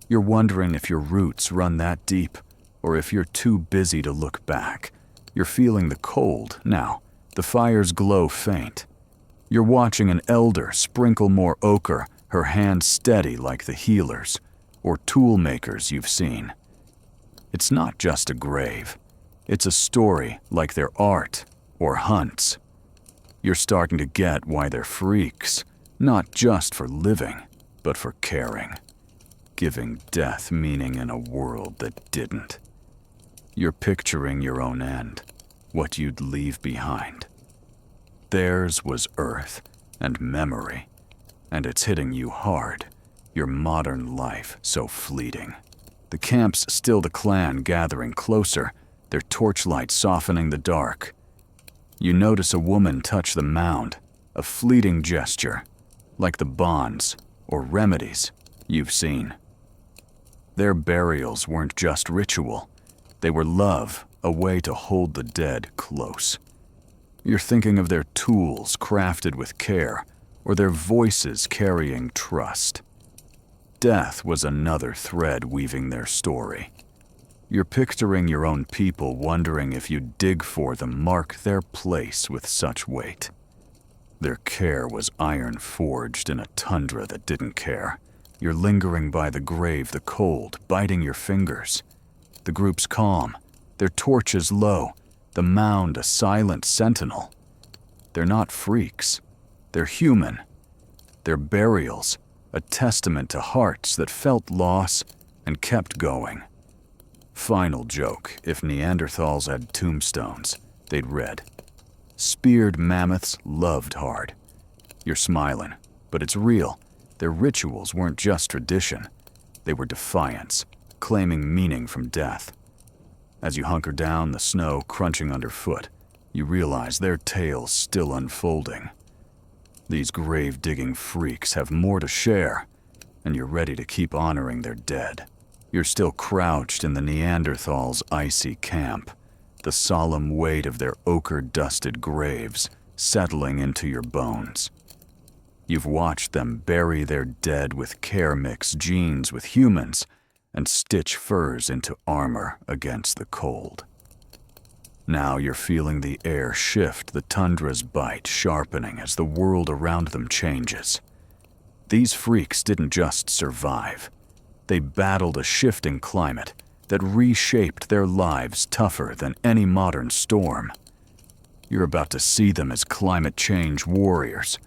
You're wondering if your roots run that deep, or if you're too busy to look back. You're feeling the cold now, the fire's glow faint. You're watching an elder sprinkle more ochre, her hand steady like the healers or tool makers you've seen. It's not just a grave. It's a story like their art or hunts. You're starting to get why they're freaks, not just for living, but for caring, giving death meaning in a world that didn't. You're picturing your own end, what you'd leave behind. Theirs was earth and memory, and it's hitting you hard, your modern life so fleeting. The camp's still the clan gathering closer, their torchlight softening the dark. You notice a woman touch the mound, a fleeting gesture, like the bonds or remedies you've seen. Their burials weren't just ritual. They were love, a way to hold the dead close. You're thinking of their tools crafted with care, or their voices carrying trust. Death was another thread weaving their story. You're picturing your own people, wondering if you'd dig for them, mark their place with such weight. Their care was iron forged in a tundra that didn't care. You're lingering by the grave, the cold, biting your fingers. The group's calm, their torches low, the mound a silent sentinel. They're not freaks. They're human. Their burials, a testament to hearts that felt loss and kept going. Final joke, if Neanderthals had tombstones, they'd read, "Speared mammoths loved hard." You're smiling, but it's real. Their rituals weren't just tradition. They were defiance, claiming meaning from death. As you hunker down, the snow crunching underfoot, you realize their tale's still unfolding. These grave-digging freaks have more to share, and you're ready to keep honoring their dead. You're still crouched in the Neanderthals' icy camp, the solemn weight of their ochre-dusted graves settling into your bones. You've watched them bury their dead with care, mix genes with humans, and stitch furs into armor against the cold. Now you're feeling the air shift, the tundra's bite sharpening as the world around them changes. These freaks didn't just survive. They battled a shifting climate that reshaped their lives tougher than any modern storm. You're about to see them as climate change warriors,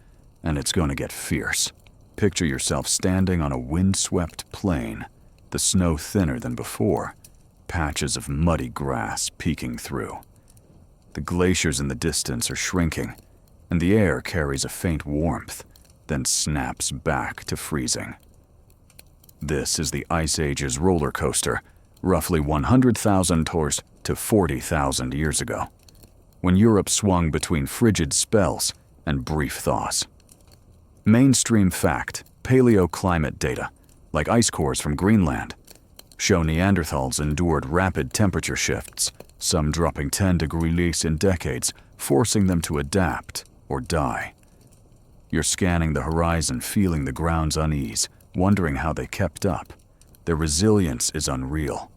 and it's going to get fierce. Picture yourself standing on a windswept plain, the snow thinner than before, patches of muddy grass peeking through. The glaciers in the distance are shrinking, and the air carries a faint warmth, then snaps back to freezing. This is the Ice Age's roller coaster, roughly 100,000 to 40,000 years ago, when Europe swung between frigid spells and brief thaws. Mainstream fact, paleoclimate data, like ice cores from Greenland, show Neanderthals endured rapid temperature shifts, some dropping 10 degrees in decades, forcing them to adapt or die. You're scanning the horizon, feeling the ground's unease, wondering how they kept up. Their resilience is unreal.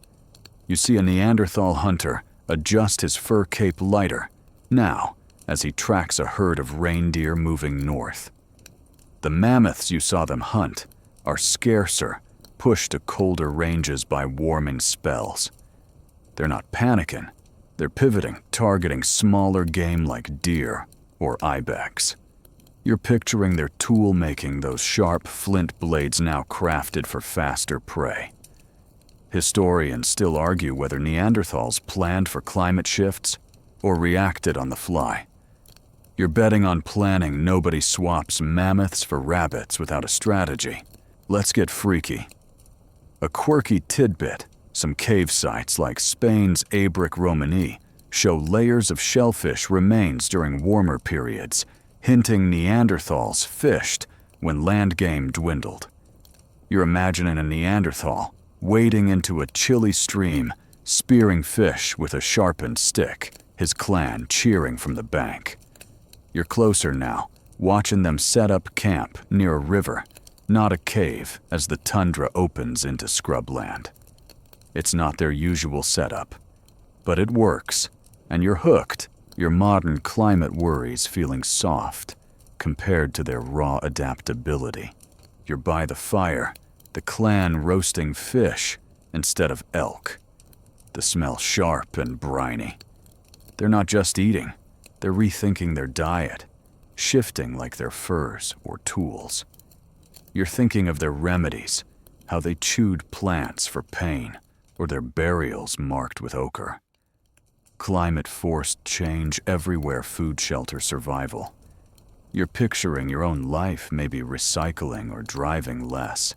You see a Neanderthal hunter adjust his fur cape lighter, now, as he tracks a herd of reindeer moving north. The mammoths you saw them hunt are scarcer, pushed to colder ranges by warming spells. They're not panicking, they're pivoting, targeting smaller game like deer or ibex. You're picturing their tool making, those sharp flint blades now crafted for faster prey. Historians still argue whether Neanderthals planned for climate shifts or reacted on the fly. You're betting on planning. Nobody swaps mammoths for rabbits without a strategy. Let's get freaky. A quirky tidbit: some cave sites like Spain's Abric Romani show layers of shellfish remains during warmer periods, hinting Neanderthals fished when land game dwindled. You're imagining a Neanderthal wading into a chilly stream, spearing fish with a sharpened stick, his clan cheering from the bank. You're closer now, watching them set up camp near a river, not a cave, as the tundra opens into scrubland. It's not their usual setup, but it works, and you're hooked, your modern climate worries feeling soft compared to their raw adaptability. You're by the fire, the clan roasting fish instead of elk. The smell sharp and briny. They're not just eating, they're rethinking their diet, shifting like their furs or tools. You're thinking of their remedies, how they chewed plants for pain, or their burials marked with ochre. Climate forced change everywhere, food, shelter, survival. You're picturing your own life, maybe recycling or driving less.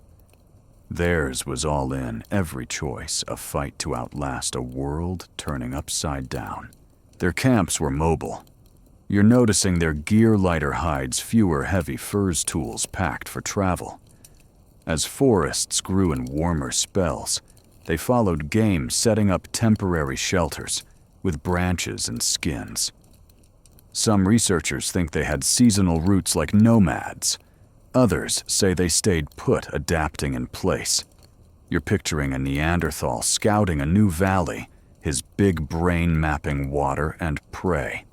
Theirs was all in, every choice, a fight to outlast a world turning upside down. Their camps were mobile. You're noticing their gear: lighter hides, fewer heavy furs, tools packed for travel. As forests grew in warmer spells, they followed game, setting up temporary shelters with branches and skins. Some researchers think they had seasonal roots like nomads. Others say they stayed put, adapting in place. You're picturing a Neanderthal scouting a new valley, his big brain mapping water and prey.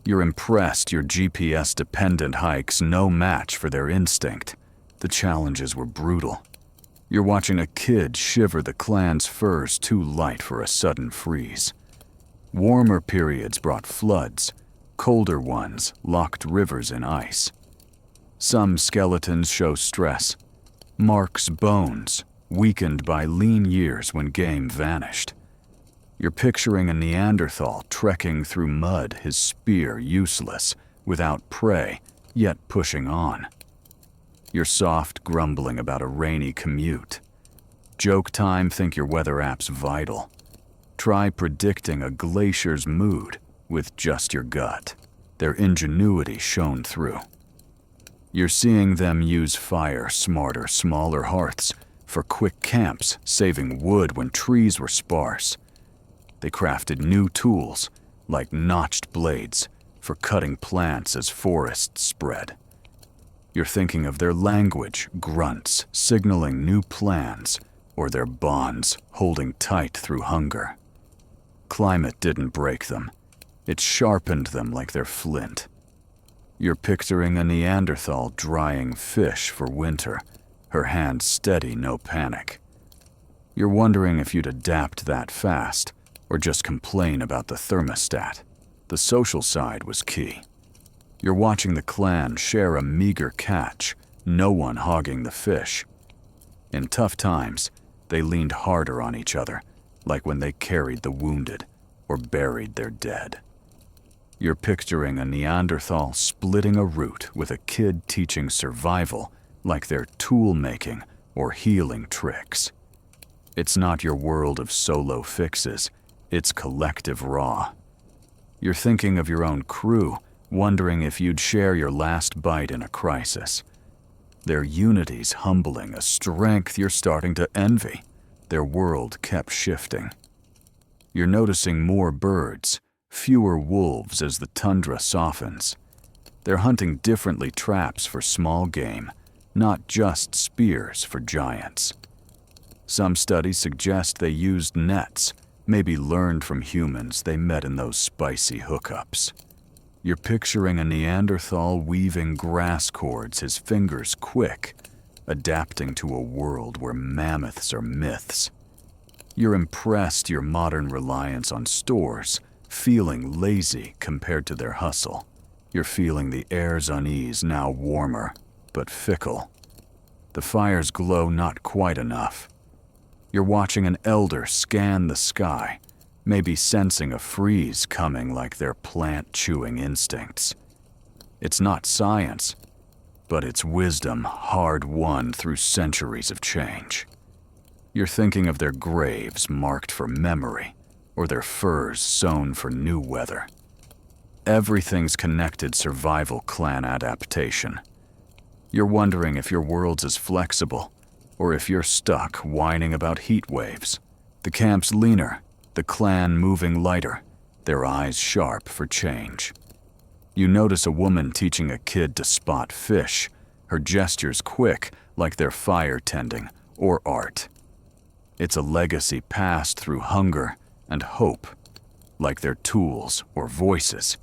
You're impressed, your GPS-dependent hikes no match for their instinct. The challenges were brutal. You're watching a kid shiver, the clan's furs too light for a sudden freeze. Warmer periods brought floods, colder ones locked rivers in ice. Some skeletons show stress, marks bones, weakened by lean years when game vanished. You're picturing a Neanderthal trekking through mud, his spear useless, without prey, yet pushing on. You're soft grumbling about a rainy commute. Joke time, think your weather app's vital. Try predicting a glacier's mood with just your gut. Their ingenuity shone through. You're seeing them use fire, smarter, smaller hearths for quick camps, saving wood when trees were sparse. They crafted new tools, like notched blades, for cutting plants as forests spread. You're thinking of their language, grunts, signaling new plans, or their bonds, holding tight through hunger. Climate didn't break them. It sharpened them like their flint. You're picturing a Neanderthal drying fish for winter, her hand steady, no panic. You're wondering if you'd adapt that fast, or just complain about the thermostat. The social side was key. You're watching the clan share a meager catch, no one hogging the fish. In tough times, they leaned harder on each other, like when they carried the wounded or buried their dead. You're picturing a Neanderthal splitting a root with a kid teaching survival like they're tool-making or healing tricks. It's not your world of solo fixes, it's collective raw. You're thinking of your own crew, wondering if you'd share your last bite in a crisis. Their unity's humbling, a strength you're starting to envy. Their world kept shifting. You're noticing more birds, fewer wolves as the tundra softens. They're hunting differently traps for small game, not just spears for giants. Some studies suggest they used nets, maybe learned from humans they met in those spicy hookups. You're picturing a Neanderthal weaving grass cords, his fingers quick, adapting to a world where mammoths are myths. You're impressed your modern reliance on stores, feeling lazy compared to their hustle. You're feeling the air's unease, now warmer, but fickle. The fire's glow not quite enough. You're watching an elder scan the sky, maybe sensing a freeze coming like their plant-chewing instincts. It's not science, but it's wisdom hard-won through centuries of change. You're thinking of their graves marked for memory, or their furs sewn for new weather. Everything's connected survival clan adaptation. You're wondering if your world's as flexible, or if you're stuck whining about heat waves. The camp's leaner, the clan moving lighter, their eyes sharp for change. You notice a woman teaching a kid to spot fish, her gestures quick like they're fire tending or art. It's a legacy passed through hunger and hope, like their tools or voices.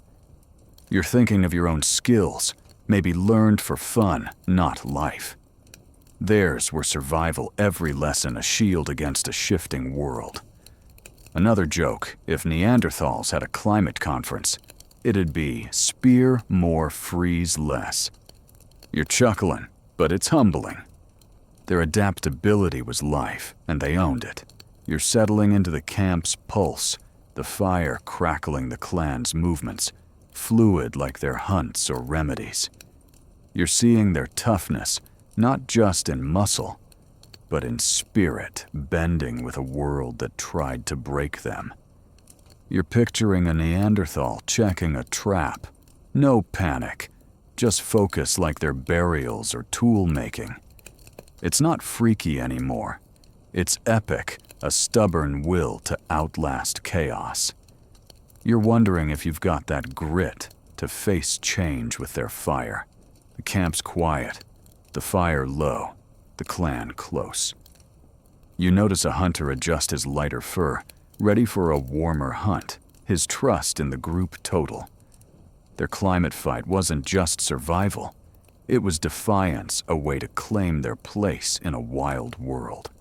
You're thinking of your own skills, maybe learned for fun, not life. Theirs were survival, every lesson a shield against a shifting world. Another joke, if Neanderthals had a climate conference, it'd be spear more, freeze less. You're chuckling, but it's humbling. Their adaptability was life, and they owned it. You're settling into the camp's pulse, the fire crackling the clan's movements, fluid like their hunts or remedies. You're seeing their toughness, not just in muscle, but in spirit, bending with a world that tried to break them. You're picturing a Neanderthal checking a trap. No panic, just focus like their burials or tool making. It's not freaky anymore. It's epic, a stubborn will to outlast chaos. You're wondering if you've got that grit to face change with their fire. The camp's quiet, the fire low, the clan close. You notice a hunter adjust his lighter fur, ready for a warmer hunt, his trust in the group total. Their climate fight wasn't just survival. It was defiance, a way to claim their place in a wild world.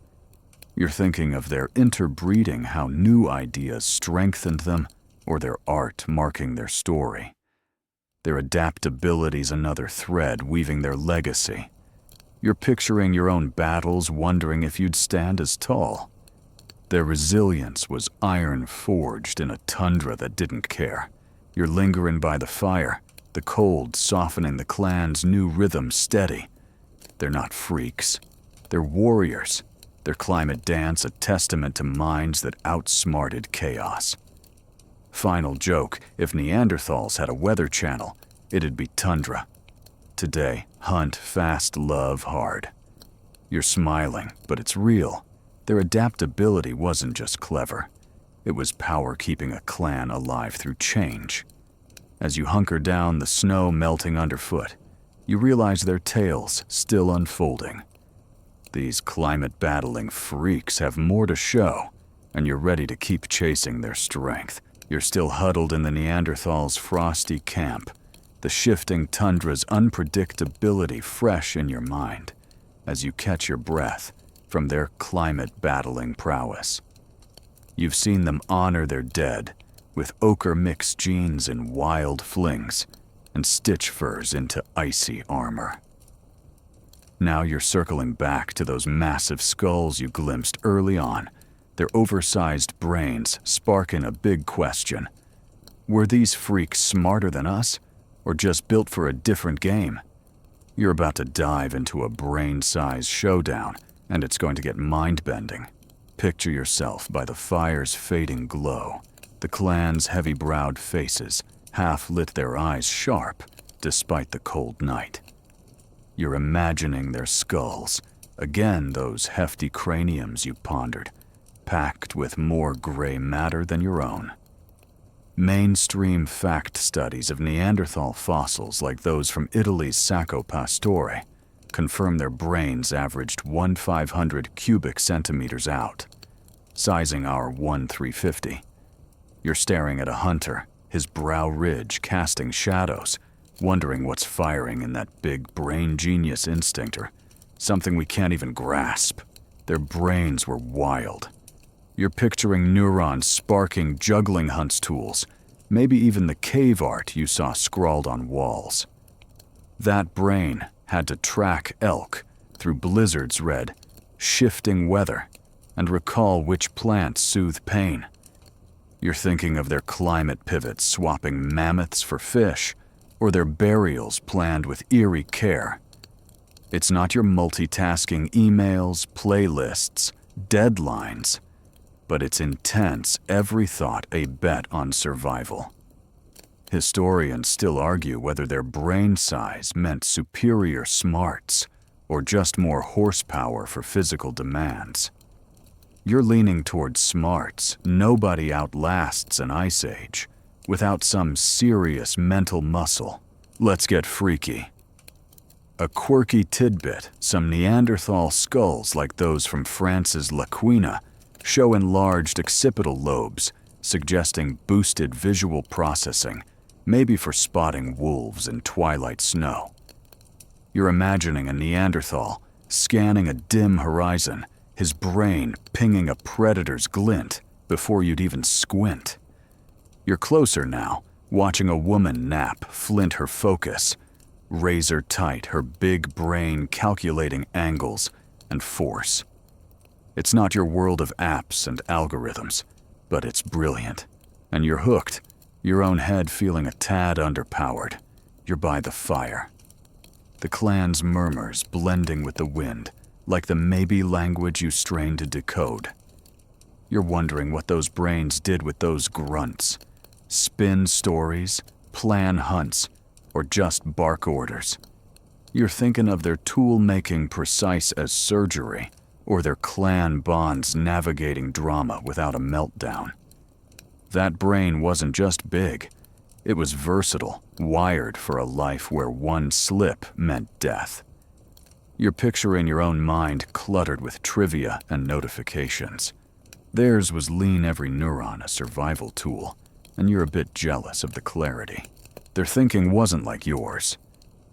You're thinking of their interbreeding, how new ideas strengthened them, or their art marking their story. Their adaptability's another thread weaving their legacy. You're picturing your own battles, wondering if you'd stand as tall. Their resilience was iron forged in a tundra that didn't care. You're lingering by the fire, the cold softening the clan's new rhythm steady. They're not freaks. They're warriors. Their climate dance a testament to minds that outsmarted chaos. Final joke, if Neanderthals had a weather channel, it'd be tundra. Today, hunt fast, love hard. You're smiling, but it's real. Their adaptability wasn't just clever. It was power keeping a clan alive through change. As you hunker down, the snow melting underfoot, you realize their tales still unfolding. These climate-battling freaks have more to show, and you're ready to keep chasing their strength. You're still huddled in the Neanderthals' frosty camp, the shifting tundra's unpredictability fresh in your mind as you catch your breath from their climate-battling prowess. You've seen them honor their dead with ochre-mixed genes in wild flings and stitch furs into icy armor. Now you're circling back to those massive skulls you glimpsed early on, their oversized brains sparking a big question. Were these freaks smarter than us, or just built for a different game? You're about to dive into a brain-sized showdown, and it's going to get mind-bending. Picture yourself by the fire's fading glow, the clan's heavy-browed faces, half lit, their eyes sharp, despite the cold night. You're imagining their skulls, again those hefty craniums you pondered, packed with more gray matter than your own. Mainstream fact studies of Neanderthal fossils like those from Italy's Sacco Pastore confirm their brains averaged 1/500 cubic centimeters out, sizing our 1/350. You're staring at a hunter, his brow ridge casting shadows, wondering what's firing in that big brain genius instinct or something we can't even grasp. Their brains were wild. You're picturing neurons sparking juggling hunts tools, maybe even the cave art you saw scrawled on walls. That brain had to track elk through blizzards read, shifting weather, and recall which plants soothe pain. You're thinking of their climate pivots swapping mammoths for fish, or their burials planned with eerie care. It's not your multitasking emails, playlists, deadlines, but it's intense, every thought a bet on survival. Historians still argue whether their brain size meant superior smarts or just more horsepower for physical demands. You're leaning towards smarts. Nobody outlasts an ice age without some serious mental muscle. Let's get freaky. A quirky tidbit, some Neanderthal skulls like those from France's L'Aquila show enlarged occipital lobes, suggesting boosted visual processing, maybe for spotting wolves in twilight snow. You're imagining a Neanderthal scanning a dim horizon, his brain pinging a predator's glint before you'd even squint. You're closer now, watching a woman nap, flint her focus, razor tight, her big brain calculating angles and force. It's not your world of apps and algorithms, but it's brilliant. And you're hooked, your own head feeling a tad underpowered. You're by the fire. The clan's murmurs blending with the wind, like the maybe language you strain to decode. You're wondering what those brains did with those grunts. Spin stories, plan hunts, or just bark orders. You're thinking of their tool-making precise as surgery, or their clan bonds navigating drama without a meltdown. That brain wasn't just big, it was versatile, wired for a life where one slip meant death. You're picturing your own mind cluttered with trivia and notifications. Theirs was lean every neuron a survival tool, and you're a bit jealous of the clarity. Their thinking wasn't like yours.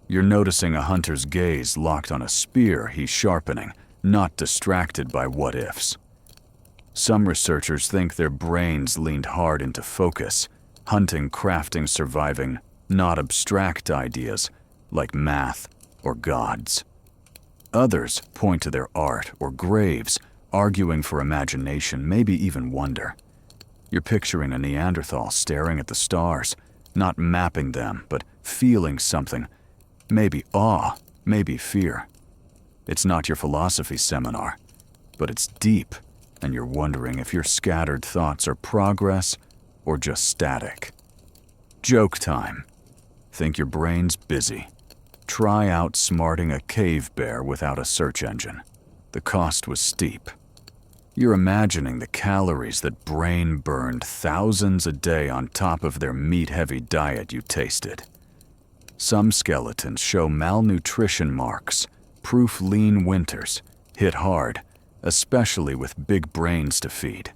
You're noticing a hunter's gaze locked on a spear he's sharpening, not distracted by what-ifs. Some researchers think their brains leaned hard into focus, hunting, crafting, surviving, not abstract ideas like math or gods. Others point to their art or graves, arguing for imagination, maybe even wonder. You're picturing a Neanderthal staring at the stars, not mapping them, but feeling something, maybe awe, maybe fear. It's not your philosophy seminar, but it's deep, and you're wondering if your scattered thoughts are progress or just static. Joke time. Think your brain's busy. Try outsmarting a cave bear without a search engine. The cost was steep. You're imagining the calories that brain burned thousands a day on top of their meat-heavy diet you tasted. Some skeletons show malnutrition marks, proof lean winters, hit hard, especially with big brains to feed.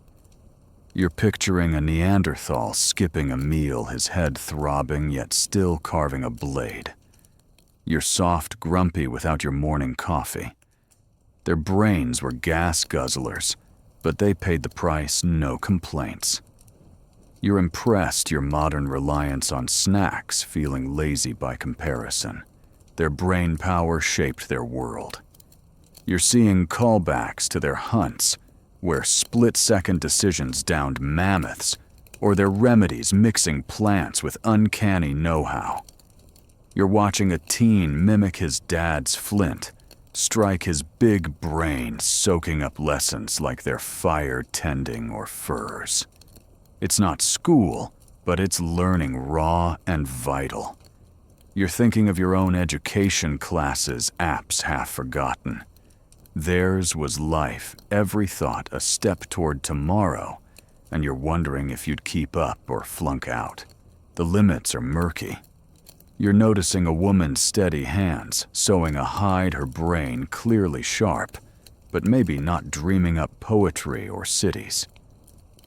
You're picturing a Neanderthal skipping a meal, his head throbbing yet still carving a blade. You're soft, grumpy without your morning coffee. Their brains were gas guzzlers, but they paid the price, no complaints. You're impressed, your modern reliance on snacks feeling lazy by comparison. Their brain power shaped their world. You're seeing callbacks to their hunts, where split-second decisions downed mammoths, or their remedies mixing plants with uncanny know-how. You're watching a teen mimic his dad's flint, strike his big brain soaking up lessons like they're fire tending or furs. It's not school, but it's learning raw and vital. You're thinking of your own education classes, apps half forgotten. Theirs was life, every thought a step toward tomorrow, and you're wondering if you'd keep up or flunk out. The limits are murky. You're noticing a woman's steady hands sewing a hide, her brain clearly sharp, but maybe not dreaming up poetry or cities.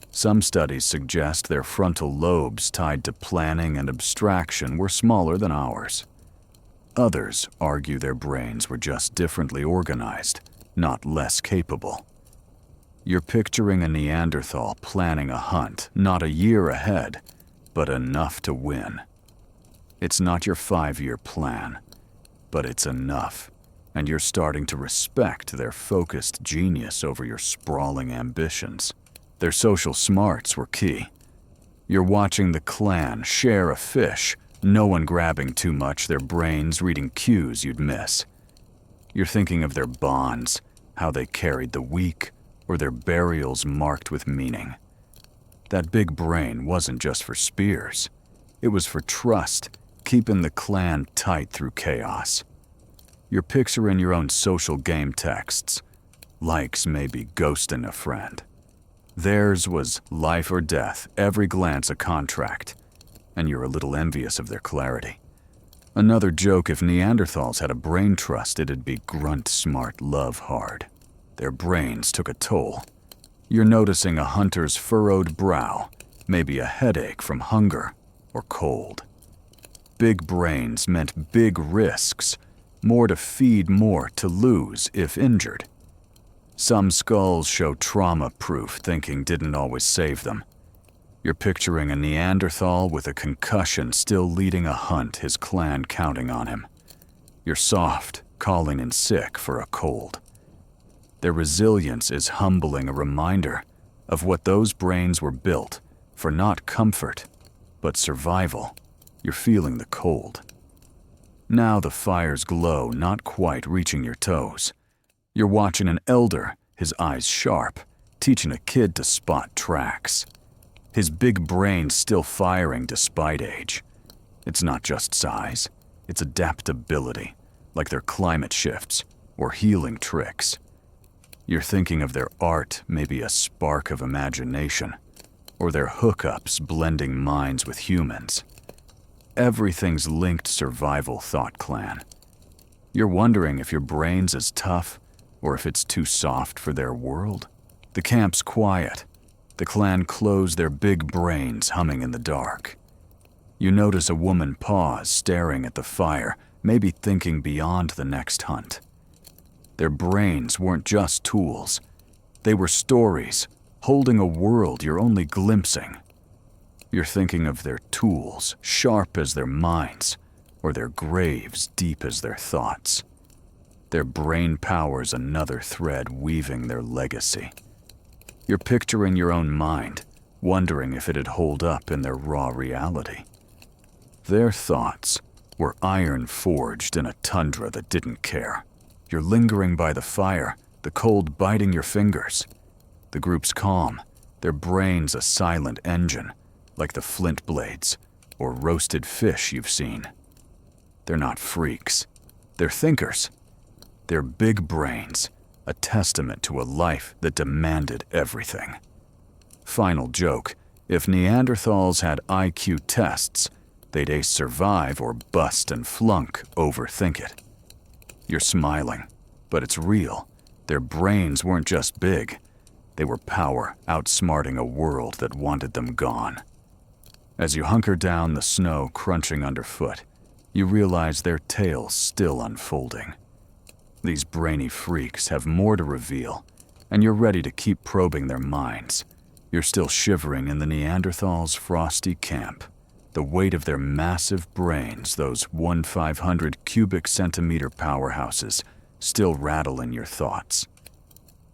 Some studies suggest their frontal lobes tied to planning and abstraction were smaller than ours. Others argue their brains were just differently organized, not less capable. You're picturing a Neanderthal planning a hunt, not a year ahead, but enough to win. It's not your 5-year plan, but it's enough, and you're starting to respect their focused genius over your sprawling ambitions. Their social smarts were key. You're watching the clan share a fish, no one grabbing too much, their brains reading cues you'd miss. You're thinking of their bonds, how they carried the weak, or their burials marked with meaning. That big brain wasn't just for spears. It was for trust, keeping the clan tight through chaos. You're picturing your own social game texts. Likes may be ghosting a friend. Theirs was life or death, every glance a contract, and you're a little envious of their clarity. Another joke, if Neanderthals had a brain trust, it'd be grunt smart, love hard. Their brains took a toll. You're noticing a hunter's furrowed brow, maybe a headache from hunger or cold. Big brains meant big risks, more to feed, more to lose if injured. Some skulls show trauma-proof thinking didn't always save them. You're picturing a Neanderthal with a concussion still leading a hunt, his clan counting on him. You're soft, calling in sick for a cold. Their resilience is humbling, a reminder of what those brains were built for, not comfort, but survival. You're feeling the cold. Now the fire's glow not quite reaching your toes. You're watching an elder, his eyes sharp, teaching a kid to spot tracks. His big brain still firing despite age. It's not just size, it's adaptability, like their climate shifts or healing tricks. You're thinking of their art, maybe a spark of imagination, or their hookups blending minds with humans. Everything's linked survival, thought clan. You're wondering if your brain's as tough or if it's too soft for their world. The camp's quiet. The clan close their big brains humming in the dark. You notice a woman pause, staring at the fire, maybe thinking beyond the next hunt. Their brains weren't just tools. They were stories, holding a world you're only glimpsing. You're thinking of their tools, sharp as their minds, or their graves deep as their thoughts. Their brain power's another thread weaving their legacy. You're picturing your own mind, wondering if it'd hold up in their raw reality. Their thoughts were iron forged in a tundra that didn't care. You're lingering by the fire, the cold biting your fingers. The group's calm, their brains a silent engine, like the flint blades or roasted fish you've seen. They're not freaks, they're thinkers. They're big brains, a testament to a life that demanded everything. Final joke, if Neanderthals had IQ tests, they'd ace survive or bust and flunk, overthink it. You're smiling, but it's real. Their brains weren't just big. They were power, outsmarting a world that wanted them gone. As you hunker down, the snow crunching underfoot, you realize their tale's still unfolding. These brainy freaks have more to reveal, and you're ready to keep probing their minds. You're still shivering in the Neanderthals' frosty camp. The weight of their massive brains, those 1/500 cubic centimeter powerhouses, still rattle in your thoughts.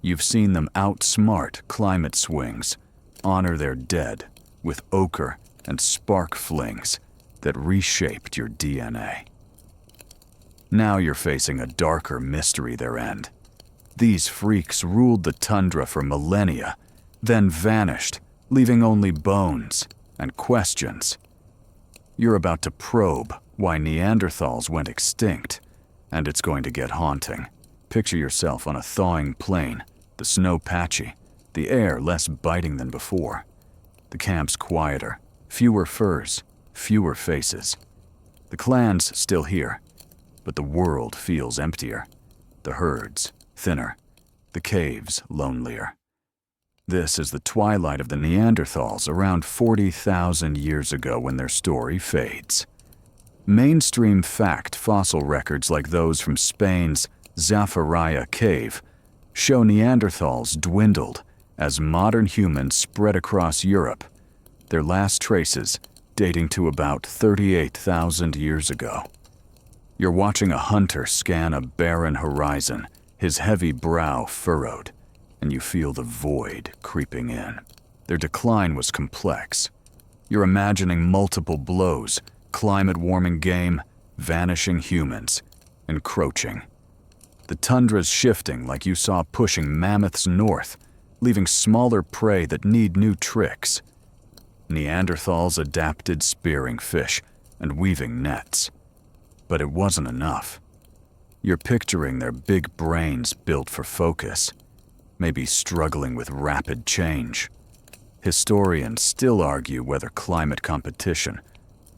You've seen them outsmart climate swings, honor their dead with ochre and spark flings that reshaped your DNA. Now you're facing a darker mystery, their end. These freaks ruled the tundra for millennia, then vanished, leaving only bones and questions. You're about to probe why Neanderthals went extinct, and it's going to get haunting. Picture yourself on a thawing plain, the snow patchy, the air less biting than before. The camp's quieter, fewer furs, fewer faces. The clan's still here, but the world feels emptier. The herds thinner, the caves lonelier. This is the twilight of the Neanderthals around 40,000 years ago when their story fades. Mainstream fact fossil records like those from Spain's Zafaria Cave show Neanderthals dwindled as modern humans spread across Europe, their last traces dating to about 38,000 years ago. You're watching a hunter scan a barren horizon, his heavy brow furrowed, and you feel the void creeping in. Their decline was complex. You're imagining multiple blows, climate-warming game, vanishing humans, encroaching. The tundra's shifting like you saw pushing mammoths north, leaving smaller prey that need new tricks. Neanderthals adapted spearing fish and weaving nets. But it wasn't enough. You're picturing their big brains built for focus, maybe struggling with rapid change. Historians still argue whether climate competition,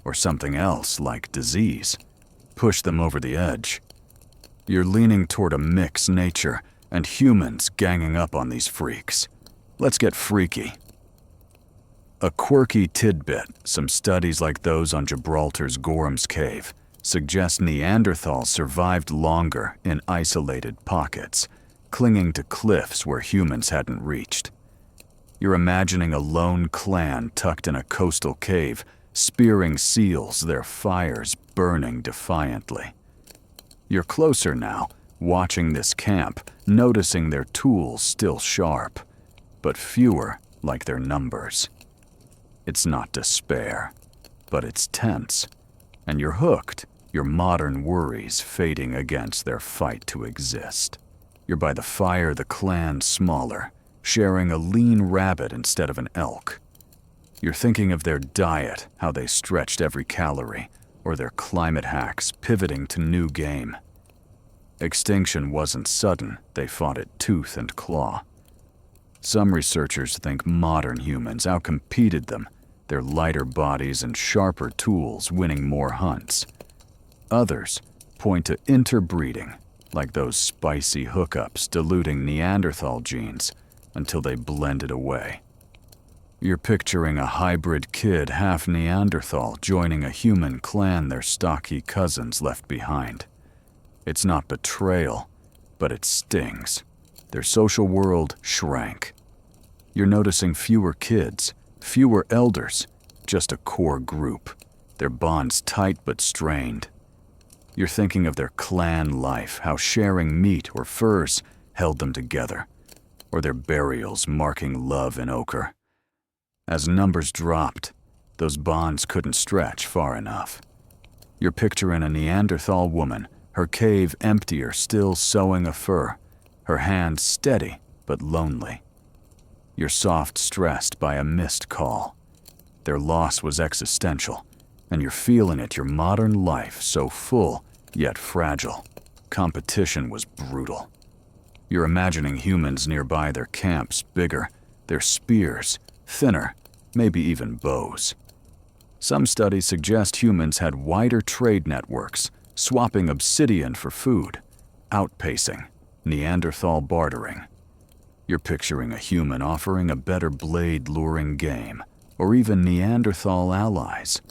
or something else like disease, pushed them over the edge. You're leaning toward a mixed nature and humans ganging up on these freaks. Let's get freaky. A quirky tidbit, some studies like those on Gibraltar's Gorham's Cave suggest Neanderthals survived longer in isolated pockets, clinging to cliffs where humans hadn't reached. You're imagining a lone clan tucked in a coastal cave, spearing seals, their fires burning defiantly. You're closer now, watching this camp, noticing their tools still sharp, but fewer like their numbers. It's not despair, but it's tense, and you're hooked, your modern worries fading against their fight to exist. You're by the fire, the clan smaller, sharing a lean rabbit instead of an elk. You're thinking of their diet, how they stretched every calorie, or their climate hacks pivoting to new game. Extinction wasn't sudden, they fought it tooth and claw. Some researchers think modern humans outcompeted them, their lighter bodies and sharper tools winning more hunts. Others point to interbreeding, like those spicy hookups diluting Neanderthal genes until they blended away. You're picturing a hybrid kid half Neanderthal joining a human clan their stocky cousins left behind. It's not betrayal, but it stings. Their social world shrank. You're noticing fewer kids, fewer elders, just a core group, their bonds tight but strained. You're thinking of their clan life, how sharing meat or furs held them together, or their burials marking love in ochre. As numbers dropped, those bonds couldn't stretch far enough. You're picturing a Neanderthal woman, her cave emptier, still sewing a fur, her hands steady but lonely. You're soft stressed by a missed call. Their loss was existential, and you're feeling it, your modern life so full yet fragile. Competition was brutal. You're imagining humans nearby, their camps bigger, their spears thinner, maybe even bows. Some studies suggest humans had wider trade networks, swapping obsidian for food, outpacing, Neanderthal bartering. You're picturing a human offering a better blade luring game, or even Neanderthal allies.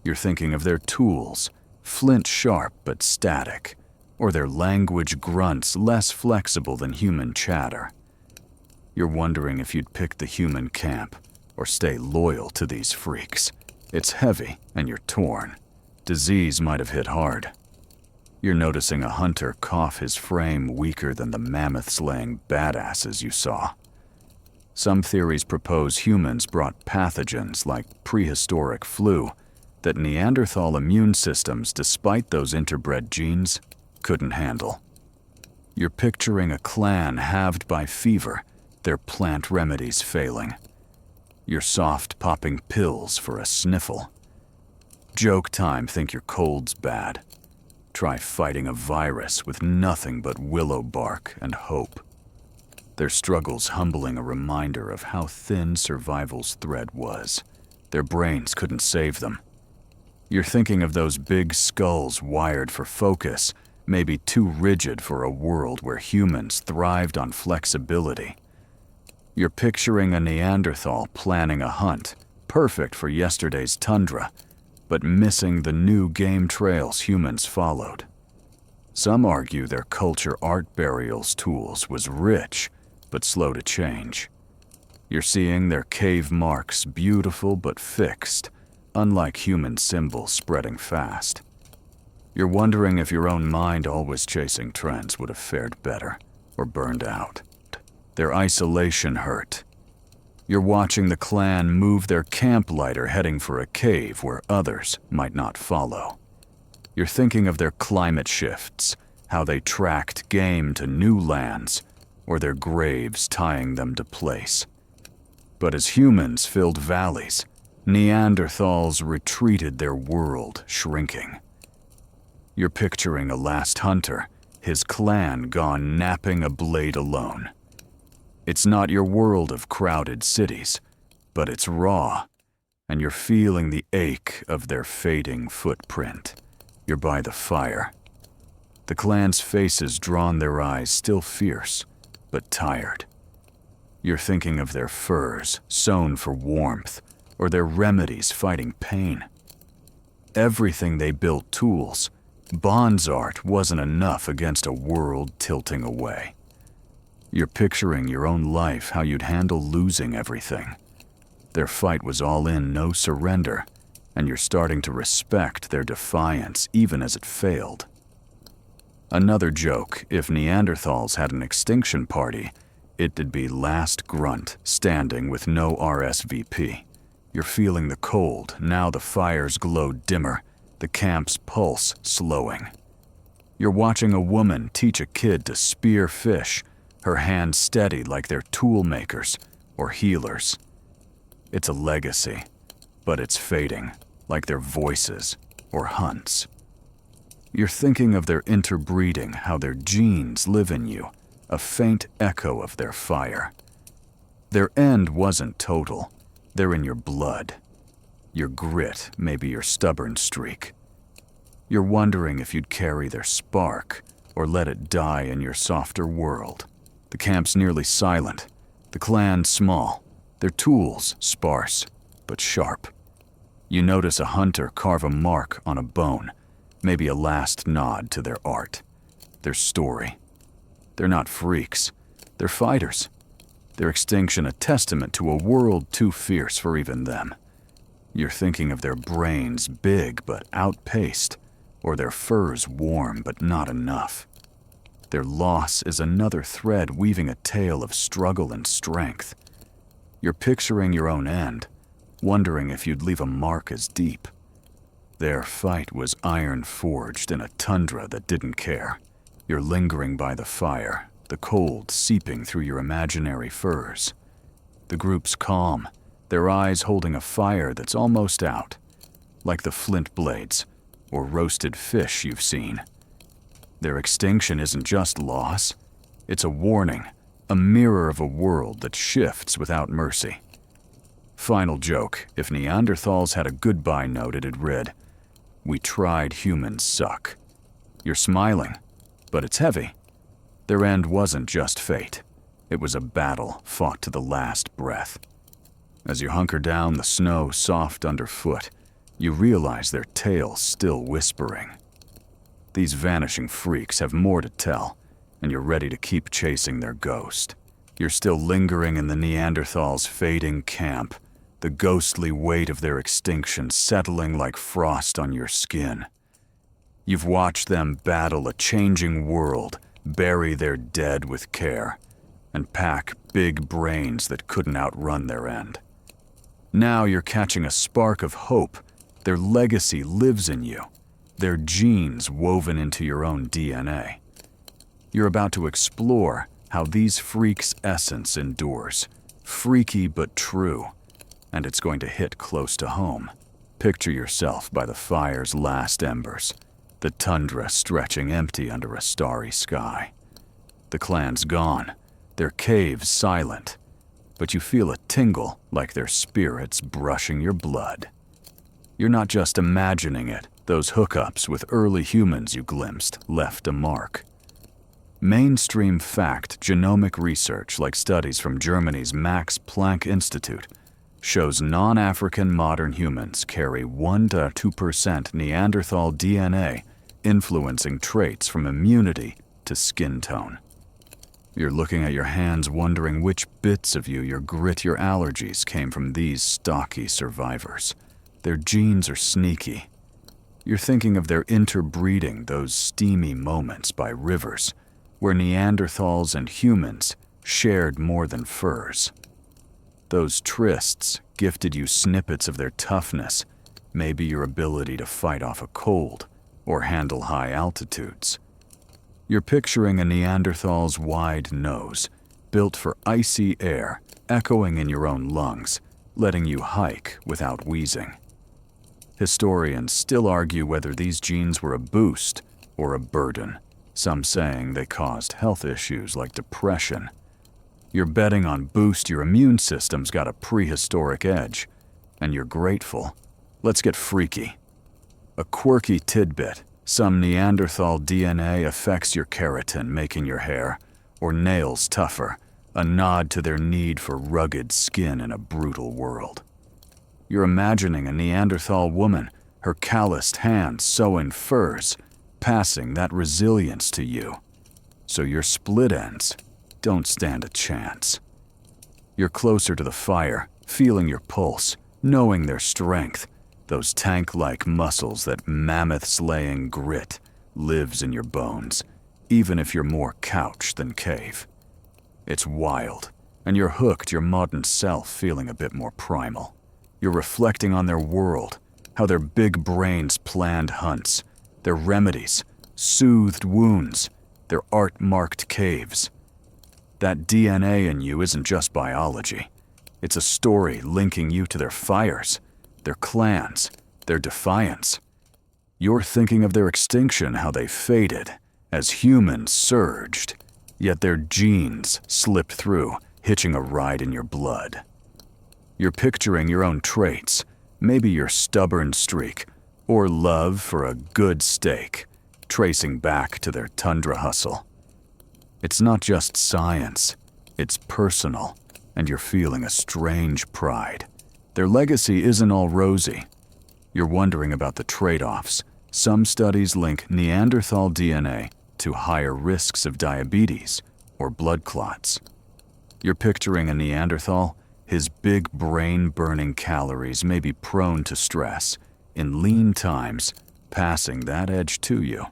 You're thinking of their tools, flint sharp but static, or their language grunts less flexible than human chatter. You're wondering if you'd pick the human camp or stay loyal to these freaks. It's heavy and you're torn. Disease might have hit hard. You're noticing a hunter cough, his frame weaker than the mammoth-slaying badasses you saw. Some theories propose humans brought pathogens like prehistoric flu that Neanderthal immune systems, despite those interbred genes, couldn't handle. You're picturing a clan halved by fever, their plant remedies failing. You're soft popping pills for a sniffle. Joke time, think your cold's bad. Try fighting a virus with nothing but willow bark and hope. their struggles humbling a reminder of how thin survival's thread was. Their brains couldn't save them. You're thinking of those big skulls wired for focus, maybe too rigid for a world where humans thrived on flexibility. You're picturing a Neanderthal planning a hunt, perfect for yesterday's tundra, but missing the new game trails humans followed. Some argue their culture art burials tools was rich, but slow to change. You're seeing their cave marks beautiful but fixed, unlike human symbols spreading fast. You're wondering if your own mind always chasing trends would have fared better or burned out. Their isolation hurt. You're watching the clan move their camp lighter heading for a cave where others might not follow. You're thinking of their climate shifts, how they tracked game to new lands, or their graves tying them to place. But as humans filled valleys, Neanderthals retreated, their world shrinking. You're picturing a last hunter, his clan gone napping a blade alone. It's not your world of crowded cities, but it's raw, and you're feeling the ache of their fading footprint. You're by the fire. The clan's faces drawn, their eyes still fierce, but tired. You're thinking of their furs, sewn for warmth, or their remedies fighting pain. Everything they built tools, Bond's art wasn't enough against a world tilting away. You're picturing your own life, how you'd handle losing everything. Their fight was all in, no surrender, and you're starting to respect their defiance even as it failed. Another joke, if Neanderthals had an extinction party, it'd be last grunt standing with no RSVP. You're feeling the cold, now the fires glow dimmer, the camp's pulse slowing. You're watching a woman teach a kid to spear fish, her hands steady like they're tool makers or healers. It's a legacy, but it's fading, like their voices or hunts. You're thinking of their interbreeding, how their genes live in you, a faint echo of their fire. Their end wasn't total. They're in your blood. Your grit, maybe your stubborn streak. You're wondering if you'd carry their spark or let it die in your softer world. The camp's nearly silent, the clan small, their tools sparse but sharp. You notice a hunter carve a mark on a bone, maybe a last nod to their art, their story. They're not freaks, they're fighters. Their extinction a testament to a world too fierce for even them. You're thinking of their brains big but outpaced, or their furs warm but not enough. Their loss is another thread weaving a tale of struggle and strength. You're picturing your own end, wondering if you'd leave a mark as deep. Their fight was iron forged in a tundra that didn't care. You're lingering by the fire, the cold seeping through your imaginary furs. The group's calm, their eyes holding a fire that's almost out, like the flint blades or roasted fish you've seen. Their extinction isn't just loss, it's a warning, a mirror of a world that shifts without mercy. Final joke, if Neanderthals had a goodbye note, it'd read, "We tried, humans suck." You're smiling, but it's heavy. Their end wasn't just fate. It was a battle fought to the last breath. As you hunker down, the snow soft underfoot, you realize their tale's still whispering. These vanishing freaks have more to tell, and you're ready to keep chasing their ghost. You're still lingering in the Neanderthals' fading camp, the ghostly weight of their extinction settling like frost on your skin. You've watched them battle a changing world, bury their dead with care, and pack big brains that couldn't outrun their end. Now you're catching a spark of hope. Their legacy lives in you, their genes woven into your own DNA. You're about to explore how these freaks' essence endures, freaky but true, and it's going to hit close to home. Picture yourself by the fire's last embers, the tundra stretching empty under a starry sky. The clan's gone, their caves silent, but you feel a tingle like their spirits brushing your blood. You're not just imagining it, those hookups with early humans you glimpsed left a mark. Mainstream fact genomic research, like studies from Germany's Max Planck Institute, shows non-African modern humans carry 1 to 2% Neanderthal DNA, influencing traits from immunity to skin tone. You're looking at your hands wondering which bits of you, your grit, your allergies came from these stocky survivors. Their genes are sneaky. You're thinking of their interbreeding, those steamy moments by rivers, where Neanderthals and humans shared more than furs. Those trysts gifted you snippets of their toughness, maybe your ability to fight off a cold or handle high altitudes. You're picturing a Neanderthal's wide nose, built for icy air, echoing in your own lungs, letting you hike without wheezing. Historians still argue whether these genes were a boost or a burden, some saying they caused health issues like depression. You're betting on boost, your immune system's got a prehistoric edge, and you're grateful. Let's get freaky. A quirky tidbit: some Neanderthal DNA affects your keratin, making your hair or nails tougher, a nod to their need for rugged skin in a brutal world. You're imagining a Neanderthal woman, her calloused hands sewing furs, passing that resilience to you. So your split ends don't stand a chance. You're closer to the fire, feeling your pulse, knowing their strength, those tank-like muscles that mammoth-slaying grit lives in your bones, even if you're more couch than cave. It's wild, and you're hooked, your modern self feeling a bit more primal. You're reflecting on their world, how their big brains planned hunts, their remedies, soothed wounds, their art-marked caves. That DNA in you isn't just biology. It's a story linking you to their fires, their clans, their defiance. You're thinking of their extinction, how they faded as humans surged, yet their genes slipped through, hitching a ride in your blood. You're picturing your own traits, maybe your stubborn streak, or love for a good steak, tracing back to their tundra hustle. It's not just science, it's personal, and you're feeling a strange pride. Their legacy isn't all rosy. You're wondering about the trade-offs. Some studies link Neanderthal DNA to higher risks of diabetes or blood clots. You're picturing a Neanderthal, his big brain burning calories may be prone to stress, in lean times, passing that edge to you.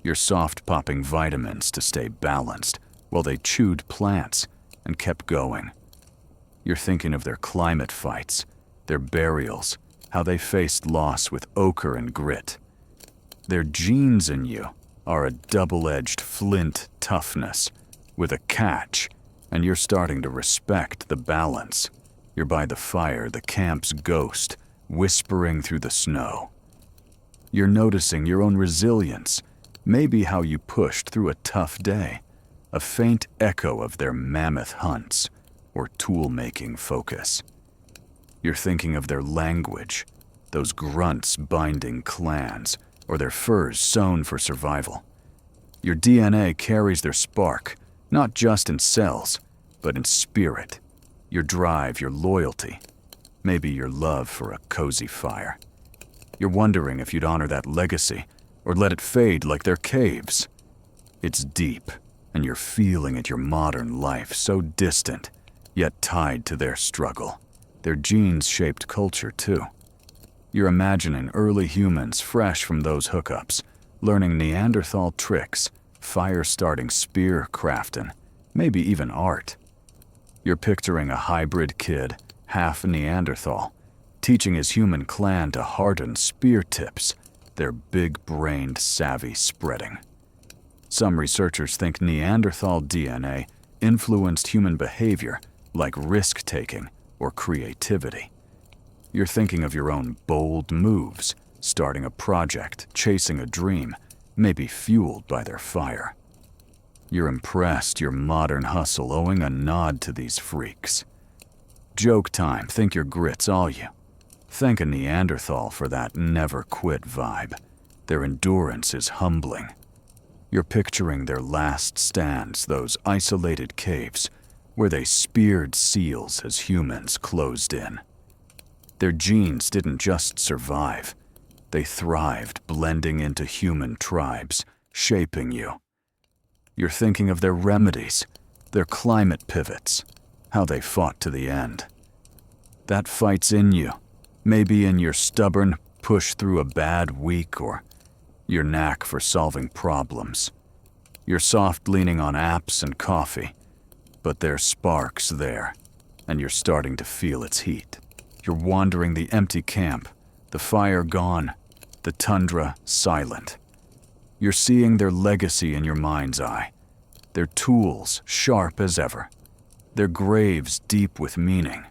You're soft-popping vitamins to stay balanced while they chewed plants and kept going. You're thinking of their climate fights, their burials, how they faced loss with ochre and grit. Their genes in you are a double-edged flint toughness with a catch, and you're starting to respect the balance. You're by the fire, the camp's ghost, whispering through the snow. You're noticing your own resilience, maybe how you pushed through a tough day, a faint echo of their mammoth hunts or tool-making focus. You're thinking of their language, those grunts binding clans, or their furs sewn for survival. Your DNA carries their spark, not just in cells, but in spirit, your drive, your loyalty, maybe your love for a cozy fire. You're wondering if you'd honor that legacy or let it fade like their caves. It's deep, and you're feeling it, your modern life so distant, yet tied to their struggle. Their genes shaped culture too. You're imagining early humans fresh from those hookups, learning Neanderthal tricks, fire-starting spear crafting, maybe even art. You're picturing a hybrid kid, half Neanderthal, teaching his human clan to harden spear tips, their big-brained savvy spreading. Some researchers think Neanderthal DNA influenced human behavior, like risk-taking or creativity. You're thinking of your own bold moves, starting a project, chasing a dream, maybe fueled by their fire. You're impressed your modern hustle owing a nod to these freaks. Joke time, think your grit's all you. Thank a Neanderthal for that never-quit vibe. Their endurance is humbling. You're picturing their last stands, those isolated caves where they speared seals as humans closed in. Their genes didn't just survive. They thrived, blending into human tribes, shaping you. You're thinking of their remedies, their climate pivots, how they fought to the end. That fight's in you, maybe in your stubborn push through a bad week or your knack for solving problems. You're soft leaning on apps and coffee, but there's sparks there, and you're starting to feel its heat. You're wandering the empty camp, the fire gone, the tundra silent. You're seeing their legacy in your mind's eye, their tools sharp as ever, their graves deep with meaning.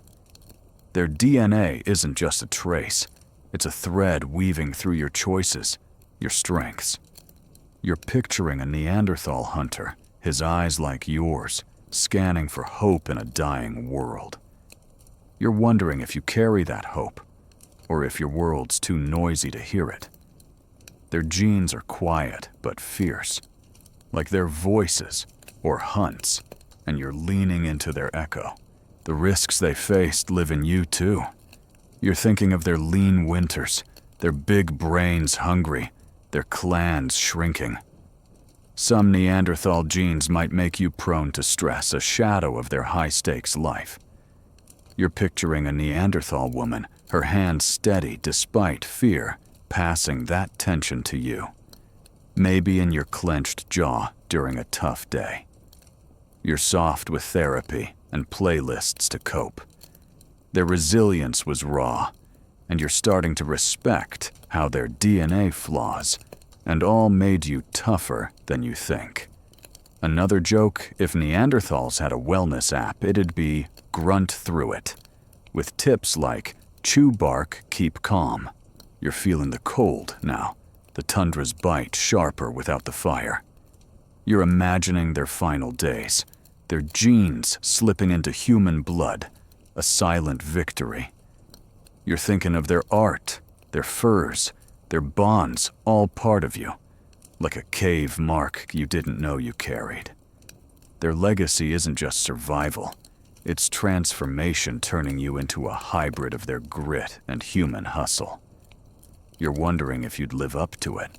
Their DNA isn't just a trace, it's a thread weaving through your choices, your strengths. You're picturing a Neanderthal hunter, his eyes like yours, scanning for hope in a dying world. You're wondering if you carry that hope, or if your world's too noisy to hear it. Their genes are quiet but fierce, like their voices or hunts, and you're leaning into their echo. The risks they faced live in you too. You're thinking of their lean winters, their big brains hungry, their clans shrinking. Some Neanderthal genes might make you prone to stress, a shadow of their high-stakes life. You're picturing a Neanderthal woman, her hands steady despite fear, passing that tension to you. Maybe in your clenched jaw during a tough day. You're soft with therapy and playlists to cope. Their resilience was raw, and you're starting to respect how their DNA flaws and all made you tougher than you think. Another joke, if Neanderthals had a wellness app, it'd be Grunt Through It, with tips like chew bark, keep calm. You're feeling the cold now, the tundra's bite sharper without the fire. You're imagining their final days, their genes slipping into human blood, a silent victory. You're thinking of their art, their furs, their bonds, all part of you, like a cave mark you didn't know you carried. Their legacy isn't just survival, it's transformation, turning you into a hybrid of their grit and human hustle. You're wondering if you'd live up to it,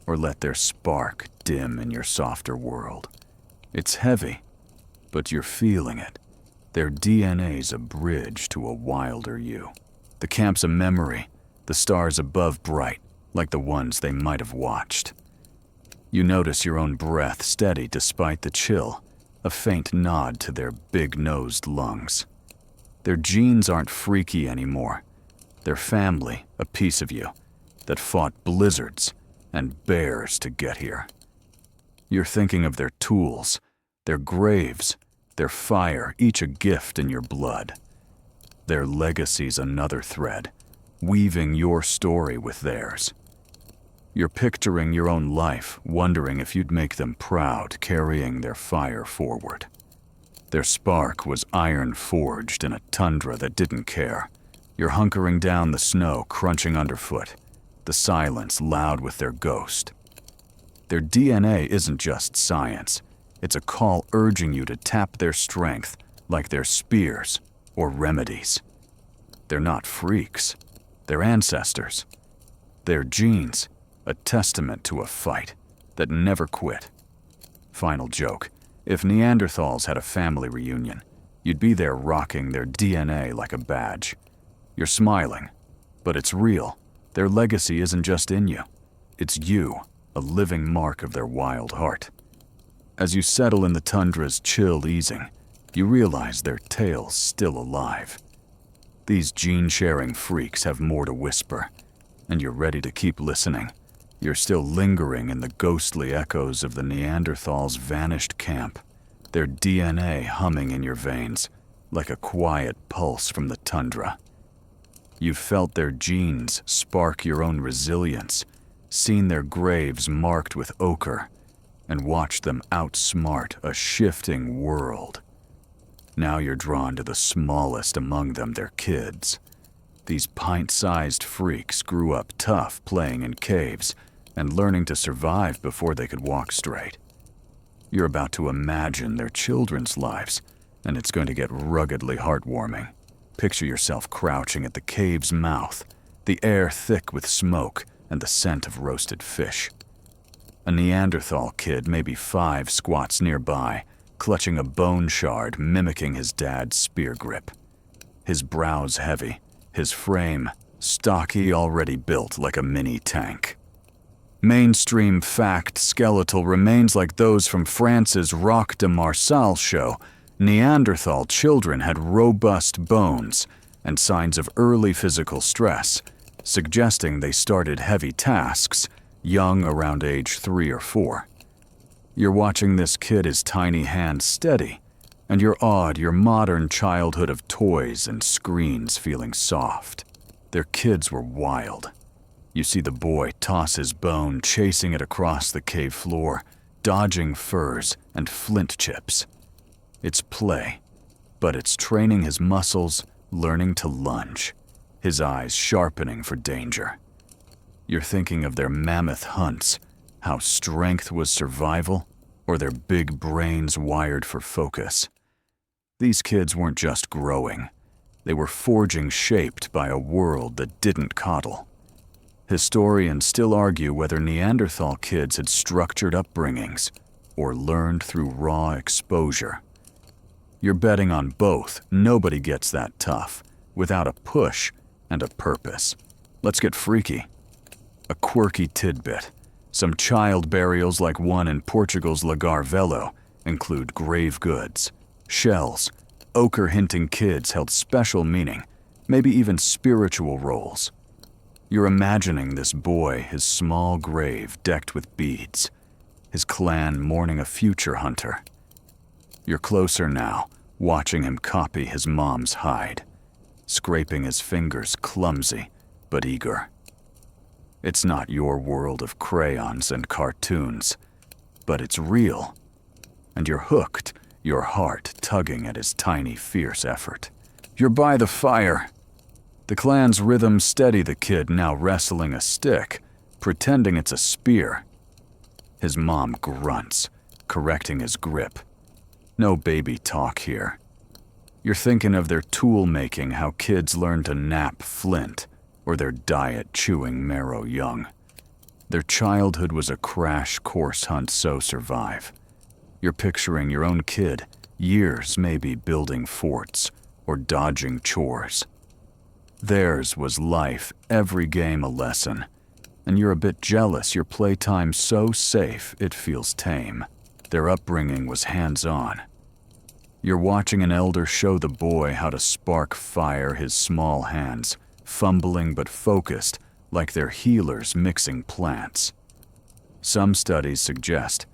or let their spark dim in your softer world. It's heavy, but you're feeling it. Their DNA's a bridge to a wilder you. The camp's a memory, the stars above bright, like the ones they might have watched. You notice your own breath steady despite the chill, a faint nod to their big-nosed lungs. Their genes aren't freaky anymore. They're family, a piece of you, that fought blizzards and bears to get here. You're thinking of their tools, their graves, their fire, each a gift in your blood. Their legacy's another thread, weaving your story with theirs. You're picturing your own life, wondering if you'd make them proud, carrying their fire forward. Their spark was iron forged in a tundra that didn't care. You're hunkering down the snow, crunching underfoot, the silence loud with their ghost. Their DNA isn't just science, it's a call urging you to tap their strength like their spears or remedies. They're not freaks, they're ancestors. Their genes, a testament to a fight that never quit. Final joke, if Neanderthals had a family reunion, you'd be there rocking their DNA like a badge. You're smiling, but it's real. Their legacy isn't just in you, it's you, a living mark of their wild heart. As you settle in the tundra's chill easing, you realize their tale's still alive. These gene-sharing freaks have more to whisper, and you're ready to keep listening. You're still lingering in the ghostly echoes of the Neanderthals' vanished camp, their DNA humming in your veins like a quiet pulse from the tundra. You've felt their genes spark your own resilience, seen their graves marked with ochre, and watched them outsmart a shifting world. Now you're drawn to the smallest among them, their kids. These pint-sized freaks grew up tough playing in caves and learning to survive before they could walk straight. You're about to imagine their children's lives, and it's going to get ruggedly heartwarming. Picture yourself crouching at the cave's mouth, the air thick with smoke and the scent of roasted fish. A Neanderthal kid, maybe 5, squats nearby, clutching a bone shard mimicking his dad's spear grip. His brows heavy, his frame stocky, already built like a mini tank. Mainstream fact skeletal remains like those from France's Roc de Marseille show. Neanderthal children had robust bones and signs of early physical stress, suggesting they started heavy tasks young, around age 3 or 4. You're watching this kid, his tiny hands steady, and you're awed, your modern childhood of toys and screens feeling soft. Their kids were wild. You see the boy toss his bone, chasing it across the cave floor, dodging furs and flint chips. It's play, but it's training his muscles, learning to lunge, his eyes sharpening for danger. You're thinking of their mammoth hunts, how strength was survival, or their big brains wired for focus. These kids weren't just growing. They were forging, shaped by a world that didn't coddle. Historians still argue whether Neanderthal kids had structured upbringings or learned through raw exposure. You're betting on both. Nobody gets that tough without a push and a purpose. Let's get freaky. A quirky tidbit. Some child burials like one in Portugal's Lagar Velho include grave goods, shells, ochre-hinting kids held special meaning, maybe even spiritual roles. You're imagining this boy, his small grave decked with beads, his clan mourning a future hunter. You're closer now, watching him copy his mom's hide, scraping his fingers, clumsy but eager. It's not your world of crayons and cartoons, but it's real. And you're hooked, your heart tugging at his tiny, fierce effort. You're by the fire. The clan's rhythm steady the kid, now wrestling a stick, pretending it's a spear. His mom grunts, correcting his grip. No baby talk here. You're thinking of their tool making, how kids learn to knap flint, or their diet chewing marrow young. Their childhood was a crash course hunt, so survive. You're picturing your own kid, years maybe building forts or dodging chores. Theirs was life, every game a lesson, and you're a bit jealous, your playtime so safe it feels tame. Their upbringing was hands-on. You're watching an elder show the boy how to spark fire, his small hands, fumbling but focused, like they're healers mixing plants. Some studies suggest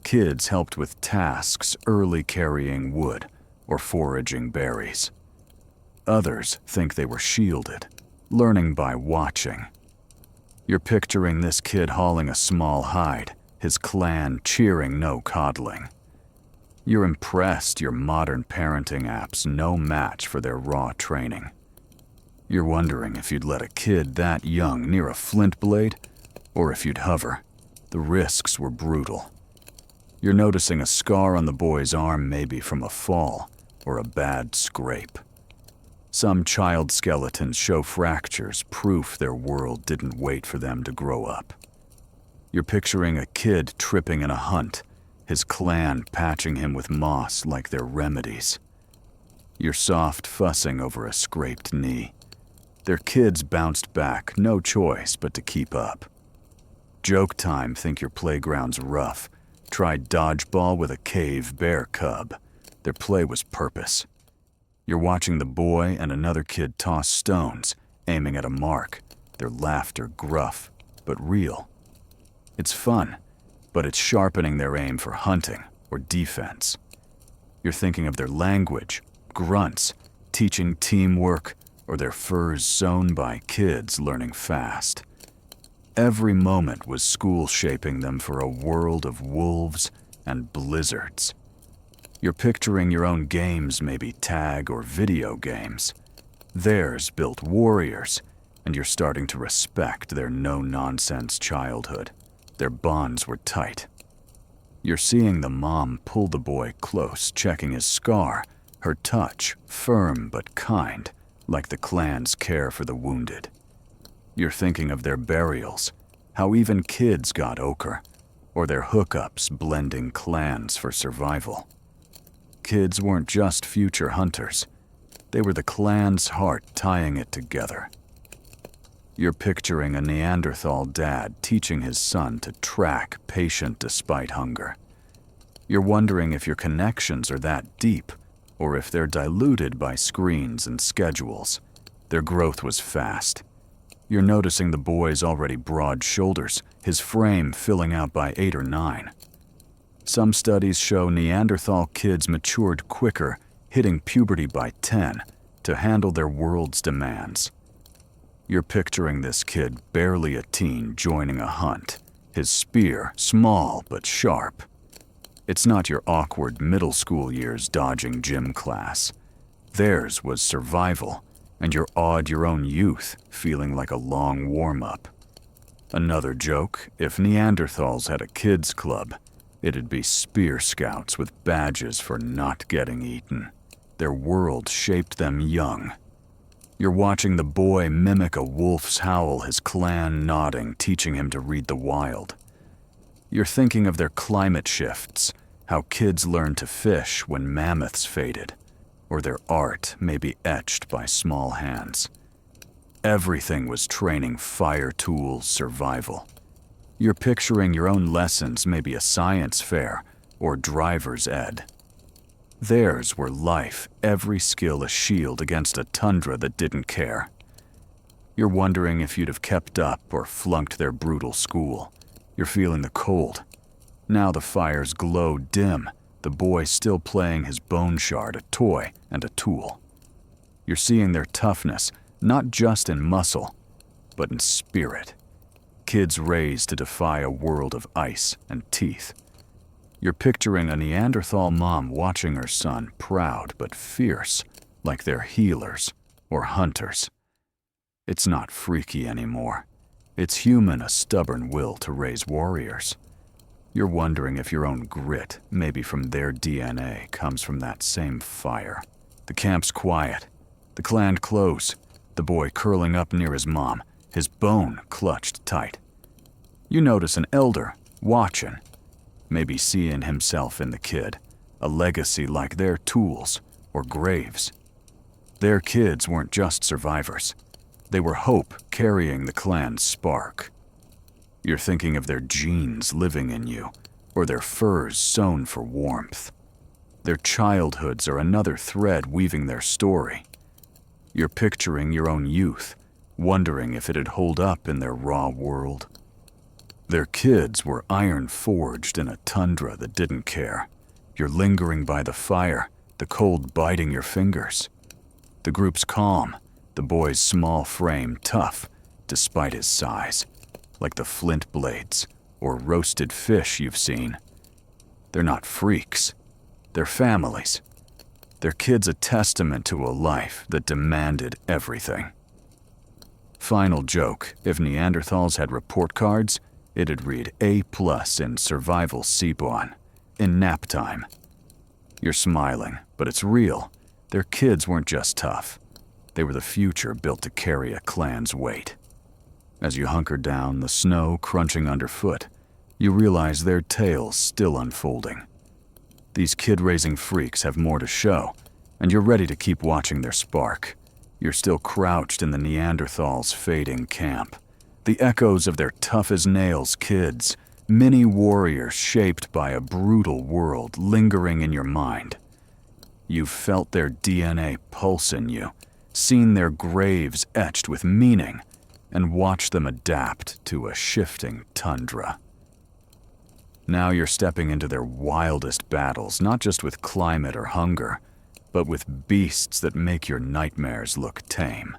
kids helped with tasks, early carrying wood or foraging berries. Others think they were shielded, learning by watching. You're picturing this kid hauling a small hide, his clan cheering, no coddling. You're impressed, your modern parenting apps no match for their raw training. You're wondering if you'd let a kid that young near a flint blade, or if you'd hover. The risks were brutal. You're noticing a scar on the boy's arm, maybe from a fall or a bad scrape. Some child skeletons show fractures, proof their world didn't wait for them to grow up. You're picturing a kid tripping in a hunt, his clan patching him with moss like they're remedies. You're soft fussing over a scraped knee. Their kids bounced back, no choice but to keep up. Joke time, think your playground's rough. Tried dodgeball with a cave bear cub. Their play was purpose. You're watching the boy and another kid toss stones, aiming at a mark, their laughter gruff but real. It's fun, but it's sharpening their aim for hunting or defense. You're thinking of their language, grunts, teaching teamwork, or their furs sewn by kids learning fast. Every moment was school shaping them for a world of wolves and blizzards. You're picturing your own games, maybe tag or video games. Theirs built warriors, and you're starting to respect their no-nonsense childhood. Their bonds were tight. You're seeing the mom pull the boy close, checking his scar, her touch firm but kind, like the clan's care for the wounded. You're thinking of their burials, how even kids got ochre, or their hookups blending clans for survival. Kids weren't just future hunters. They were the clan's heart tying it together. You're picturing a Neanderthal dad teaching his son to track, patient despite hunger. You're wondering if your connections are that deep, or if they're diluted by screens and schedules. Their growth was fast. You're noticing the boy's already broad shoulders, his frame filling out by 8 or 9. Some studies show Neanderthal kids matured quicker, hitting puberty by 10, to handle their world's demands. You're picturing this kid, barely a teen, joining a hunt, his spear small but sharp. It's not your awkward middle school years dodging gym class. Theirs was survival, and you're awed your own youth, feeling like a long warm-up. Another joke, if Neanderthals had a kids' club, it'd be spear scouts with badges for not getting eaten. Their world shaped them young. You're watching the boy mimic a wolf's howl, his clan nodding, teaching him to read the wild. You're thinking of their climate shifts, how kids learned to fish when mammoths faded, or their art may be etched by small hands. Everything was training fire tools, survival. You're picturing your own lessons, maybe a science fair or driver's ed. Theirs were life, every skill a shield against a tundra that didn't care. You're wondering if you'd have kept up or flunked their brutal school. You're feeling the cold. Now the fires glow dim, the boy still playing his bone shard, a toy and a tool. You're seeing their toughness, not just in muscle, but in spirit. Kids raised to defy a world of ice and teeth. You're picturing a Neanderthal mom watching her son, proud but fierce, like they're healers or hunters. It's not freaky anymore. It's human, a stubborn will to raise warriors. You're wondering if your own grit, maybe from their DNA, comes from that same fire. The camp's quiet, the clan close, the boy curling up near his mom, his bone clutched tight. You notice an elder watching, maybe seeing himself in the kid, a legacy like their tools or graves. Their kids weren't just survivors. They were hope carrying the clan's spark. You're thinking of their genes living in you, or their furs sewn for warmth. Their childhoods are another thread weaving their story. You're picturing your own youth, wondering if it'd hold up in their raw world. Their kids were iron-forged in a tundra that didn't care. You're lingering by the fire, the cold biting your fingers. The group's calm, the boy's small frame tough, despite his size, like the flint blades or roasted fish you've seen. They're not freaks. They're families. Their kid's a testament to a life that demanded everything. Final joke, if Neanderthals had report cards, it'd read A+ in survival Seaborn, in nap time. You're smiling, but it's real. Their kids weren't just tough. They were the future built to carry a clan's weight. As you hunker down, the snow crunching underfoot, you realize their tales still unfolding. These kid-raising freaks have more to show, and you're ready to keep watching their spark. You're still crouched in the Neanderthals' fading camp. The echoes of their tough-as-nails kids, mini warriors shaped by a brutal world lingering in your mind. You've felt their DNA pulse in you, seen their graves etched with meaning, and watched them adapt to a shifting tundra. Now you're stepping into their wildest battles, not just with climate or hunger, but with beasts that make your nightmares look tame.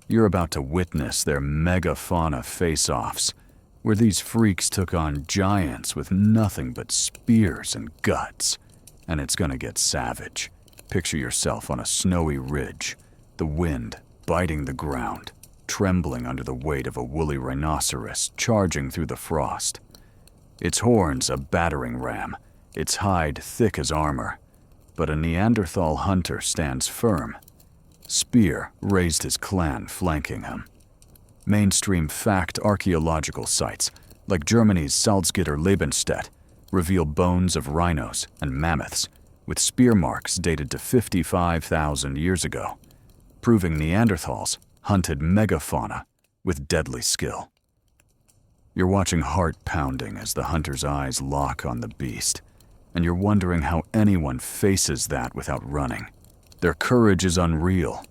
You're about to witness their megafauna face-offs, where these freaks took on giants with nothing but spears and guts. And it's gonna get savage. Picture yourself on a snowy ridge, the wind biting the ground, trembling under the weight of a woolly rhinoceros charging through the frost. Its horns a battering ram, its hide thick as armor. But a Neanderthal hunter stands firm. Spear raised his clan flanking him. Mainstream fact archaeological sites, like Germany's Salzgitter Lebenstätte, reveal bones of rhinos and mammoths, with spear marks dated to 55,000 years ago, proving Neanderthals hunted megafauna with deadly skill. You're watching heart pounding as the hunter's eyes lock on the beast, and you're wondering how anyone faces that without running. Their courage is unreal.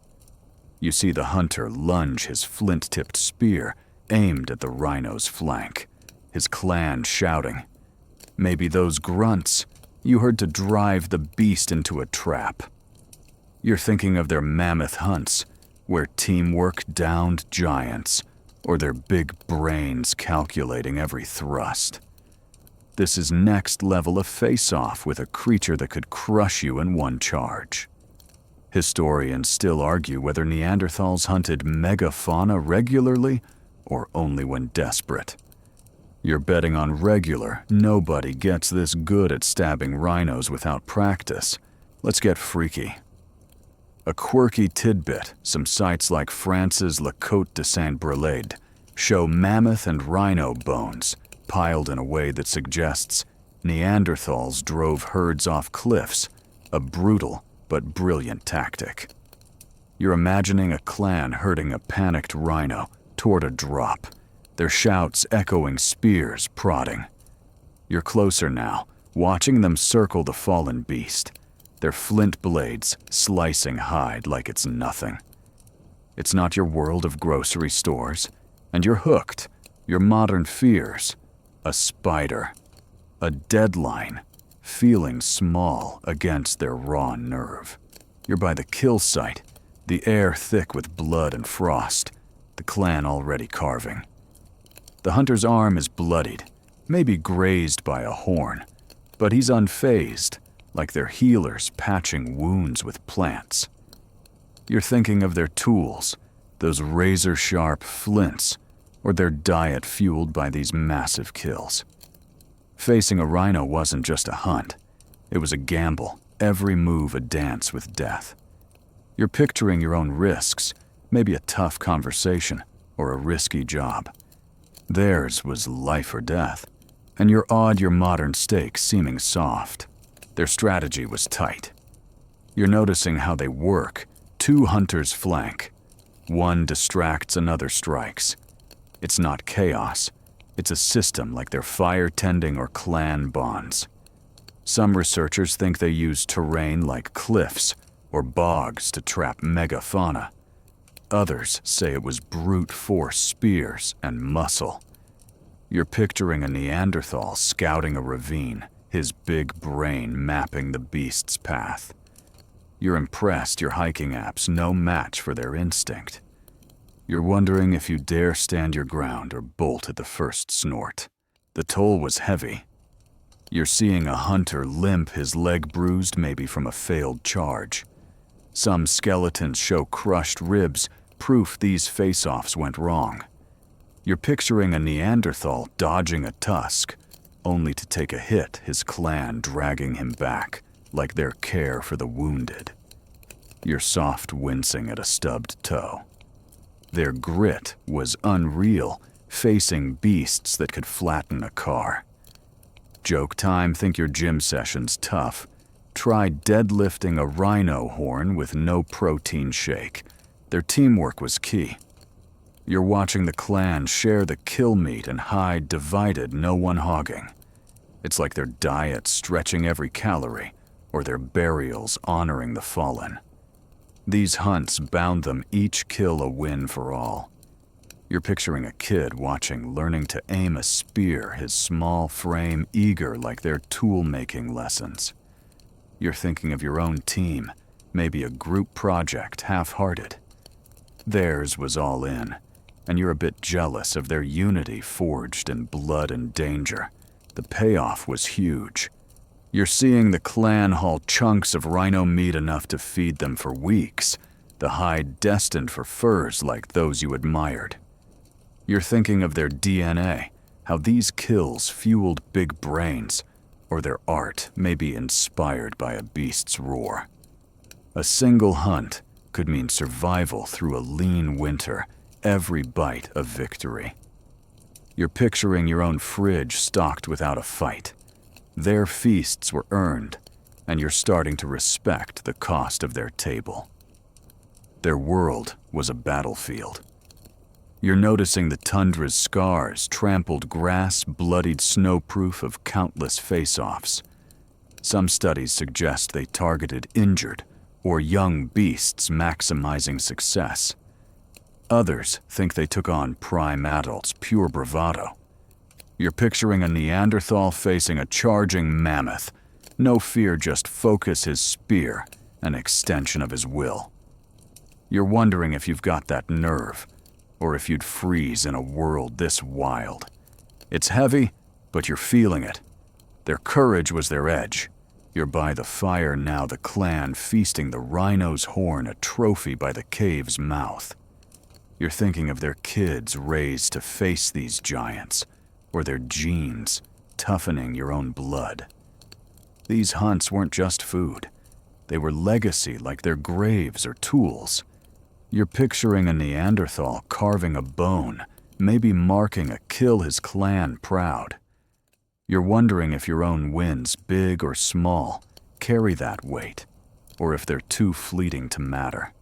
You see the hunter lunge his flint-tipped spear aimed at the rhino's flank, his clan shouting. Maybe those grunts you heard to drive the beast into a trap. You're thinking of their mammoth hunts, where teamwork downed giants, or their big brains calculating every thrust. This is next level of face-off with a creature that could crush you in one charge. Historians still argue whether Neanderthals hunted megafauna regularly or only when desperate. You're betting on regular. Nobody gets this good at stabbing rhinos without practice. Let's get freaky. A quirky tidbit, some sites like France's La Côte de Saint-Brelade show mammoth and rhino bones piled in a way that suggests Neanderthals drove herds off cliffs, a brutal but brilliant tactic. You're imagining a clan herding a panicked rhino toward a drop, their shouts echoing spears prodding. You're closer now, watching them circle the fallen beast, their flint blades slicing hide like it's nothing. It's not your world of grocery stores, and you're hooked. Your modern fears, a spider, a deadline, feeling small against their raw nerve. You're by the kill site, the air thick with blood and frost, the clan already carving. The hunter's arm is bloodied, maybe grazed by a horn, but he's unfazed, like their healers patching wounds with plants. You're thinking of their tools, those razor-sharp flints, or their diet fueled by these massive kills. Facing a rhino wasn't just a hunt. It was a gamble, every move a dance with death. You're picturing your own risks, maybe a tough conversation or a risky job. Theirs was life or death, and you're awed your modern stakes seeming soft. Their strategy was tight. You're noticing how they work. Two hunters flank. One distracts, another strikes. It's not chaos. It's a system like their fire-tending or clan bonds. Some researchers think they use terrain like cliffs or bogs to trap megafauna. Others say it was brute force spears and muscle. You're picturing a Neanderthal scouting a ravine, his big brain mapping the beast's path. You're impressed your hiking app's no match for their instinct. You're wondering if you dare stand your ground or bolt at the first snort. The toll was heavy. You're seeing a hunter limp, his leg bruised maybe from a failed charge. Some skeletons show crushed ribs, proof these face-offs went wrong. You're picturing a Neanderthal dodging a tusk, only to take a hit, his clan dragging him back, like their care for the wounded. You're soft wincing at a stubbed toe. Their grit was unreal, facing beasts that could flatten a car. Joke time, think your gym session's tough. Try deadlifting a rhino horn with no protein shake. Their teamwork was key. You're watching the clan share the kill meat and hide divided, no one hogging. It's like their diet stretching every calorie, or their burials honoring the fallen. These hunts bound them each kill a win for all. You're picturing a kid watching, learning to aim a spear, his small frame eager like their tool-making lessons. You're thinking of your own team, maybe a group project, half-hearted. Theirs was all in, and you're a bit jealous of their unity forged in blood and danger. The payoff was huge. You're seeing the clan haul chunks of rhino meat enough to feed them for weeks, the hide destined for furs like those you admired. You're thinking of their DNA, how these kills fueled big brains, or their art may be inspired by a beast's roar. A single hunt could mean survival through a lean winter, every bite a victory. You're picturing your own fridge stocked without a fight. Their feasts were earned, and you're starting to respect the cost of their table. Their world was a battlefield. You're noticing the tundra's scars, trampled grass, bloodied snowproof of countless face-offs. Some studies suggest they targeted injured or young beasts, maximizing success. Others think they took on prime adults, pure bravado. You're picturing a Neanderthal facing a charging mammoth. No fear, just focus his spear, an extension of his will. You're wondering if you've got that nerve, or if you'd freeze in a world this wild. It's heavy, but you're feeling it. Their courage was their edge. You're by the fire now, the clan feasting the rhino's horn, a trophy by the cave's mouth. You're thinking of their kids raised to face these giants, or their genes toughening your own blood. These hunts weren't just food. They were legacy, like their graves or tools. You're picturing a Neanderthal carving a bone, maybe marking a kill his clan proud. You're wondering if your own wins, big or small, carry that weight, or if they're too fleeting to matter.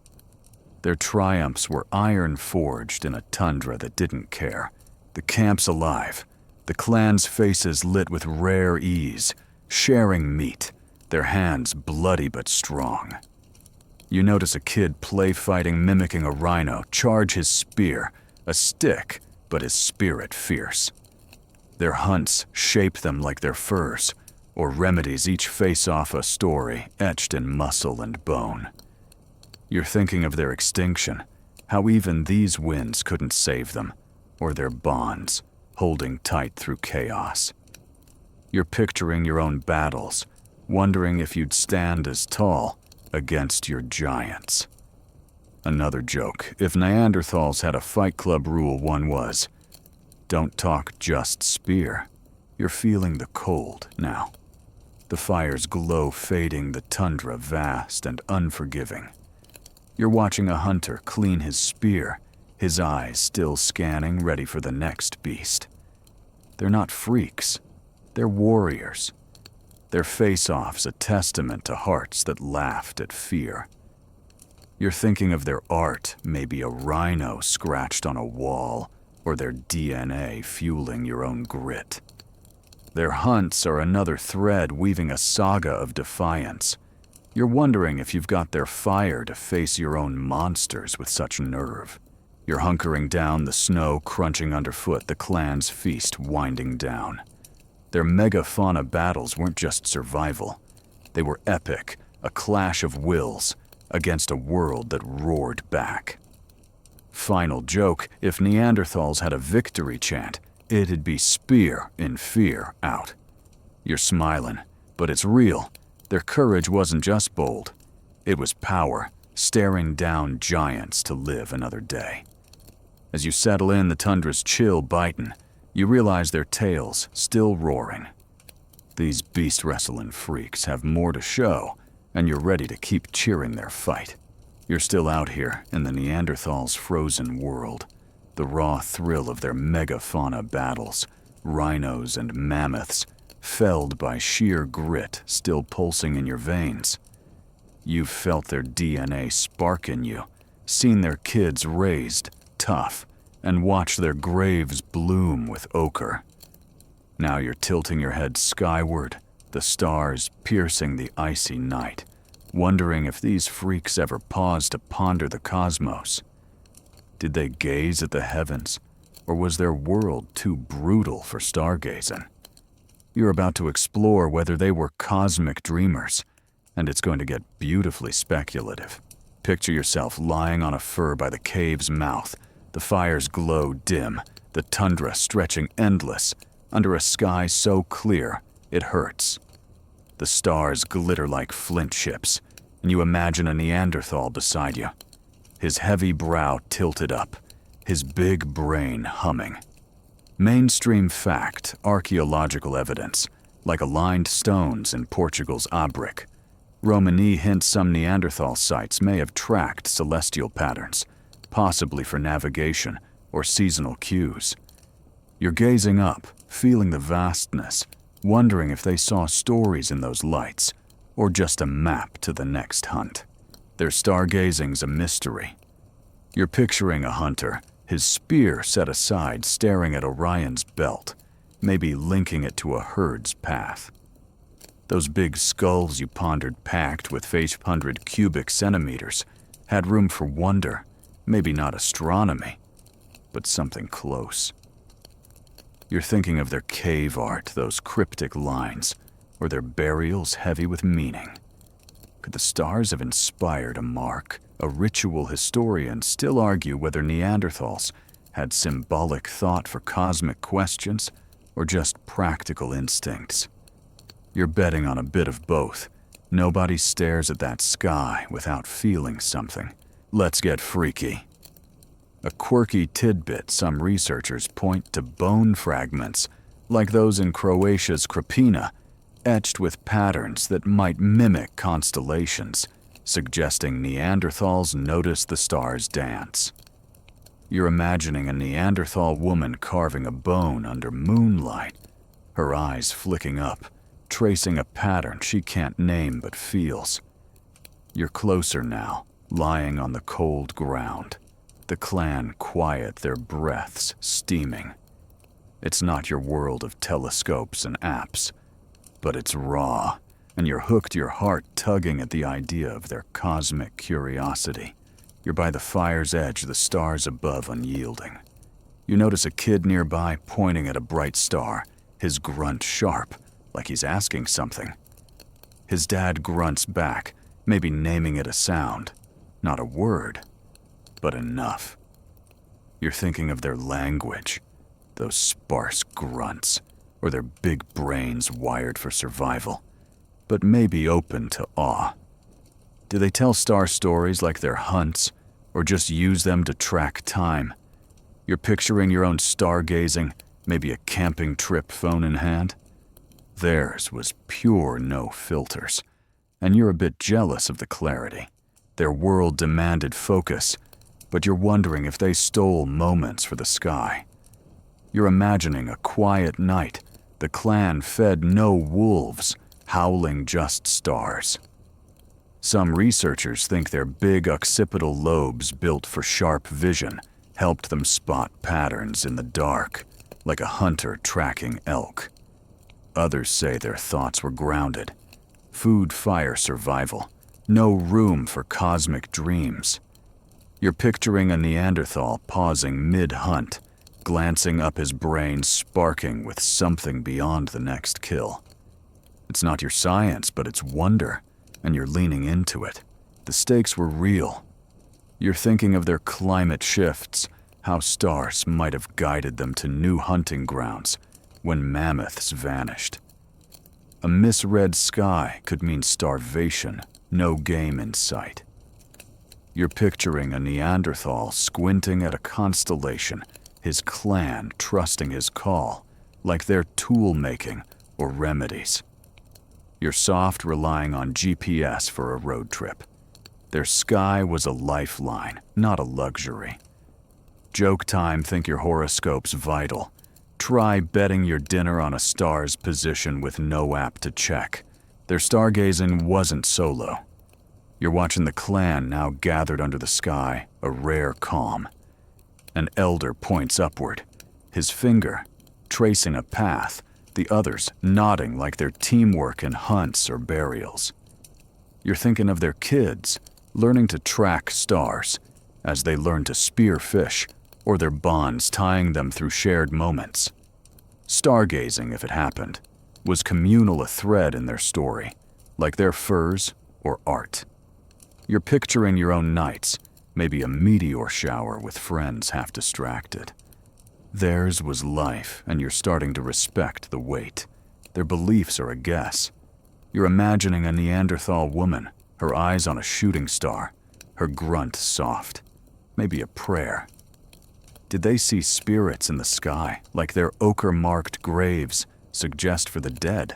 Their triumphs were iron forged in a tundra that didn't care. The camp's alive, the clan's faces lit with rare ease, sharing meat, their hands bloody but strong. You notice a kid play fighting, mimicking a rhino, charge his spear, a stick, but his spirit fierce. Their hunts shape them like their furs, or remedies each face off a story etched in muscle and bone. You're thinking of their extinction, how even these winds couldn't save them, or their bonds, holding tight through chaos. You're picturing your own battles, wondering if you'd stand as tall against your giants. Another joke, if Neanderthals had a Fight Club rule, one was, don't talk just spear. You're feeling the cold now. The fire's glow fading, the tundra vast and unforgiving. You're watching a hunter clean his spear, his eyes still scanning, ready for the next beast. They're not freaks, they're warriors. Their face-offs a testament to hearts that laughed at fear. You're thinking of their art, maybe a rhino scratched on a wall, or their DNA fueling your own grit. Their hunts are another thread weaving a saga of defiance. You're wondering if you've got their fire to face your own monsters with such nerve. You're hunkering down, the snow crunching underfoot, the clan's feast winding down. Their megafauna battles weren't just survival. They were epic, a clash of wills against a world that roared back. Final joke, if Neanderthals had a victory chant, it'd be spear in fear out. You're smiling, but it's real. Their courage wasn't just bold. It was power, staring down giants to live another day. As you settle in, the tundra's chill biting, you realize their tails still roaring. These beast-wrestling freaks have more to show, and you're ready to keep cheering their fight. You're still out here in the Neanderthals' frozen world, the raw thrill of their megafauna battles, rhinos and mammoths, felled by sheer grit still pulsing in your veins. You've felt their DNA spark in you, seen their kids raised, tough, and watched their graves bloom with ochre. Now you're tilting your head skyward, the stars piercing the icy night, wondering if these freaks ever paused to ponder the cosmos. Did they gaze at the heavens, or was their world too brutal for stargazing? You're about to explore whether they were cosmic dreamers, and it's going to get beautifully speculative. Picture yourself lying on a fir by the cave's mouth. The fires glow dim, the tundra stretching endless, under a sky so clear it hurts. The stars glitter like flint chips, and you imagine a Neanderthal beside you, his heavy brow tilted up, his big brain humming. Mainstream fact, archaeological evidence, like aligned stones in Portugal's Abric. Romani hints some Neanderthal sites may have tracked celestial patterns, possibly for navigation or seasonal cues. You're gazing up, feeling the vastness, wondering if they saw stories in those lights, or just a map to the next hunt. Their stargazing's a mystery. You're picturing a hunter, his spear set aside, staring at Orion's belt, maybe linking it to a herd's path. Those big skulls you pondered, packed with 800 cubic centimeters, had room for wonder, maybe not astronomy, but something close. You're thinking of their cave art, those cryptic lines, or their burials heavy with meaning. Could the stars have inspired a mark? A ritual historians still argue whether Neanderthals had symbolic thought for cosmic questions or just practical instincts. You're betting on a bit of both. Nobody stares at that sky without feeling something. Let's get freaky. A quirky tidbit, some researchers point to bone fragments, like those in Croatia's Krapina, etched with patterns that might mimic constellations, suggesting Neanderthals noticed the stars dance. You're imagining a Neanderthal woman carving a bone under moonlight, her eyes flicking up, tracing a pattern she can't name but feels. You're closer now, lying on the cold ground. The clan quiet, their breaths steaming. It's not your world of telescopes and apps, but it's raw, and you're hooked, your heart tugging at the idea of their cosmic curiosity. You're by the fire's edge, the stars above unyielding. You notice a kid nearby pointing at a bright star, his grunt sharp, like he's asking something. His dad grunts back, maybe naming it a sound, not a word, but enough. You're thinking of their language, those sparse grunts, or their big brains wired for survival, but maybe open to awe. Do they tell star stories like their hunts, or just use them to track time? You're picturing your own stargazing, maybe a camping trip, phone in hand. Theirs was pure, no filters, and you're a bit jealous of the clarity. Their world demanded focus, but you're wondering if they stole moments for the sky. You're imagining a quiet night, the clan fed no wolves, howling just stars. Some researchers think their big occipital lobes, built for sharp vision, helped them spot patterns in the dark, like a hunter tracking elk. Others say their thoughts were grounded. Food, fire, survival. No room for cosmic dreams. You're picturing a Neanderthal pausing mid-hunt, glancing up, his brain sparking with something beyond the next kill. It's not your science, but it's wonder, and you're leaning into it. The stakes were real. You're thinking of their climate shifts, how stars might have guided them to new hunting grounds when mammoths vanished. A misread sky could mean starvation, no game in sight. You're picturing a Neanderthal squinting at a constellation, his clan trusting his call, like they're tool-making or remedies. You're soft, relying on GPS for a road trip. Their sky was a lifeline, not a luxury. Joke time, think your horoscope's vital. Try betting your dinner on a star's position with no app to check. Their stargazing wasn't solo. You're watching the clan now gathered under the sky, a rare calm. An elder points upward, his finger tracing a path, the others nodding like their teamwork in hunts or burials. You're thinking of their kids, learning to track stars as they learn to spearfish, or their bonds tying them through shared moments. Stargazing, if it happened, was communal, a thread in their story, like their furs or art. You're picturing your own nights, maybe a meteor shower with friends half distracted. Theirs was life, and you're starting to respect the wait. Their beliefs are a guess. You're imagining a Neanderthal woman, her eyes on a shooting star, her grunt soft, maybe a prayer. Did they see spirits in the sky, like their ochre-marked graves suggest for the dead?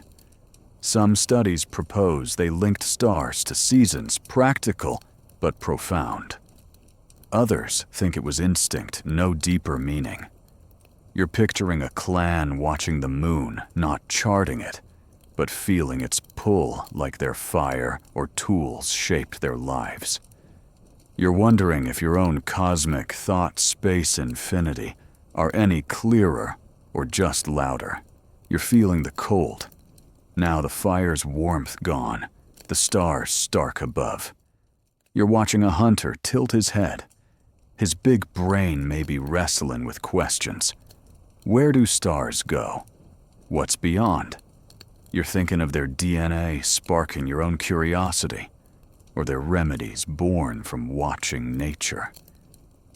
Some studies propose they linked stars to seasons, practical but profound. Others think it was instinct, no deeper meaning. You're picturing a clan watching the moon, not charting it, but feeling its pull like their fire or tools shaped their lives. You're wondering if your own cosmic thought space infinity are any clearer or just louder. You're feeling the cold. Now the fire's warmth gone, the stars stark above. You're watching a hunter tilt his head. His big brain may be wrestling with questions. Where do stars go? What's beyond? You're thinking of their DNA sparking your own curiosity, or their remedies born from watching nature.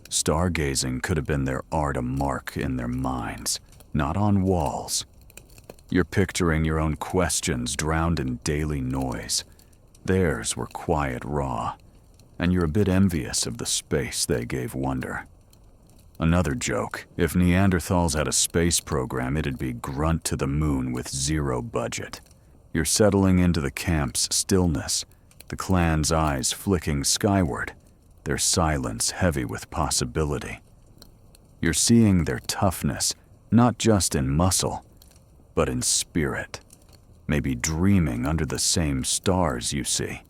Stargazing could have been their art a mark in their minds, not on walls. You're picturing your own questions drowned in daily noise. Theirs were quiet, raw, and you're a bit envious of the space they gave wonder. Another joke, if Neanderthals had a space program, it'd be grunt to the moon with zero budget. You're settling into the camp's stillness, the clan's eyes flicking skyward, their silence heavy with possibility. You're seeing their toughness, not just in muscle, but in spirit, maybe dreaming under the same stars you see.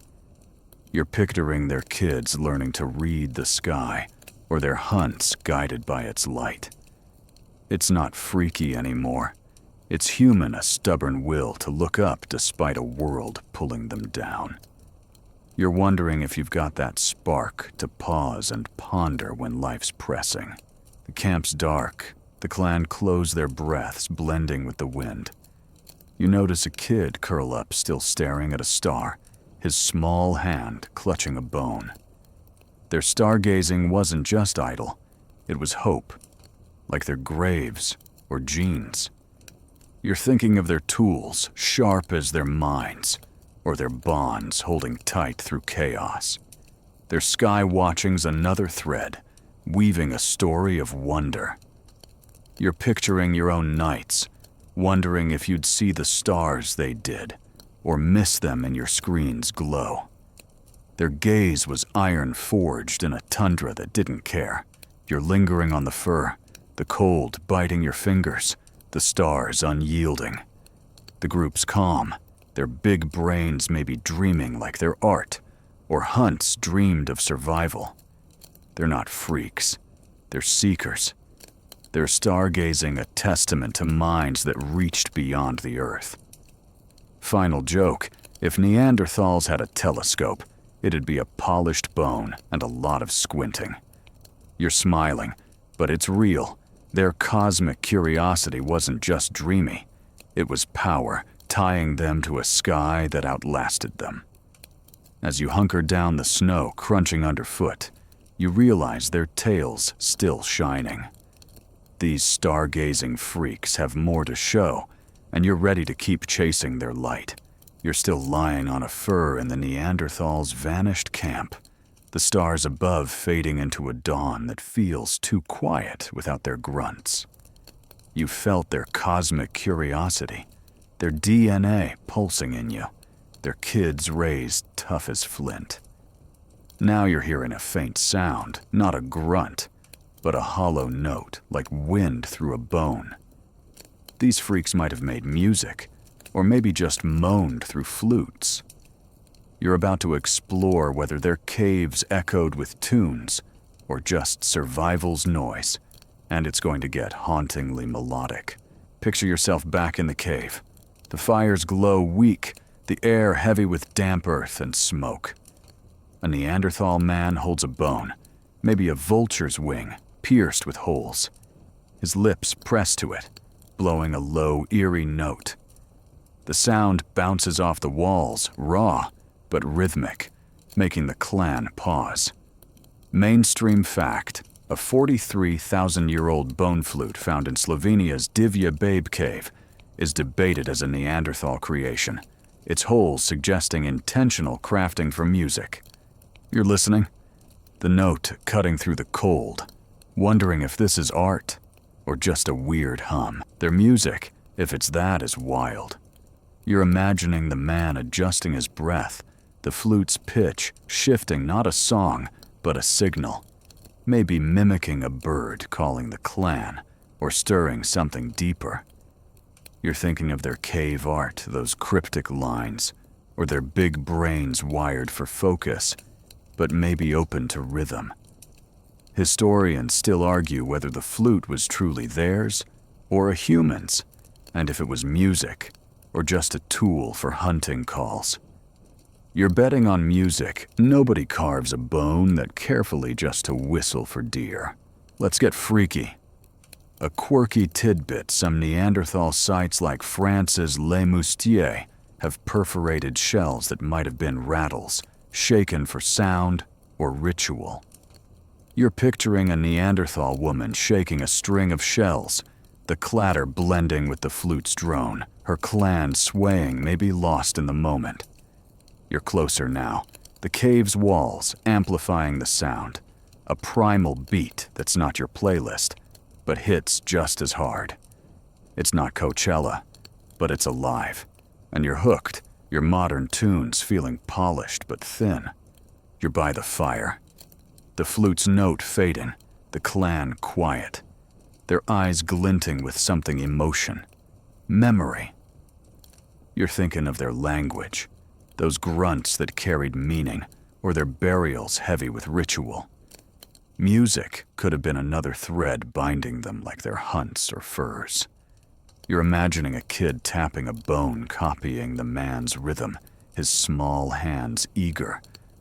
You're picturing their kids learning to read the sky, or their hunts guided by its light. It's not freaky anymore. It's human, a stubborn will to look up despite a world pulling them down. You're wondering if you've got that spark to pause and ponder when life's pressing. The camp's dark. The clan close their breaths, blending with the wind. You notice a kid curl up, still staring at a star, his small hand clutching a bone. Their stargazing wasn't just idle, it was hope, like their graves or genes. You're thinking of their tools, sharp as their minds, or their bonds holding tight through chaos. Their sky watching's another thread, weaving a story of wonder. You're picturing your own nights, wondering if you'd see the stars they did, or miss them in your screen's glow. Their gaze was iron forged in a tundra that didn't care. You're lingering on the fur, the cold biting your fingers, the stars unyielding. The group's calm, their big brains may be dreaming like their art, or hunts dreamed of survival. They're not freaks, they're seekers. Their stargazing a testament to minds that reached beyond the earth. Final joke, if Neanderthals had a telescope, it'd be a polished bone and a lot of squinting. You're smiling, but it's real. Their cosmic curiosity wasn't just dreamy. It was power, tying them to a sky that outlasted them. As you hunker down the snow crunching underfoot, you realize their tails still shining. These stargazing freaks have more to show, and you're ready to keep chasing their light. You're still lying on a fur in the Neanderthals' vanished camp, the stars above fading into a dawn that feels too quiet without their grunts. You felt their cosmic curiosity, their DNA pulsing in you, their kids raised tough as flint. Now you're hearing a faint sound, not a grunt, but a hollow note like wind through a bone. These freaks might have made music, or maybe just moaned through flutes. You're about to explore whether their caves echoed with tunes or just survival's noise, and it's going to get hauntingly melodic. Picture yourself back in the cave. The fire's glow weak, the air heavy with damp earth and smoke. A Neanderthal man holds a bone, maybe a vulture's wing, pierced with holes. His lips press to it, blowing a low, eerie note. The sound bounces off the walls, raw, but rhythmic, making the clan pause. Mainstream fact: a 43,000-year-old bone flute found in Slovenia's Divja Babe Cave is debated as a Neanderthal creation, its holes suggesting intentional crafting for music. You're listening? The note cutting through the cold, wondering if this is art or just a weird hum. Their music, if it's that, is wild. You're imagining the man adjusting his breath, the flute's pitch shifting not a song, but a signal, maybe mimicking a bird calling the clan or stirring something deeper. You're thinking of their cave art, those cryptic lines, or their big brains wired for focus, but maybe open to rhythm. Historians still argue whether the flute was truly theirs or a human's, and if it was music or just a tool for hunting calls. You're betting on music. Nobody carves a bone that carefully just to whistle for deer. Let's get freaky. A quirky tidbit: some Neanderthal sites like France's Les Moustiers have perforated shells that might have been rattles, shaken for sound or ritual. You're picturing a Neanderthal woman shaking a string of shells, the clatter blending with the flute's drone, her clan swaying, maybe lost in the moment. You're closer now, the cave's walls amplifying the sound, a primal beat that's not your playlist, but hits just as hard. It's not Coachella, but it's alive, and you're hooked, your modern tunes feeling polished but thin. You're by the fire, the flute's note fading, the clan quiet, their eyes glinting with something emotion, memory. You're thinking of their language, those grunts that carried meaning, or their burials heavy with ritual. Music could have been another thread binding them, like their hunts or furs. You're imagining a kid tapping a bone, copying the man's rhythm, his small hands eager,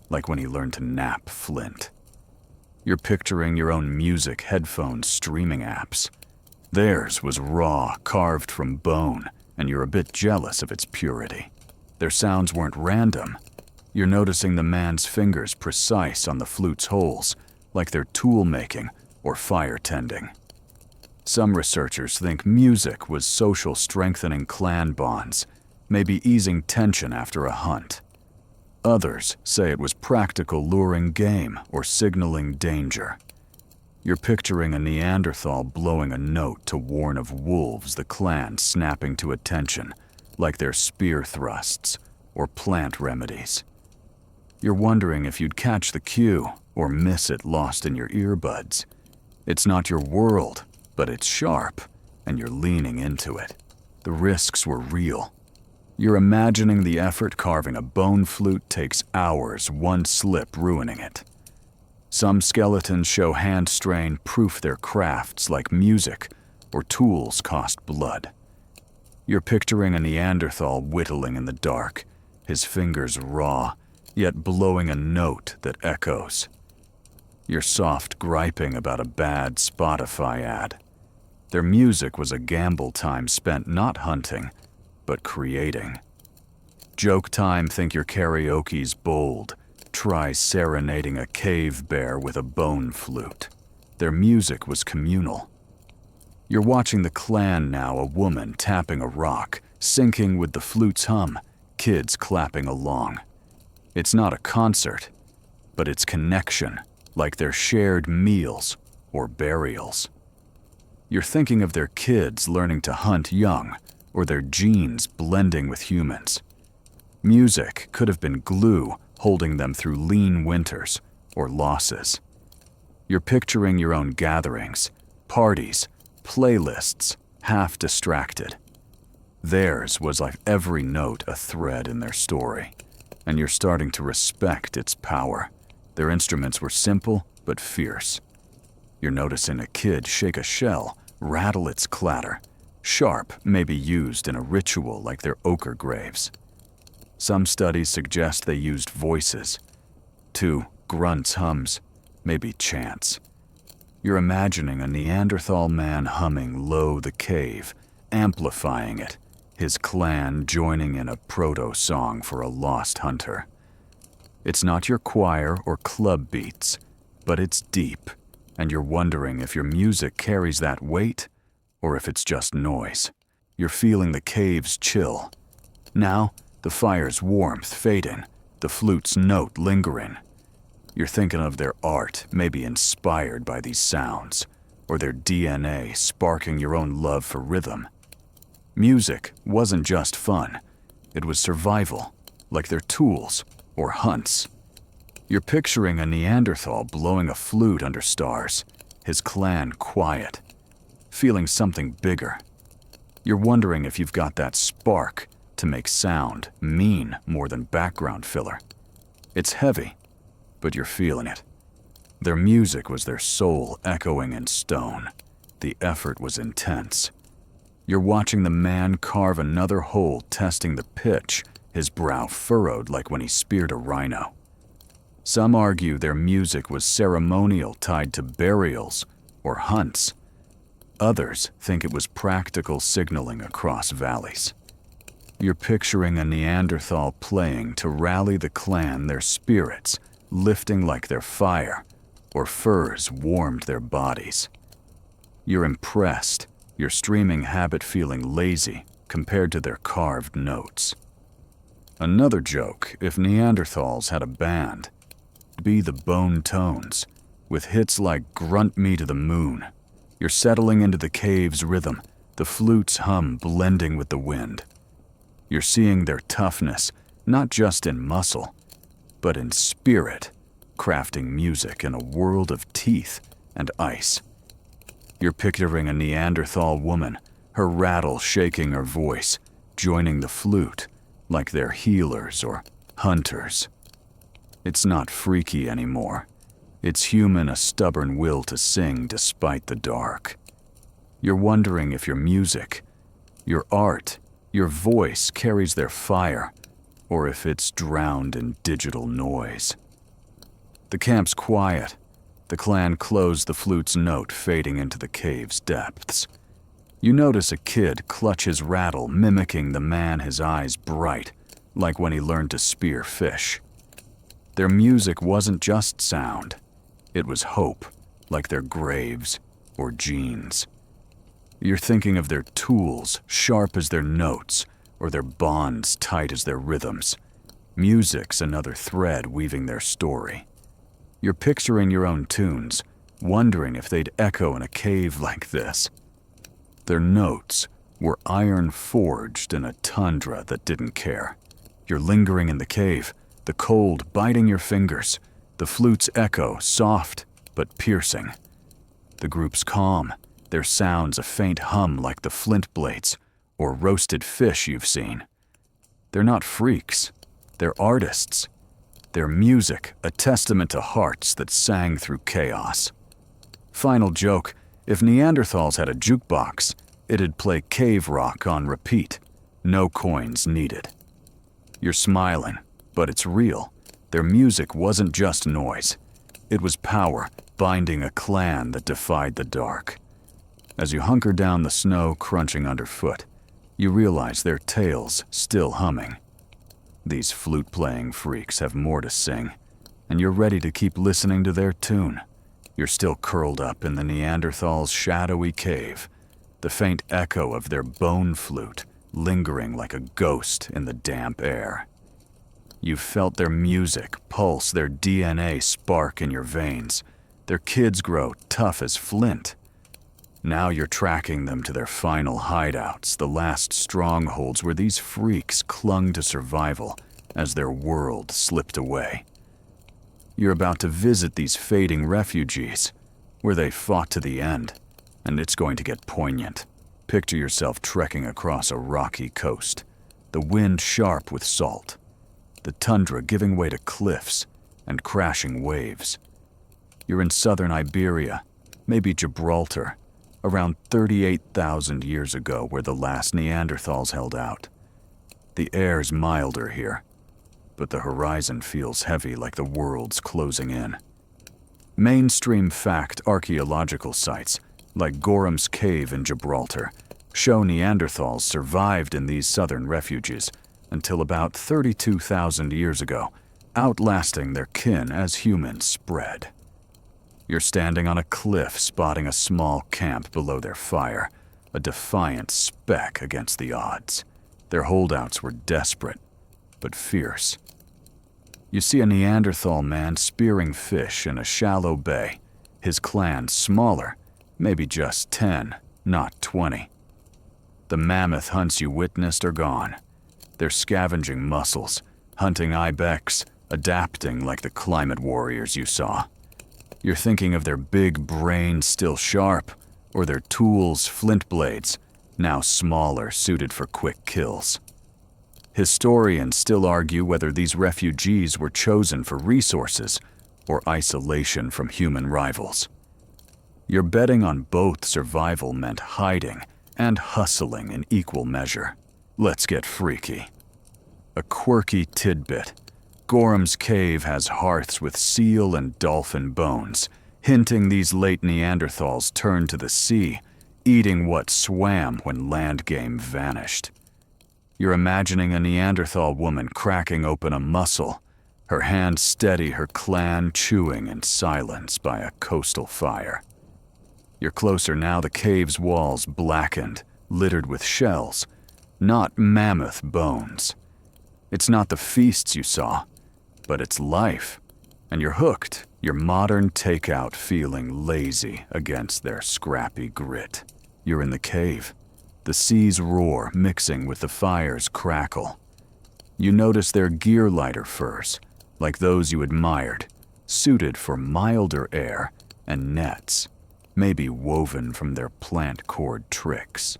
like when he learned to nap flint. You're picturing your own music headphones streaming apps. Theirs was raw, carved from bone, and you're a bit jealous of its purity. Their sounds weren't random. You're noticing the man's fingers precise on the flute's holes, like they're tool-making or fire-tending. Some researchers think music was social strengthening clan bonds, maybe easing tension after a hunt. Others say it was practical luring game or signaling danger. You're picturing a Neanderthal blowing a note to warn of wolves, the clan snapping to attention, like their spear thrusts or plant remedies. You're wondering if you'd catch the cue or miss it lost in your earbuds. It's not your world, but it's sharp, and you're leaning into it. The risks were real. You're imagining the effort. Carving a bone flute takes hours, one slip ruining it. Some skeletons show hand strain, proof their crafts, like music or tools, cost blood. You're picturing a Neanderthal whittling in the dark, his fingers raw, yet blowing a note that echoes. You're soft griping about a bad Spotify ad. Their music was a gamble, time spent not hunting, but creating. Joke time: think your karaoke's bold. Try serenading a cave bear with a bone flute. Their music was communal. You're watching the clan now, a woman tapping a rock, syncing with the flute's hum, kids clapping along. It's not a concert, but it's connection, like their shared meals or burials. You're thinking of their kids learning to hunt young, or their genes blending with humans. Music could have been glue holding them through lean winters or losses. You're picturing your own gatherings, parties, playlists, half distracted. Theirs was like every note a thread in their story, and you're starting to respect its power. Their instruments were simple but fierce. You're noticing a kid shake a shell, rattle its clatter, sharp, maybe used in a ritual like their ochre graves. Some studies suggest they used voices, too, grunts, hums, maybe chants. You're imagining a Neanderthal man humming low the cave, amplifying it, his clan joining in a proto-song for a lost hunter. It's not your choir or club beats, but it's deep, and you're wondering if your music carries that weight or if it's just noise. You're feeling the cave's chill. Now, the fire's warmth fading, the flute's note lingering. You're thinking of their art, maybe inspired by these sounds, or their DNA sparking your own love for rhythm. Music wasn't just fun, it was survival, like their tools or hunts. You're picturing a Neanderthal blowing a flute under stars, his clan quiet, feeling something bigger. You're wondering if you've got that spark to make sound mean more than background filler. It's heavy, but you're feeling it. Their music was their soul echoing in stone. The effort was intense. You're watching the man carve another hole, testing the pitch, his brow furrowed like when he speared a rhino. Some argue their music was ceremonial, tied to burials or hunts. Others think it was practical signaling across valleys. You're picturing a Neanderthal playing to rally the clan, their spirits lifting like their fire, or furs warmed their bodies. You're impressed, your streaming habit feeling lazy compared to their carved notes. Another joke, if Neanderthals had a band, it'd be the Bone Tones, with hits like Grunt Me to the Moon. You're settling into the cave's rhythm, the flute's hum blending with the wind. You're seeing their toughness, not just in muscle, but in spirit, crafting music in a world of teeth and ice. You're picturing a Neanderthal woman, her rattle shaking her voice, joining the flute like they're healers or hunters. It's not freaky anymore. It's human, a stubborn will to sing despite the dark. You're wondering if your music, your art, your voice carries their fire, or if it's drowned in digital noise. The camp's quiet. The clan closed the flute's note, fading into the cave's depths. You notice a kid clutch his rattle, mimicking the man, his eyes bright, like when he learned to spear fish. Their music wasn't just sound. It was hope, like their graves or genes. You're thinking of their tools, sharp as their notes, or their bonds tight as their rhythms. Music's another thread weaving their story. You're picturing your own tunes, wondering if they'd echo in a cave like this. Their notes were iron forged in a tundra that didn't care. You're lingering in the cave, the cold biting your fingers, the flute's echo soft but piercing. The group's calm, their sounds a faint hum like the flint blades or roasted fish you've seen. They're not freaks, they're artists. Their music a testament to hearts that sang through chaos. Final joke, if Neanderthals had a jukebox, it'd play cave rock on repeat. No coins needed. You're smiling, but it's real. Their music wasn't just noise. It was power, binding a clan that defied the dark. As you hunker down the snow crunching underfoot, you realize their tales still humming. These flute-playing freaks have more to sing, and you're ready to keep listening to their tune. You're still curled up in the Neanderthals' shadowy cave, the faint echo of their bone flute lingering like a ghost in the damp air. You've felt their music pulse, their DNA spark in your veins. Their kids grow tough as flint. Now you're tracking them to their final hideouts, the last strongholds where these freaks clung to survival as their world slipped away. You're about to visit these fading refugees, where they fought to the end, and it's going to get poignant. Picture yourself trekking across a rocky coast, the wind sharp with salt, the tundra giving way to cliffs and crashing waves. You're in southern Iberia, maybe Gibraltar, around 38,000 years ago, where the last Neanderthals held out. The air's milder here, but the horizon feels heavy like the world's closing in. Mainstream fact archaeological sites, like Gorham's Cave in Gibraltar, show Neanderthals survived in these southern refuges until about 32,000 years ago, outlasting their kin as humans spread. You're standing on a cliff spotting a small camp below their fire, a defiant speck against the odds. Their holdouts were desperate, but fierce. You see a Neanderthal man spearing fish in a shallow bay, his clan smaller, maybe just 10, not 20. The mammoth hunts you witnessed are gone. They're scavenging mussels, hunting ibex, adapting like the climate warriors you saw. You're thinking of their big brains still sharp, or their tools, flint blades, now smaller, suited for quick kills. Historians still argue whether these refugees were chosen for resources or isolation from human rivals. You're betting on both survival meant hiding and hustling in equal measure. Let's get freaky. A quirky tidbit. Gorham's Cave has hearths with seal and dolphin bones, hinting these late Neanderthals turned to the sea, eating what swam when land game vanished. You're imagining a Neanderthal woman cracking open a mussel, her hand steady, her clan chewing in silence by a coastal fire. You're closer now, the cave's walls blackened, littered with shells, not mammoth bones. It's not the feasts you saw, but it's life, and you're hooked, your modern takeout feeling lazy against their scrappy grit. You're in the cave. The sea's roar mixing with the fire's crackle. You notice their gear lighter furs, like those you admired, suited for milder air and nets, maybe woven from their plant cord tricks.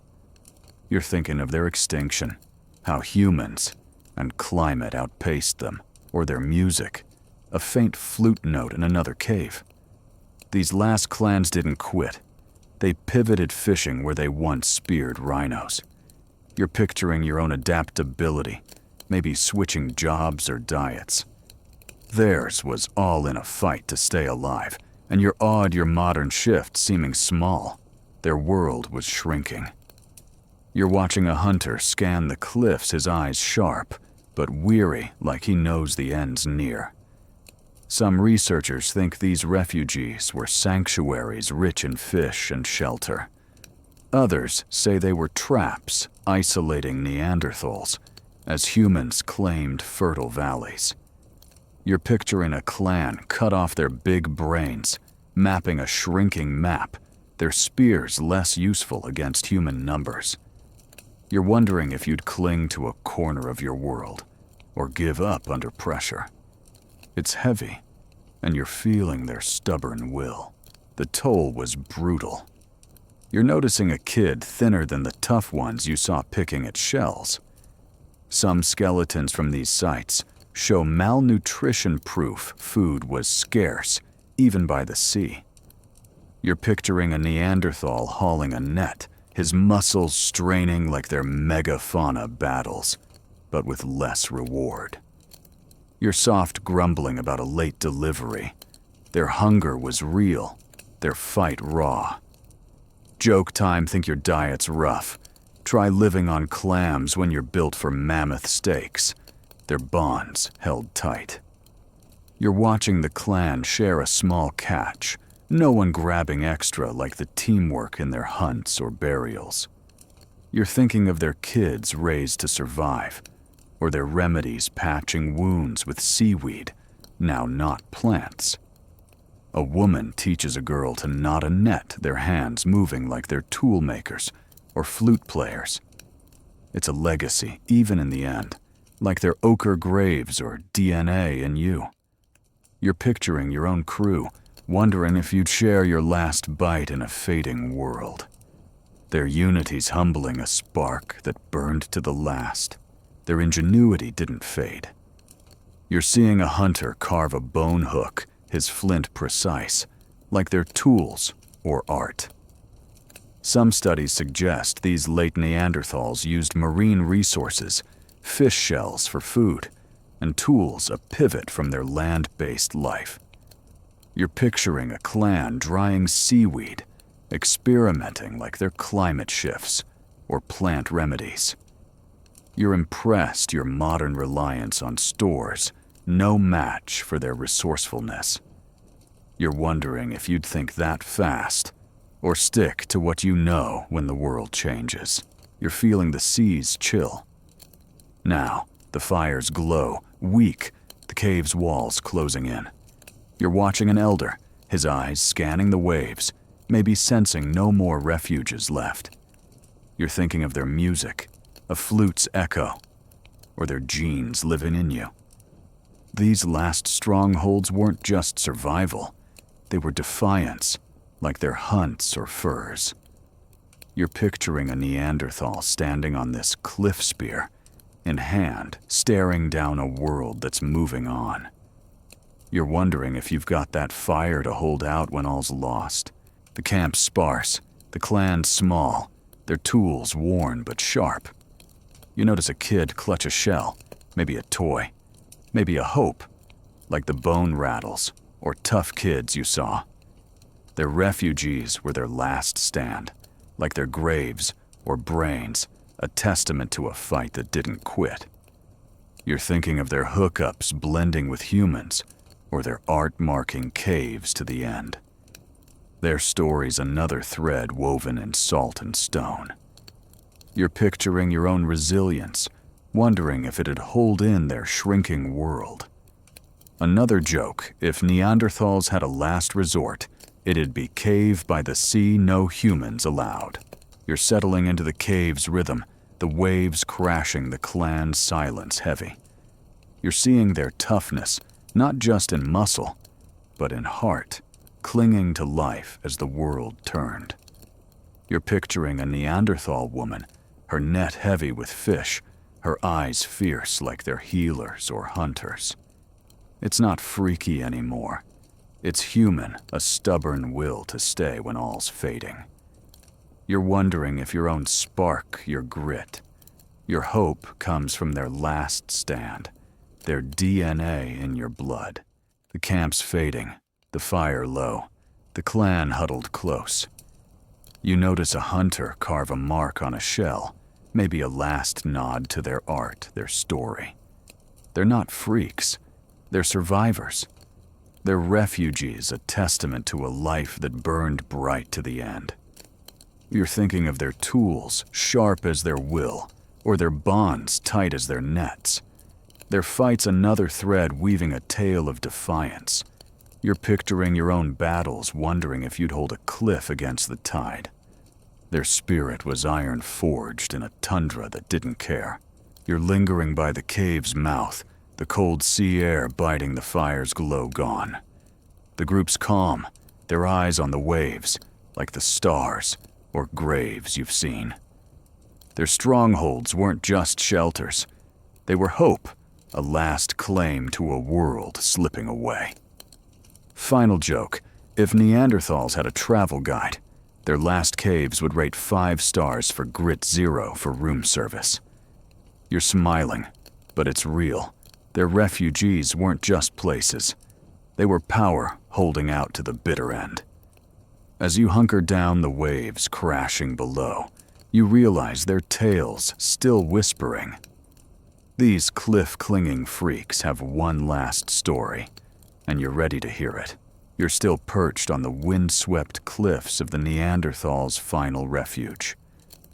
You're thinking of their extinction, how humans and climate outpaced them, or their music, a faint flute note in another cave. These last clans didn't quit. They pivoted fishing where they once speared rhinos. You're picturing your own adaptability, maybe switching jobs or diets. Theirs was all in a fight to stay alive, and you're awed your modern shift seeming small. Their world was shrinking. You're watching a hunter scan the cliffs, his eyes sharp, but weary, like he knows the end's near. Some researchers think these refugees were sanctuaries rich in fish and shelter. Others say they were traps isolating Neanderthals, as humans claimed fertile valleys. You're picturing a clan cut off their big brains, mapping a shrinking map, their spears less useful against human numbers. You're wondering if you'd cling to a corner of your world, or give up under pressure. It's heavy, and you're feeling their stubborn will. The toll was brutal. You're noticing a kid thinner than the tough ones you saw picking at shells. Some skeletons from these sites show malnutrition proof food was scarce, even by the sea. You're picturing a Neanderthal hauling a net, his muscles straining like their megafauna battles, but with less reward. Your soft grumbling about a late delivery. Their hunger was real, their fight raw. Joke time, think your diet's rough. Try living on clams when you're built for mammoth steaks. Their bonds held tight. You're watching the clan share a small catch, no one grabbing extra like the teamwork in their hunts or burials. You're thinking of their kids raised to survive, or their remedies patching wounds with seaweed, now not plants. A woman teaches a girl to knot a net, their hands moving like they're tool makers or flute players. It's a legacy, even in the end, like their ochre graves or DNA in you. You're picturing your own crew, wondering if you'd share your last bite in a fading world. Their unity's humbling, a spark that burned to the last. Their ingenuity didn't fade. You're seeing a hunter carve a bone hook, his flint precise, like they're tools or art. Some studies suggest these late Neanderthals used marine resources, fish shells for food, and tools a pivot from their land-based life. You're picturing a clan drying seaweed, experimenting like their climate shifts or plant remedies. You're impressed your modern reliance on stores no match for their resourcefulness. You're wondering if you'd think that fast, or stick to what you know when the world changes. You're feeling the seas chill. Now, the fires glow, weak, the cave's walls closing in. You're watching an elder, his eyes scanning the waves, maybe sensing no more refuges left. You're thinking of their music, a flute's echo, or their genes living in you. These last strongholds weren't just survival, they were defiance, like their hunts or furs. You're picturing a Neanderthal standing on this cliff spear, in hand, staring down a world that's moving on. You're wondering if you've got that fire to hold out when all's lost. The camp's sparse, the clan small, their tools worn but sharp. You notice a kid clutch a shell, maybe a toy, maybe a hope, like the bone rattles or tough kids you saw. Their refugees were their last stand, like their graves or brains, a testament to a fight that didn't quit. You're thinking of their hookups blending with humans, or their art marking caves to the end. Their story's another thread woven in salt and stone. You're picturing your own resilience, wondering if it'd hold in their shrinking world. Another joke, if Neanderthals had a last resort, it'd be cave by the sea, no humans allowed. You're settling into the cave's rhythm, the waves crashing the clan's silence heavy. You're seeing their toughness, not just in muscle, but in heart, clinging to life as the world turned. You're picturing a Neanderthal woman, her net heavy with fish, her eyes fierce like they're healers or hunters. It's not freaky anymore. It's human, a stubborn will to stay when all's fading. You're wondering if your own spark, your grit, your hope comes from their last stand, their DNA in your blood. The camp's fading, the fire low, the clan huddled close. You notice a hunter carve a mark on a shell, maybe a last nod to their art, their story. They're not freaks, they're survivors. They're refugees, a testament to a life that burned bright to the end. You're thinking of their tools, sharp as their will, or their bonds tight as their nets. Their fight's another thread weaving a tale of defiance. You're picturing your own battles, wondering if you'd hold a cliff against the tide. Their spirit was iron forged in a tundra that didn't care. You're lingering by the cave's mouth, the cold sea air biting the fire's glow gone. The group's calm, their eyes on the waves, like the stars or graves you've seen. Their strongholds weren't just shelters. They were hope, a last claim to a world slipping away. Final joke, if Neanderthals had a travel guide, their last caves would rate 5 stars for grit 0 for room service. You're smiling, but it's real. Their refugees weren't just places. They were power holding out to the bitter end. As you hunker down the waves crashing below, you realize their tales still whispering. These cliff-clinging freaks have one last story, and you're ready to hear it. You're still perched on the wind-swept cliffs of the Neanderthals' final refuge,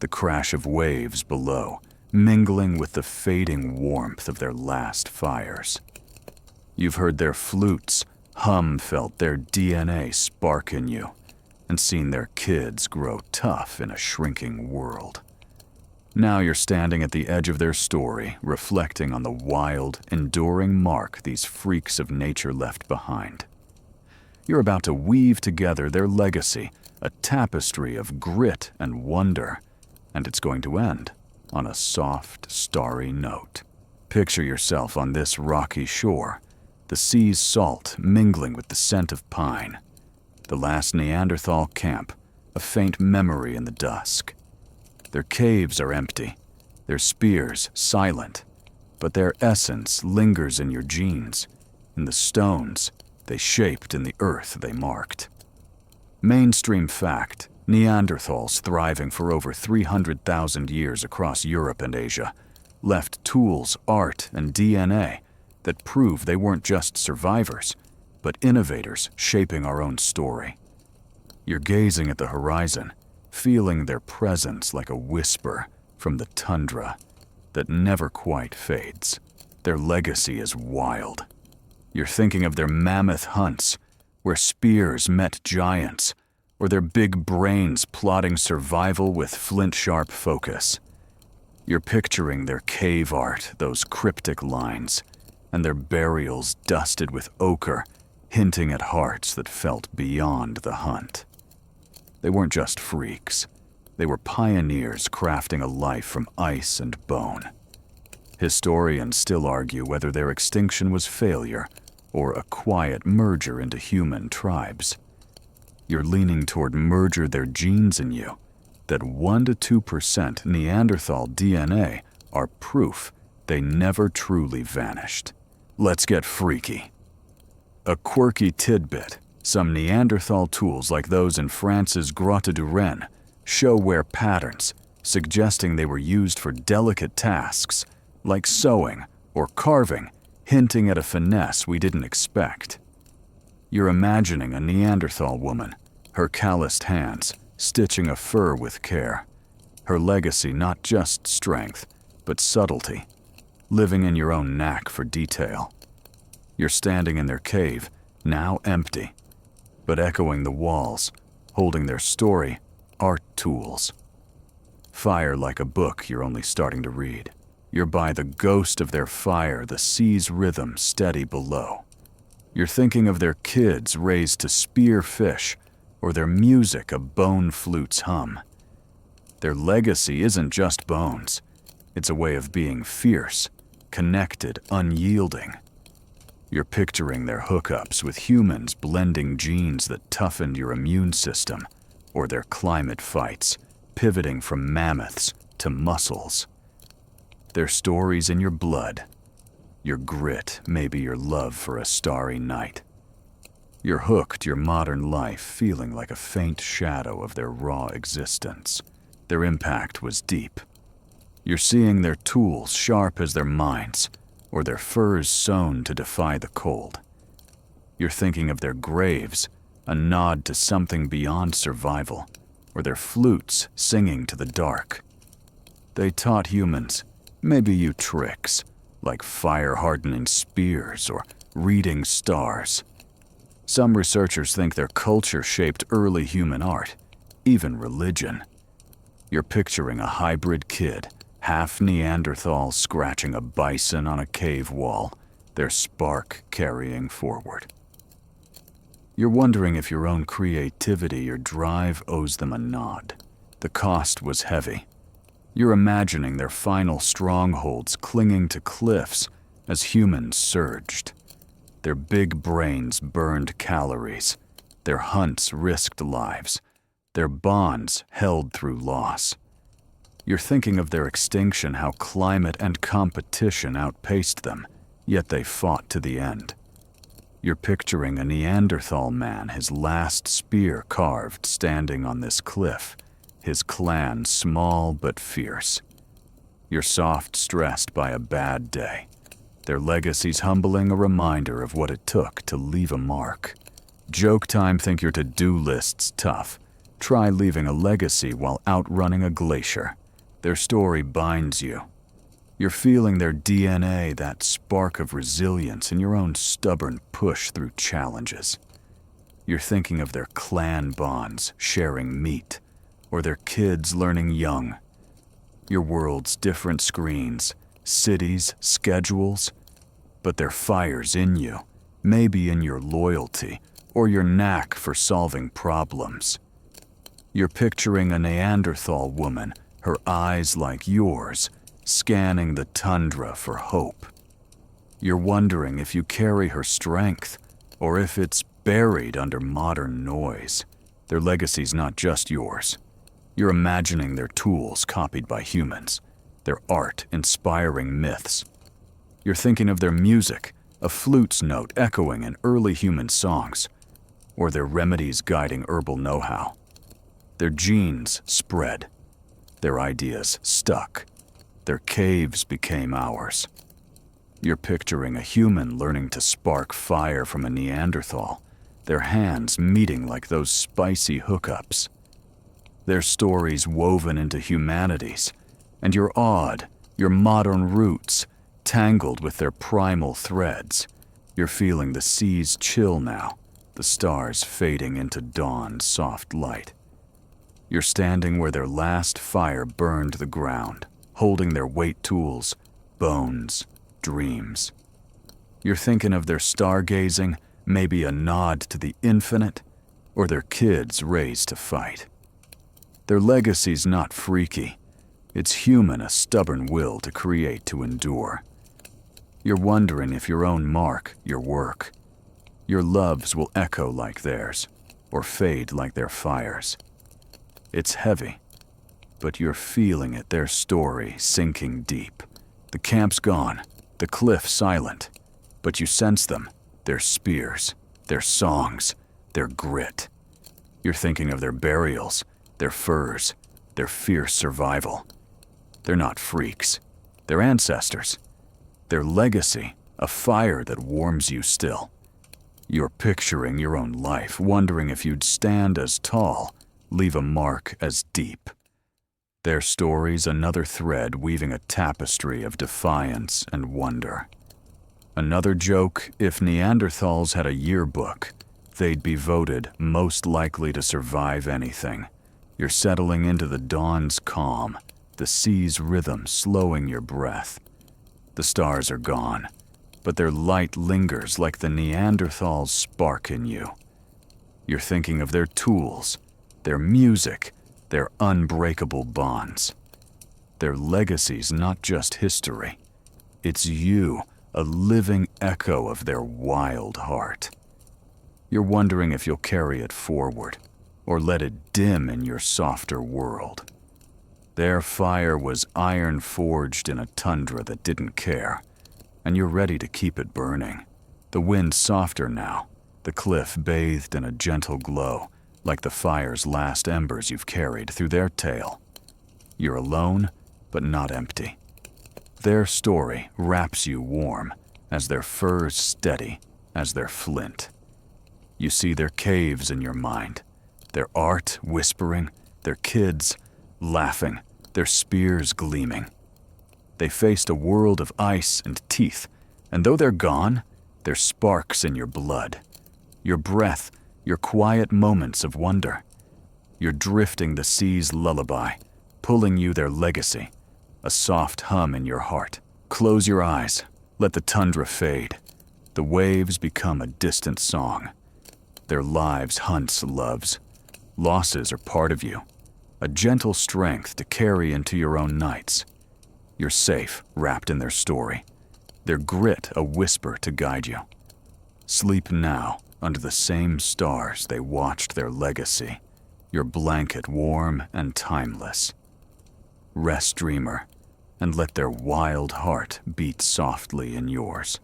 the crash of waves below, mingling with the fading warmth of their last fires. You've heard their flutes hum, felt their DNA spark in you, and seen their kids grow tough in a shrinking world. Now you're standing at the edge of their story, reflecting on the wild, enduring mark these freaks of nature left behind. You're about to weave together their legacy, a tapestry of grit and wonder, and it's going to end on a soft, starry note. Picture yourself on this rocky shore, the sea's salt mingling with the scent of pine. The last Neanderthal camp, a faint memory in the dusk. Their caves are empty, their spears silent, but their essence lingers in your genes, in the stones they shaped, in the earth they marked. Mainstream fact, Neanderthals thriving for over 300,000 years across Europe and Asia left tools, art, and DNA that prove they weren't just survivors, but innovators shaping our own story. You're gazing at the horizon, feeling their presence like a whisper from the tundra that never quite fades. Their legacy is wild. You're thinking of their mammoth hunts, where spears met giants, or their big brains plotting survival with flint-sharp focus. You're picturing their cave art, those cryptic lines, and their burials dusted with ochre, hinting at hearts that felt beyond the hunt. They weren't just freaks. They were pioneers crafting a life from ice and bone. Historians still argue whether their extinction was failure or a quiet merger into human tribes. You're leaning toward merger their genes in you, that 1 to 2% Neanderthal DNA are proof they never truly vanished. Let's get freaky. A quirky tidbit: some Neanderthal tools like those in France's Grotte du Renne show wear patterns, suggesting they were used for delicate tasks like sewing or carving, hinting at a finesse we didn't expect. You're imagining a Neanderthal woman, her calloused hands, stitching a fur with care. Her legacy not just strength, but subtlety, living in your own knack for detail. You're standing in their cave, now empty, but echoing the walls, holding their story, art tools. Fire like a book you're only starting to read. You're by the ghost of their fire, the sea's rhythm steady below. You're thinking of their kids raised to spear fish, or their music a bone flute's hum. Their legacy isn't just bones. It's a way of being fierce, connected, unyielding. You're picturing their hookups with humans blending genes that toughened your immune system, or their climate fights, pivoting from mammoths to mussels. Their stories in your blood, your grit, maybe your love for a starry night. You're hooked your modern life, feeling like a faint shadow of their raw existence. Their impact was deep. You're seeing their tools sharp as their minds, or their furs sewn to defy the cold. You're thinking of their graves, a nod to something beyond survival, or their flutes singing to the dark. They taught humans, maybe you, tricks, like fire-hardening spears or reading stars. Some researchers think their culture shaped early human art, even religion. You're picturing a hybrid kid, half Neanderthal scratching a bison on a cave wall, their spark carrying forward. You're wondering if your own creativity or drive owes them a nod. The cost was heavy. You're imagining their final strongholds clinging to cliffs as humans surged. Their big brains burned calories. Their hunts risked lives. Their bonds held through loss. You're thinking of their extinction, how climate and competition outpaced them, yet they fought to the end. You're picturing a Neanderthal man, his last spear carved, standing on this cliff, his clan small but fierce. You're soft stressed by a bad day. Their legacy's humbling, a reminder of what it took to leave a mark. Joke time, think your to-do list's tough. Try leaving a legacy while outrunning a glacier. Their story binds you. You're feeling their DNA, that spark of resilience in your own stubborn push through challenges. You're thinking of their clan bonds, sharing meat, or their kids learning young. Your world's different screens, cities, schedules, but their fire's in you, maybe in your loyalty or your knack for solving problems. You're picturing a Neanderthal woman, her eyes like yours, scanning the tundra for hope. You're wondering if you carry her strength or if it's buried under modern noise. Their legacy's not just yours. You're imagining their tools copied by humans, their art inspiring myths. You're thinking of their music, a flute's note echoing in early human songs, or their remedies guiding herbal know-how. Their genes spread. Their ideas stuck. Their caves became ours. You're picturing a human learning to spark fire from a Neanderthal, their hands meeting like those spicy hookups. Their stories woven into humanity's, and you're awed, your modern roots tangled with their primal threads. You're feeling the seas chill now, the stars fading into dawn's soft light. You're standing where their last fire burned the ground, holding their weight tools, bones, dreams. You're thinking of their stargazing, maybe a nod to the infinite, or their kids raised to fight. Their legacy's not freaky. It's human, a stubborn will to create, to endure. You're wondering if your own mark, your work, your loves will echo like theirs, or fade like their fires. It's heavy, but you're feeling it, their story sinking deep. The camp's gone, the cliff silent, but you sense them, their spears, their songs, their grit. You're thinking of their burials, their furs, their fierce survival. They're not freaks, they're ancestors. Their legacy, a fire that warms you still. You're picturing your own life, wondering if you'd stand as tall, leave a mark as deep. Their story's another thread weaving a tapestry of defiance and wonder. Another joke, if Neanderthals had a yearbook, they'd be voted most likely to survive anything. You're settling into the dawn's calm, the sea's rhythm slowing your breath. The stars are gone, but their light lingers like the Neanderthals' spark in you. You're thinking of their tools, their music, their unbreakable bonds. Their legacy's not just history. It's you, a living echo of their wild heart. You're wondering if you'll carry it forward, or let it dim in your softer world. Their fire was iron forged in a tundra that didn't care, and you're ready to keep it burning. The wind's softer now, the cliff bathed in a gentle glow, like the fire's last embers you've carried through their tale. You're alone, but not empty. Their story wraps you warm, as their furs steady as their flint. You see their caves in your mind, their art whispering, their kids laughing, their spears gleaming. They faced a world of ice and teeth, and though they're gone, they're sparks in your blood. Your breath, your quiet moments of wonder. You're drifting the sea's lullaby, pulling you their legacy, a soft hum in your heart. Close your eyes, let the tundra fade. The waves become a distant song. Their lives hunts loves. Losses are part of you, a gentle strength to carry into your own nights. You're safe, wrapped in their story, their grit a whisper to guide you. Sleep now, under the same stars they watched their legacy, your blanket warm and timeless. Rest, dreamer, and let their wild heart beat softly in yours.